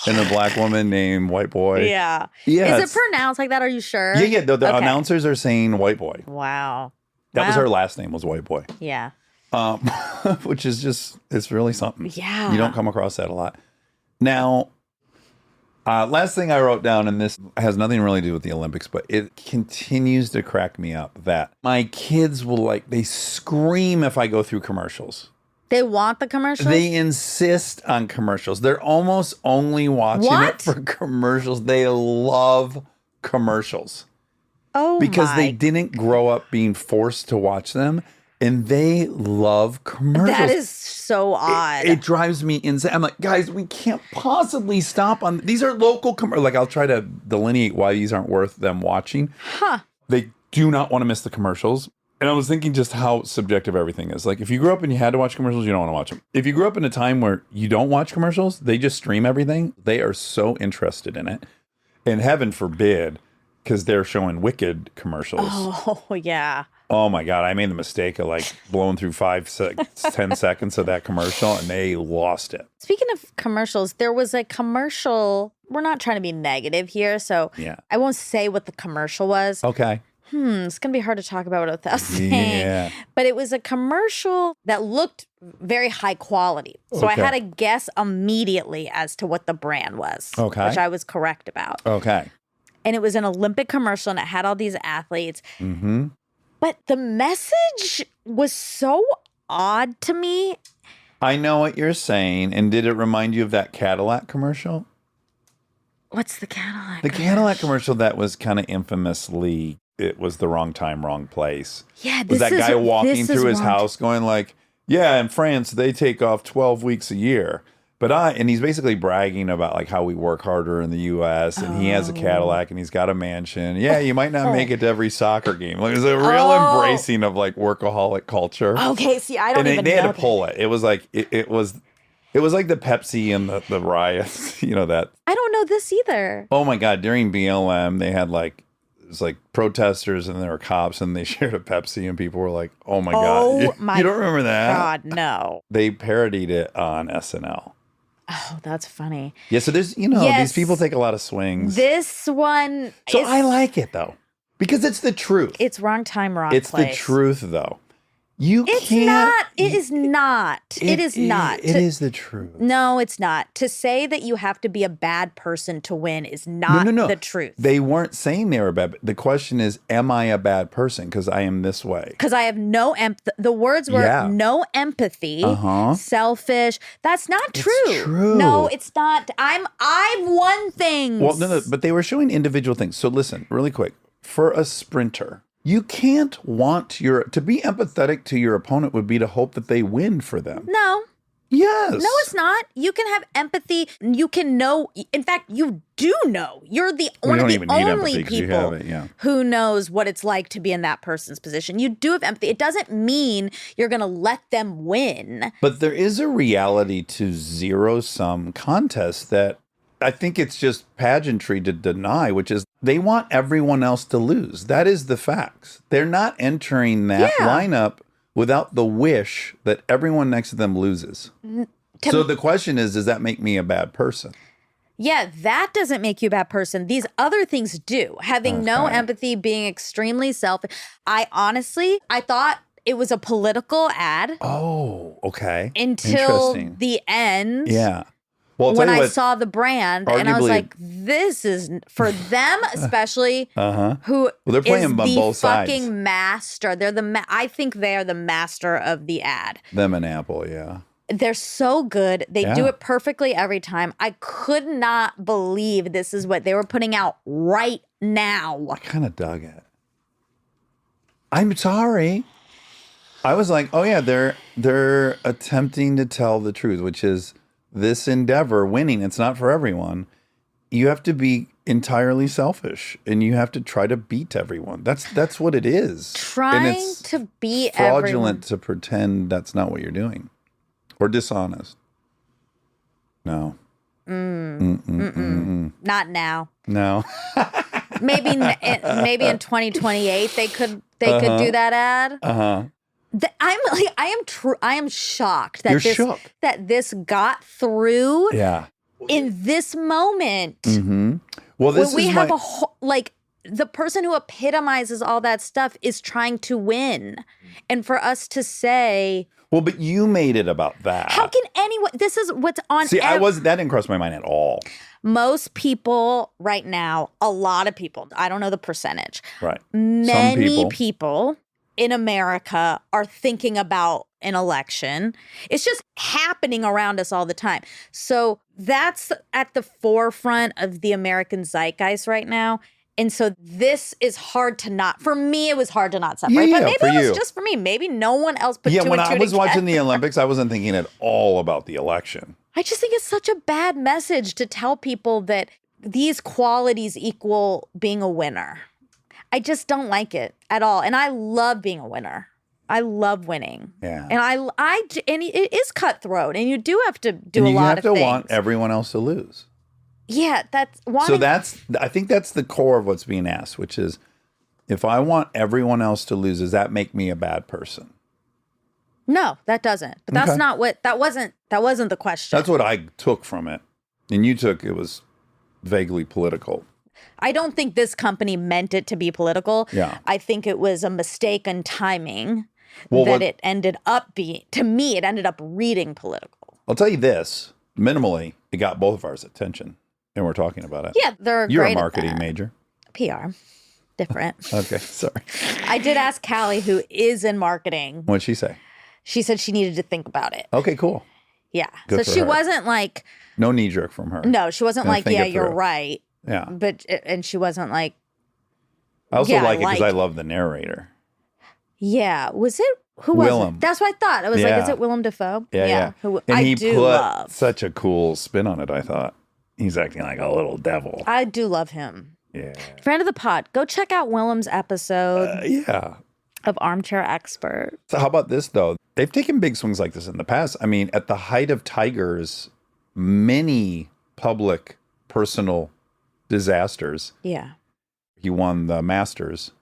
and a black woman named White Boy. Yeah. Yeah, Is it's- it pronounced like that? Are you sure? Yeah. The Okay. announcers are saying White Boy. Wow. That was Wow. her last name was White Boy. Yeah. Which is just, it's really something. Yeah. You don't come across that a lot. Now, Last thing I wrote down, and this has nothing really to do with the Olympics, but it continues to crack me up that my kids will they scream if I go through commercials. They want the commercials? They insist on commercials. They're almost only watching it for commercials. They love commercials. Oh, because they didn't grow up being forced to watch them, and they love commercials. That is so odd. It drives me insane. I'm like, guys, we can't possibly stop on these are local commercials. I'll try to delineate why these aren't worth them watching. Huh. They do not want to miss the commercials. And I was thinking just how subjective everything is. If you grew up and you had to watch commercials, you don't want to watch them. If you grew up in a time where you don't watch commercials, they just stream everything. They are so interested in it. And heaven forbid, because they're showing Wicked commercials. Oh, yeah. Oh, my God. I made the mistake of blowing through 10 seconds of that commercial, and they lost it. Speaking of commercials, there was a commercial. We're not trying to be negative here, so I won't say what the commercial was. Okay. It's going to be hard to talk about without saying. Yeah. But it was a commercial that looked very high quality. So I had to guess immediately as to what the brand was. Okay. Which I was correct about. Okay. And it was an Olympic commercial, and it had all these athletes. Mm-hmm. But the message was so odd to me. I know what you're saying. And did it remind you of that Cadillac commercial? What's the Cadillac? The Cadillac commercial that was kind of infamously, it was the wrong time, wrong place. Yeah, was that guy walking through his house going yeah, in France, they take off 12 weeks a year. And he's basically bragging about how we work harder in the U.S. and he has a Cadillac and he's got a mansion. Yeah, you might not make it to every soccer game. It was a real embracing of workaholic culture. Okay, see, I don't even know. And they had to pull it. It was it was like the Pepsi and the riots, that. I don't know this either. Oh my God, during BLM, they had it was protesters and there were cops and they shared a Pepsi and people were like, oh my God. You don't remember that? God, no. They parodied it on SNL. Oh, that's funny. Yeah, so there's, these people take a lot of swings. This one So I like it, though, because it's the truth. It's wrong time, wrong place. It's the truth, though. It is not. It is not. It is the truth. No, it's not. To say that you have to be a bad person to win is not the truth. They weren't saying they were bad. The question is, am I a bad person because I am this way? Because I have no empathy. The words were no empathy, selfish. That's not true. It's true. No, it's not. I've won things. Well, no, but they were showing individual things. So listen, really quick. For a sprinter, you can't to be empathetic to your opponent would be to hope that they win for them. No. Yes. No, it's not. You can have empathy. You can know. In fact, you do know. You're one of the only people who knows what it's like to be in that person's position. You do have empathy. It doesn't mean you're going to let them win. But there is a reality to zero-sum contests that I think it's just pageantry to deny, which is they want everyone else to lose. That is the facts. They're not entering that lineup without the wish that everyone next to them loses. So the question is, does that make me a bad person? Yeah, that doesn't make you a bad person. These other things do. Having no empathy, being extremely selfish. I thought it was a political ad. Oh, okay. Until the end. Yeah. Well, when I saw the brand, and I was like, this is for them, especially who they're playing is on both sides. Fucking master. They're I think they're the master of the ad. Them and Apple, yeah. They're so good. They do it perfectly every time. I could not believe this is what they were putting out right now. I kind of dug it. I'm sorry. I was like, oh yeah, they're attempting to tell the truth, which is this endeavor, winning, it's not for everyone. You have to be entirely selfish and you have to try to beat everyone. That's what it is. Trying to beat fraudulent everyone. To pretend that's not what you're doing. Or dishonest. No. Not now. No. Maybe in 2028 they could do that ad. I am shocked that that this got through. Yeah. In this moment. Mm-hmm. Well, this we have the person who epitomizes all that stuff is trying to win, and for us to say, Well, but you made it about that. How can anyone? This is what's on. See, that didn't cross my mind at all. Most people right now, a lot of people, I don't know the percentage. Right. Many people in America are thinking about an election. It's just happening around us all the time. So that's at the forefront of the American zeitgeist right now. And so this is hard to not, for me, it was hard to not separate. Yeah, but maybe for it was you. just for me. Maybe no one else put Yeah, two and when two I was together. watching the Olympics, I wasn't thinking at all about the election. I just think it's such a bad message to tell people that these qualities equal being a winner. I just don't like it at all. And I love being a winner. I love winning. Yeah. And and it is cutthroat, and you do have to do And a lot of you have things. to want everyone else to lose. Yeah, I think that's the core of what's being asked, which is, if I want everyone else to lose, does that make me a bad person? No, that doesn't. But that's Okay. not what that wasn't the question. That's what I took from it. And you took it was vaguely political. I don't think this company meant it to be political. Yeah. I think it was a mistake in timing Well, that what- it ended up being, to me, it ended up reading political. I'll tell you this, minimally, it got both of ours attention. And we're talking about it. Yeah, they're You're great a at marketing that. major. PR. Different. Okay, sorry. I did ask Callie, who is in marketing. What'd she say? She said she needed to think about it. Okay, cool. Yeah. Good So for she her. wasn't like, No knee jerk from her. no, she wasn't Gonna like, think yeah, it you're through. right. Yeah. But, and she wasn't like, I also Yeah, like it because I like- love the narrator. yeah. Was it, who was Willem. it? That's what I thought. I was like, Yeah. is it Willem Dafoe? Yeah. Who And I he do put love. such a cool spin on it, I thought. He's acting like a little devil. I do love him. Yeah. Friend of the pod, go check out Willem's episode Yeah. of Armchair Expert. So how about this, though? They've taken big swings like this in the past. I mean, at the height of Tiger's many public personal disasters, Yeah. he won the Masters,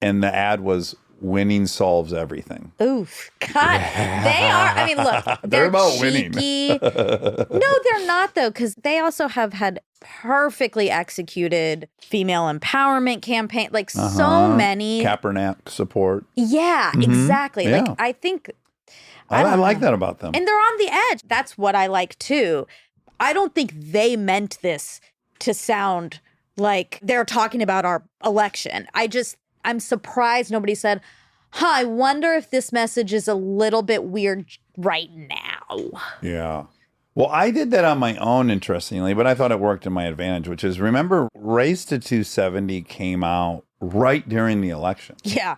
and the ad was winning solves everything. Oof. God. They are. I mean, look, they're about winning. cheeky. No, they're not, though, because they also have had perfectly executed female empowerment campaign. Like so many. Kaepernick support. Yeah, exactly. Yeah. Like I think I don't like know. that about them. And they're on the edge. That's what I like too. I don't think they meant this to sound like they're talking about our election. I'm surprised nobody said, I wonder if this message is a little bit weird right now. Yeah. Well, I did that on my own, interestingly, but I thought it worked to my advantage, which is, remember, Race to 270 came out right during the election. Yeah.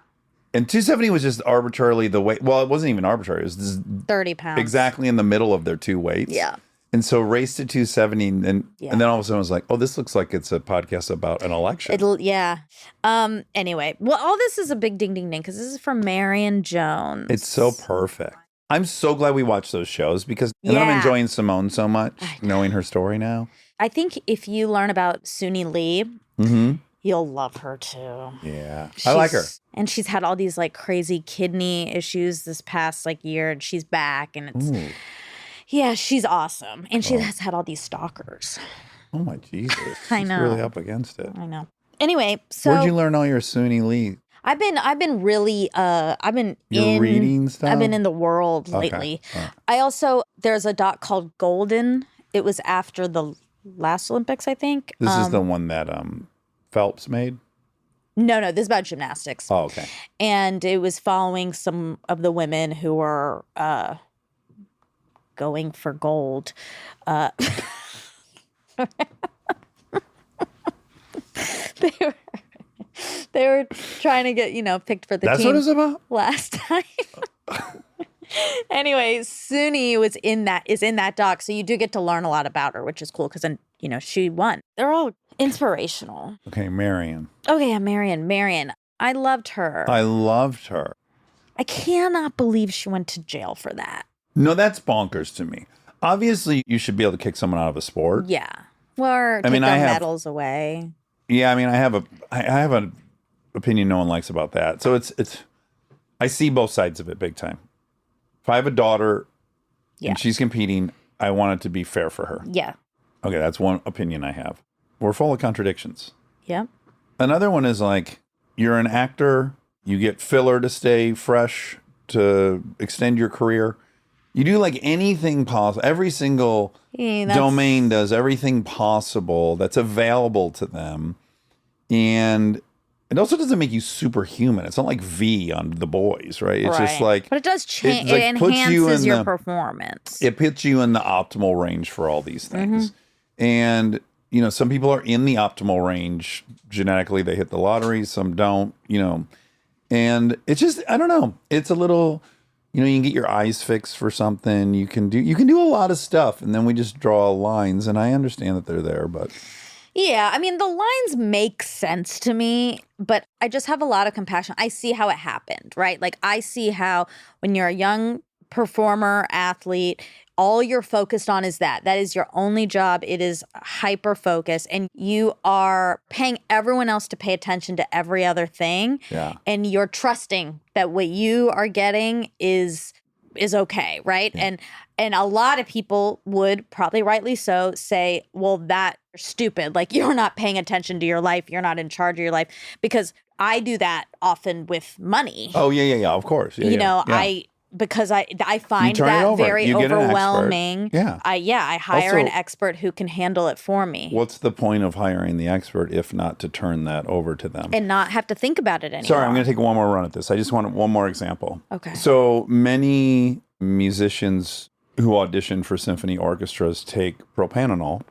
And 270 was just arbitrarily the weight. Well, it wasn't even arbitrary. It was just 30 pounds. exactly in the middle of their two weights. Yeah. And so Race to 270, and Yeah. then all of a sudden I was like, oh, this looks like it's a podcast about an election. Yeah. Anyway, well, all this is a big ding ding ding because this is from Marion Jones. It's so perfect. I'm so glad we watched those shows because and I'm Yeah. enjoying Simone so much, knowing her story now. I think if you learn about Suni Lee, Mm-hmm. you'll love her too. Yeah. I like her. And she's had all these like crazy kidney issues this past like year, and she's back, and it's Ooh. yeah, she's awesome, and she has had all these stalkers. Oh, my Jesus. I She's know. really up against it. I know. Anyway, so Where'd you learn all your Suni Lee? I've been really I've been Your reading stuff? I've been in the world Okay. lately. All right. I also there's a doc called Golden. It was after the last Olympics, I think. This is the one that Phelps made? No, this is about gymnastics. Oh, okay. And it was following some of the women who were going for gold. They were trying to get, picked for the That's team what it's about? last time. Anyway, Suni is in that doc, so you do get to learn a lot about her, which is cool because then she won. They're all inspirational. Okay, Marion. Okay, yeah, Marion. I loved her. I loved her. I cannot believe she went to jail for that. No, that's bonkers to me. Obviously, you should be able to kick someone out of a sport. Yeah. Or take mean, their I have- medals away. Yeah, I mean, I have an opinion no one likes about that. So it's I see both sides of it big time. If I have a daughter Yeah. and she's competing, I want it to be fair for her. Yeah. Okay, that's one opinion I have. We're full of contradictions. Yeah. Another one is like, you're an actor, you get filler to stay fresh to extend your career. You do like anything possible. Every single domain does everything possible that's available to them. And it also doesn't make you superhuman. It's not like V on The Boys, right? It's just like... But it does change. Like It puts you enhances in your the- performance. It puts you in the optimal range for all these things. And, you know, some people are in the optimal range genetically. They hit the lottery. Some don't, you know. And it's just, I don't know. It's a little, you know, you can get your eyes fixed for something. You can do a lot of stuff. And then we just draw lines. And I understand that they're there, but... Yeah, I mean, the lines make sense to me, but I just have a lot of compassion. I see how it happened, right? Like, I see how when you're a young performer, athlete, all you're focused on is that. That is your only job. It is hyper focused, and you are paying everyone else to pay attention to every other thing. Yeah. And you're trusting that what you are getting is okay, right? Yeah. And a lot of people would, probably rightly so, say, well, that's stupid. Like, you're not paying attention to your life. You're not in charge of your life. Because I do that often with money. Oh, yeah, of course. Yeah, you know, yeah. Because I find turn it that over. very You get an expert. overwhelming. Yeah. I hire an Also- expert who can handle it for me What's the point of hiring the expert if not to turn that over to them? and not have to think about it anymore. Sorry, I'm going to take one more run at this. I just want one more example. Okay. So many musicians who audition for symphony orchestras take propanol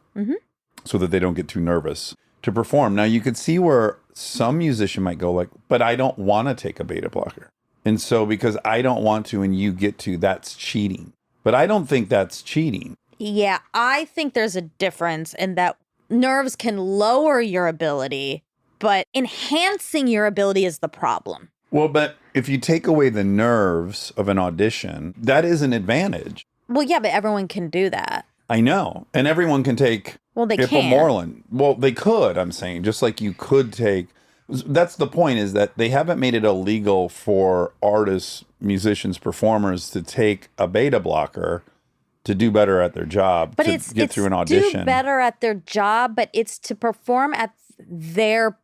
so that they don't get too nervous to perform. Now, you could see where some musician might go like, but I don't want to take a beta blocker. And so because I don't want to and you get to, that's cheating. But I don't think that's cheating. Yeah, I think there's a difference in that nerves can lower your ability, but enhancing your ability is the problem. Well, but if you take away the nerves of an audition, that is an advantage. Well, yeah, but everyone can do that. I know. And everyone can take Well, they can. Ipamorelin. Well, they could, I'm saying, just like you could take. That's the point, is that they haven't made it illegal for artists, musicians, performers to take a beta blocker to do better at their job, But to it's get through an audition. do better at their job, but it's to perform at their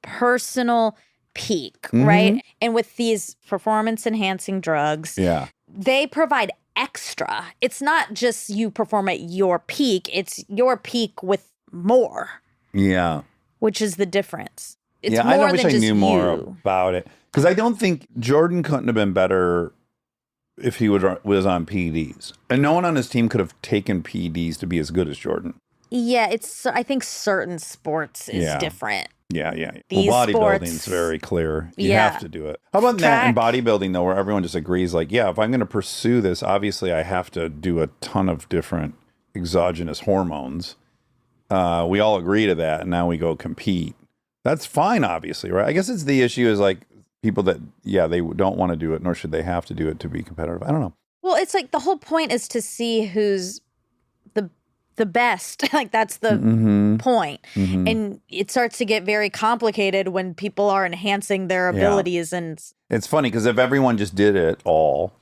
personal peak, right? And with these performance-enhancing drugs, Yeah. they provide extra. It's not just you perform at your peak, it's your peak with more, Yeah. which is the difference. It's yeah, more I wish than I just knew more you. about it. Because I don't think Jordan couldn't have been better if he was on PEDs. And no one on his team could have taken PEDs to be as good as Jordan. Yeah, I think certain sports is Yeah. different. Yeah. These Well, bodybuilding's sports- very clear. You Yeah. have to do it. How about that in Track. bodybuilding, though, where everyone just agrees, like, yeah, if I'm going to pursue this, obviously I have to do a ton of different exogenous hormones. We all agree to that, and now we go compete. That's fine, obviously, right? I guess it's the issue is like people that, yeah, they don't want to do it, nor should they have to do it to be competitive. I don't know. Well, it's like the whole point is to see who's the best. Like, that's the point. And it starts to get very complicated when people are enhancing their abilities. And It's funny because if everyone just did it all,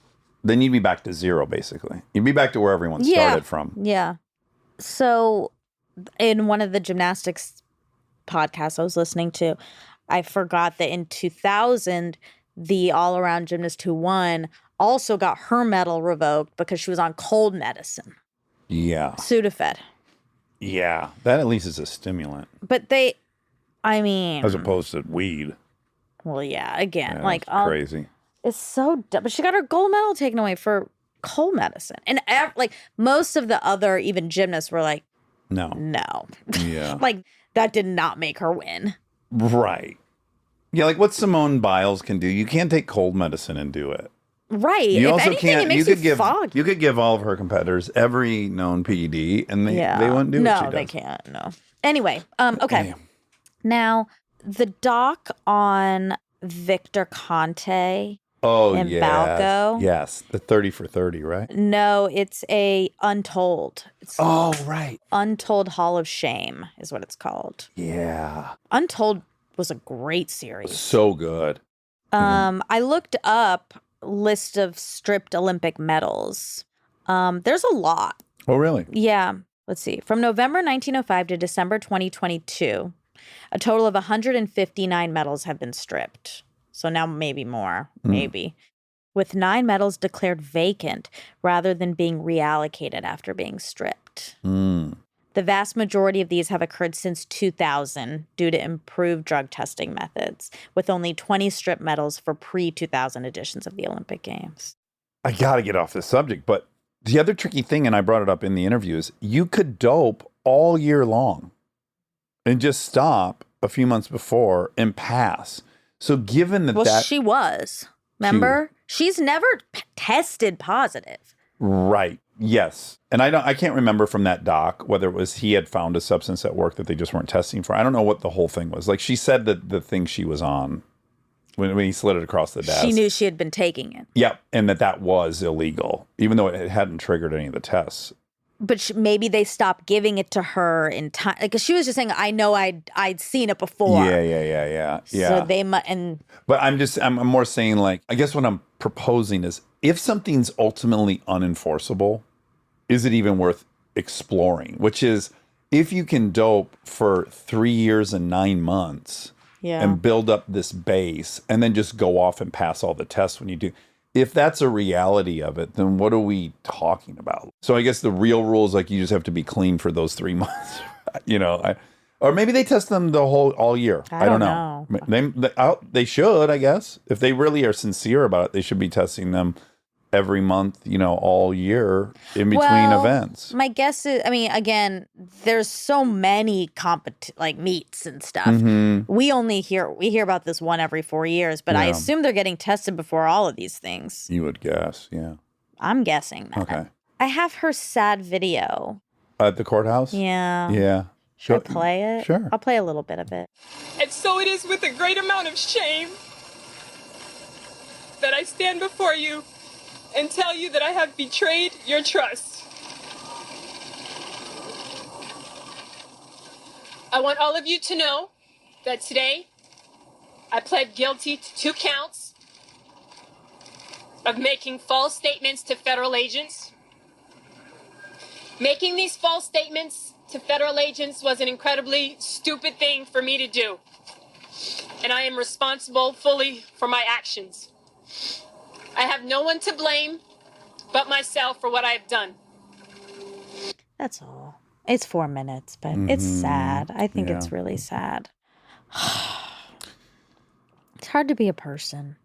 then you'd be back to zero, basically. You'd be back to where everyone started from. Yeah. So in one of the gymnastics podcasts I was listening to, I forgot that in 2000, the all-around gymnast who won also got her medal revoked because she was on cold medicine, Yeah. Sudafed. Yeah. That at least is a stimulant But I mean, as opposed to weed. well, yeah, again, Yeah, like, it's crazy. it's so dumb. But she got her gold medal taken away for cold medicine. And like most of the other even gymnasts were like, No. no. Yeah. Like, that did not make her win. Right. Yeah, like what Simone Biles can do. You can't take cold medicine and do it. Right. You if also anything, can't. it makes You could give. foggy. You could give all of her competitors every known PED, and they wouldn't do what she No, does. they can't. No. Anyway, okay. Damn. Now, the doc on Victor Conte. Oh And yeah. Balco. Yes, the 30 for 30, right? No, it's a Untold. It's Oh right. Untold Hall of Shame is what it's called. Yeah. Untold was a great series. So good. I looked up list of stripped Olympic medals. There's a lot. Oh really? Yeah. Let's see. From November 1905 to December 2022, a total of 159 medals have been stripped. So now maybe more, maybe. with 9 medals declared vacant rather than being reallocated after being stripped. The vast majority of these have occurred since 2000 due to improved drug testing methods, with only 20 strip medals for pre-2000 editions of the Olympic Games. I got to get off this subject, but the other tricky thing, and I brought it up in the interview, is you could dope all year long and just stop a few months before and pass. So given that Well, she was. Remember? She's never tested positive. Right. Yes. And I can't remember from that doc whether it was he had found a substance at work that they just weren't testing for. I don't know what the whole thing was. Like, she said that the thing she was on when he slid it across the desk. She knew she had been taking it. Yep. And that was illegal, even though it hadn't triggered any of the tests. But maybe they stopped giving it to her in time. Because she was just saying, I know I'd seen it before. Yeah. So they and But I'm more saying, like, I guess what I'm proposing is if something's ultimately unenforceable, is it even worth exploring? Which is, if you can dope for 3 years and 9 months and build up this base and then just go off and pass all the tests when you do, if that's a reality of it, then what are we talking about? So I guess the real rule is like you just have to be clean for those 3 months, or maybe they test them all year. I don't know. They should, I guess. If they really are sincere about it, they should be testing them every month, all year in between events. My guess is, again, there's so many meets and stuff. Mm-hmm. We hear about this one every 4 years, but I assume they're getting tested before all of these things. You would guess, yeah. I'm guessing that. Okay. I have her sad video. At the courthouse? Yeah. Yeah. Should I play it? Sure. I'll play a little bit of it. And so it is with a great amount of shame that I stand before you and tell you that I have betrayed your trust. I want all of you to know that today I pled guilty to 2 counts of making false statements to federal agents. Making these false statements to federal agents was an incredibly stupid thing for me to do, and I am responsible fully for my actions. I have no one to blame but myself for what I have done. That's all. It's 4 minutes, but it's sad. I think it's really sad. It's hard to be a person.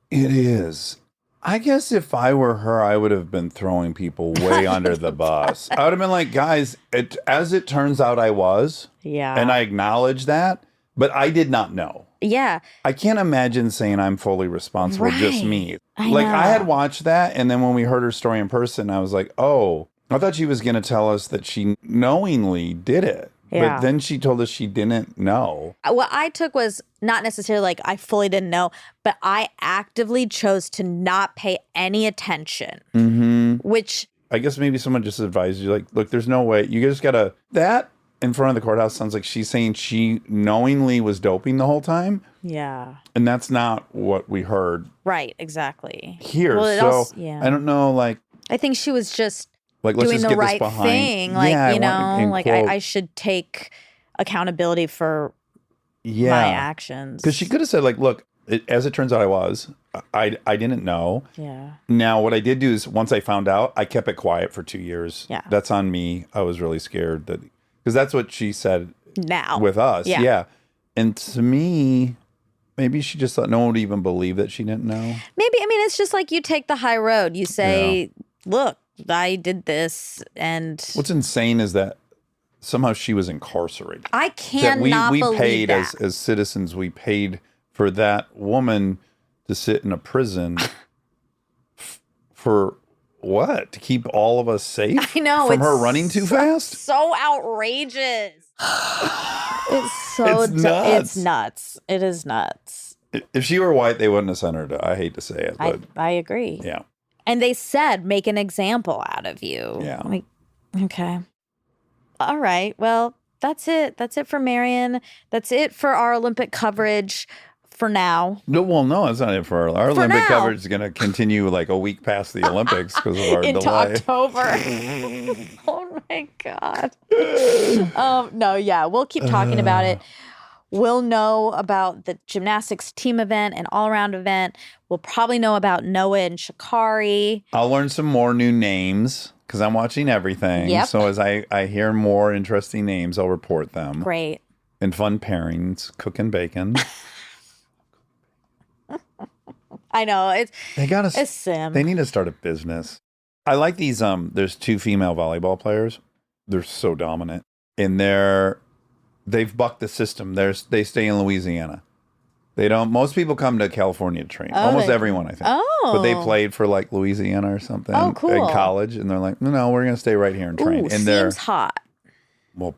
It is. I guess if I were her, I would have been throwing people way under the bus. I would have been like, guys, as it turns out, I was. Yeah. And I acknowledge that, but I did not know. Yeah. I can't imagine saying I'm fully responsible, just me. I I know. had watched that, and then when we heard her story in person, I was like, oh, I thought she was going to tell us that she knowingly did it. Yeah. But then she told us she didn't know. What I took was not necessarily like I fully didn't know, but I actively chose to not pay any attention, which I guess maybe someone just advised you, like, look, there's no way. You just got to, that in front of the courthouse sounds like she's saying she knowingly was doping the whole time. yeah. And that's not what we heard Right, exactly. here. Well, it So also- yeah. I don't know, like I think she was just let's doing just the get right this behind. thing. Like, Yeah, I should take accountability for my actions. Because she could have said, like, look, as it turns out, I didn't know. Yeah. Now, what I did do is once I found out, I kept it quiet for 2 years. Yeah. That's on me. I was really scared because that's what she said Now. with us. Yeah. Yeah. And to me, maybe she just thought no one would even believe that she didn't know. Maybe, it's just like you take the high road. You say, look, I did this, and What's insane is that somehow she was incarcerated. I That cannot we believe paid that. as citizens, we paid for that woman to sit in a prison for what? To keep all of us safe? I know, From her it's running too fast? So outrageous. It's so It's nuts. It's nuts. It is nuts. If she were white, they wouldn't have sent her to, I hate to say it, but I agree. yeah. And they said, make an example out of you. Yeah. Like, okay. All right. Well, that's it. That's it for Marion. That's it for our Olympic coverage for now. No, that's not it for our Olympic now. coverage is going to continue like a week past the Olympics because of our Into delay. October. Oh my God. No, yeah, we'll keep talking about it. We'll know about the gymnastics team event and all-around event. We'll probably know about Noah and Shikari. I'll learn some more new names because I'm watching everything. Yep. So as I hear more interesting names, I'll report them. Great. And fun pairings, cooking bacon. I know. It's It's sim. They need to start a business. I like these. There's 2 female volleyball players. They're so dominant, and they've bucked the system. They stay in Louisiana. They don't. Most people come to California to train. Almost everyone, I think. Oh. But they played for like Louisiana or something. Oh, cool. In college, and they're like, no, we're gonna stay right here and train. Ooh, And they're seems hot.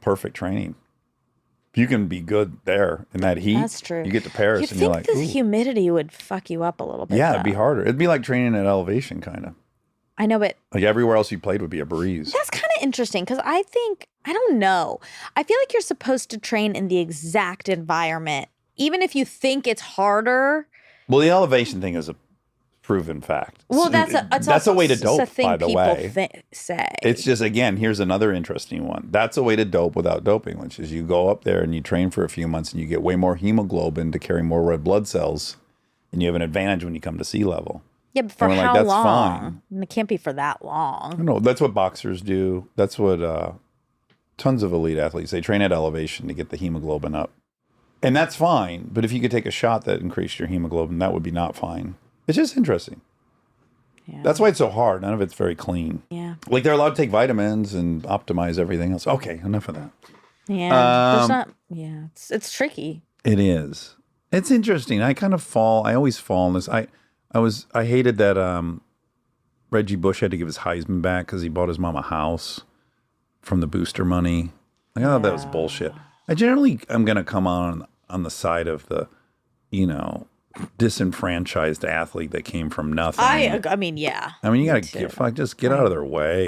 perfect training. You can be good there in that heat. That's true. You get to Paris, You'd and you're think like, the ooh. humidity would fuck you up a little bit. Yeah, it'd be though. harder. It'd be like training at elevation, kind of. I know, but Like everywhere else you played would be a breeze. that's kind of interesting because I don't know. I feel like you're supposed to train in the exact environment, even if you think it's harder. Well, the elevation thing is a proven fact. Well, that's a way to it's dope, a thing by the people way. say. It's just, again, here's another interesting one. That's a way to dope without doping, which is you go up there and you train for a few months and you get way more hemoglobin to carry more red blood cells, and you have an advantage when you come to sea level. Yeah, but for And we're like, how that's long? fine. And it can't be for that long. No, that's what boxers do. That's what tons of elite athletes, they train at elevation to get the hemoglobin up. And that's fine. But if you could take a shot that increased your hemoglobin, that would be not fine. It's just interesting. Yeah. That's why it's so hard. None of it's very clean. Yeah. Like they're allowed to take vitamins and optimize everything else. Okay, enough of that. Yeah. There's not. Yeah. It's tricky. It is. It's interesting. I always fall in this. I hated that Reggie Bush had to give his Heisman back because he bought his mom a house from the booster money. I thought that was bullshit. I generally am going to come on the side of the, disenfranchised athlete that came from nothing. I mean, yeah. I mean, you got to just get out of their way.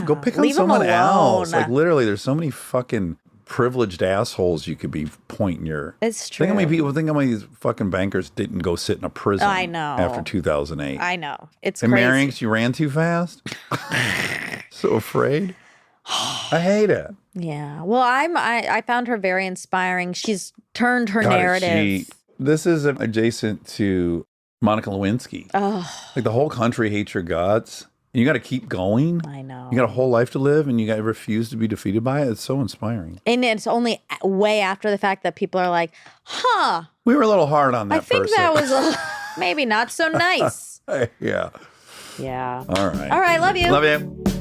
Go pick on someone else. Like literally, there's so many fucking privileged assholes you could be pointing your. It's true. Think how many these fucking bankers didn't go sit in a prison. I know. After 2008. I know. It's And crazy. marrying 'cause you ran too fast. So afraid. I hate it. Yeah. Well, I found her very inspiring. She's turned her God, narrative. This is adjacent to Monica Lewinsky. Oh, Like the whole country hates your guts. And you got to keep going. I know. You got a whole life to live, and you got to refuse to be defeated by it. It's so inspiring. And it's only way after the fact that people are like, huh, We were a little hard on that. I think person. that was maybe not so nice. Yeah. Yeah. All right. All right. Love you. Love you.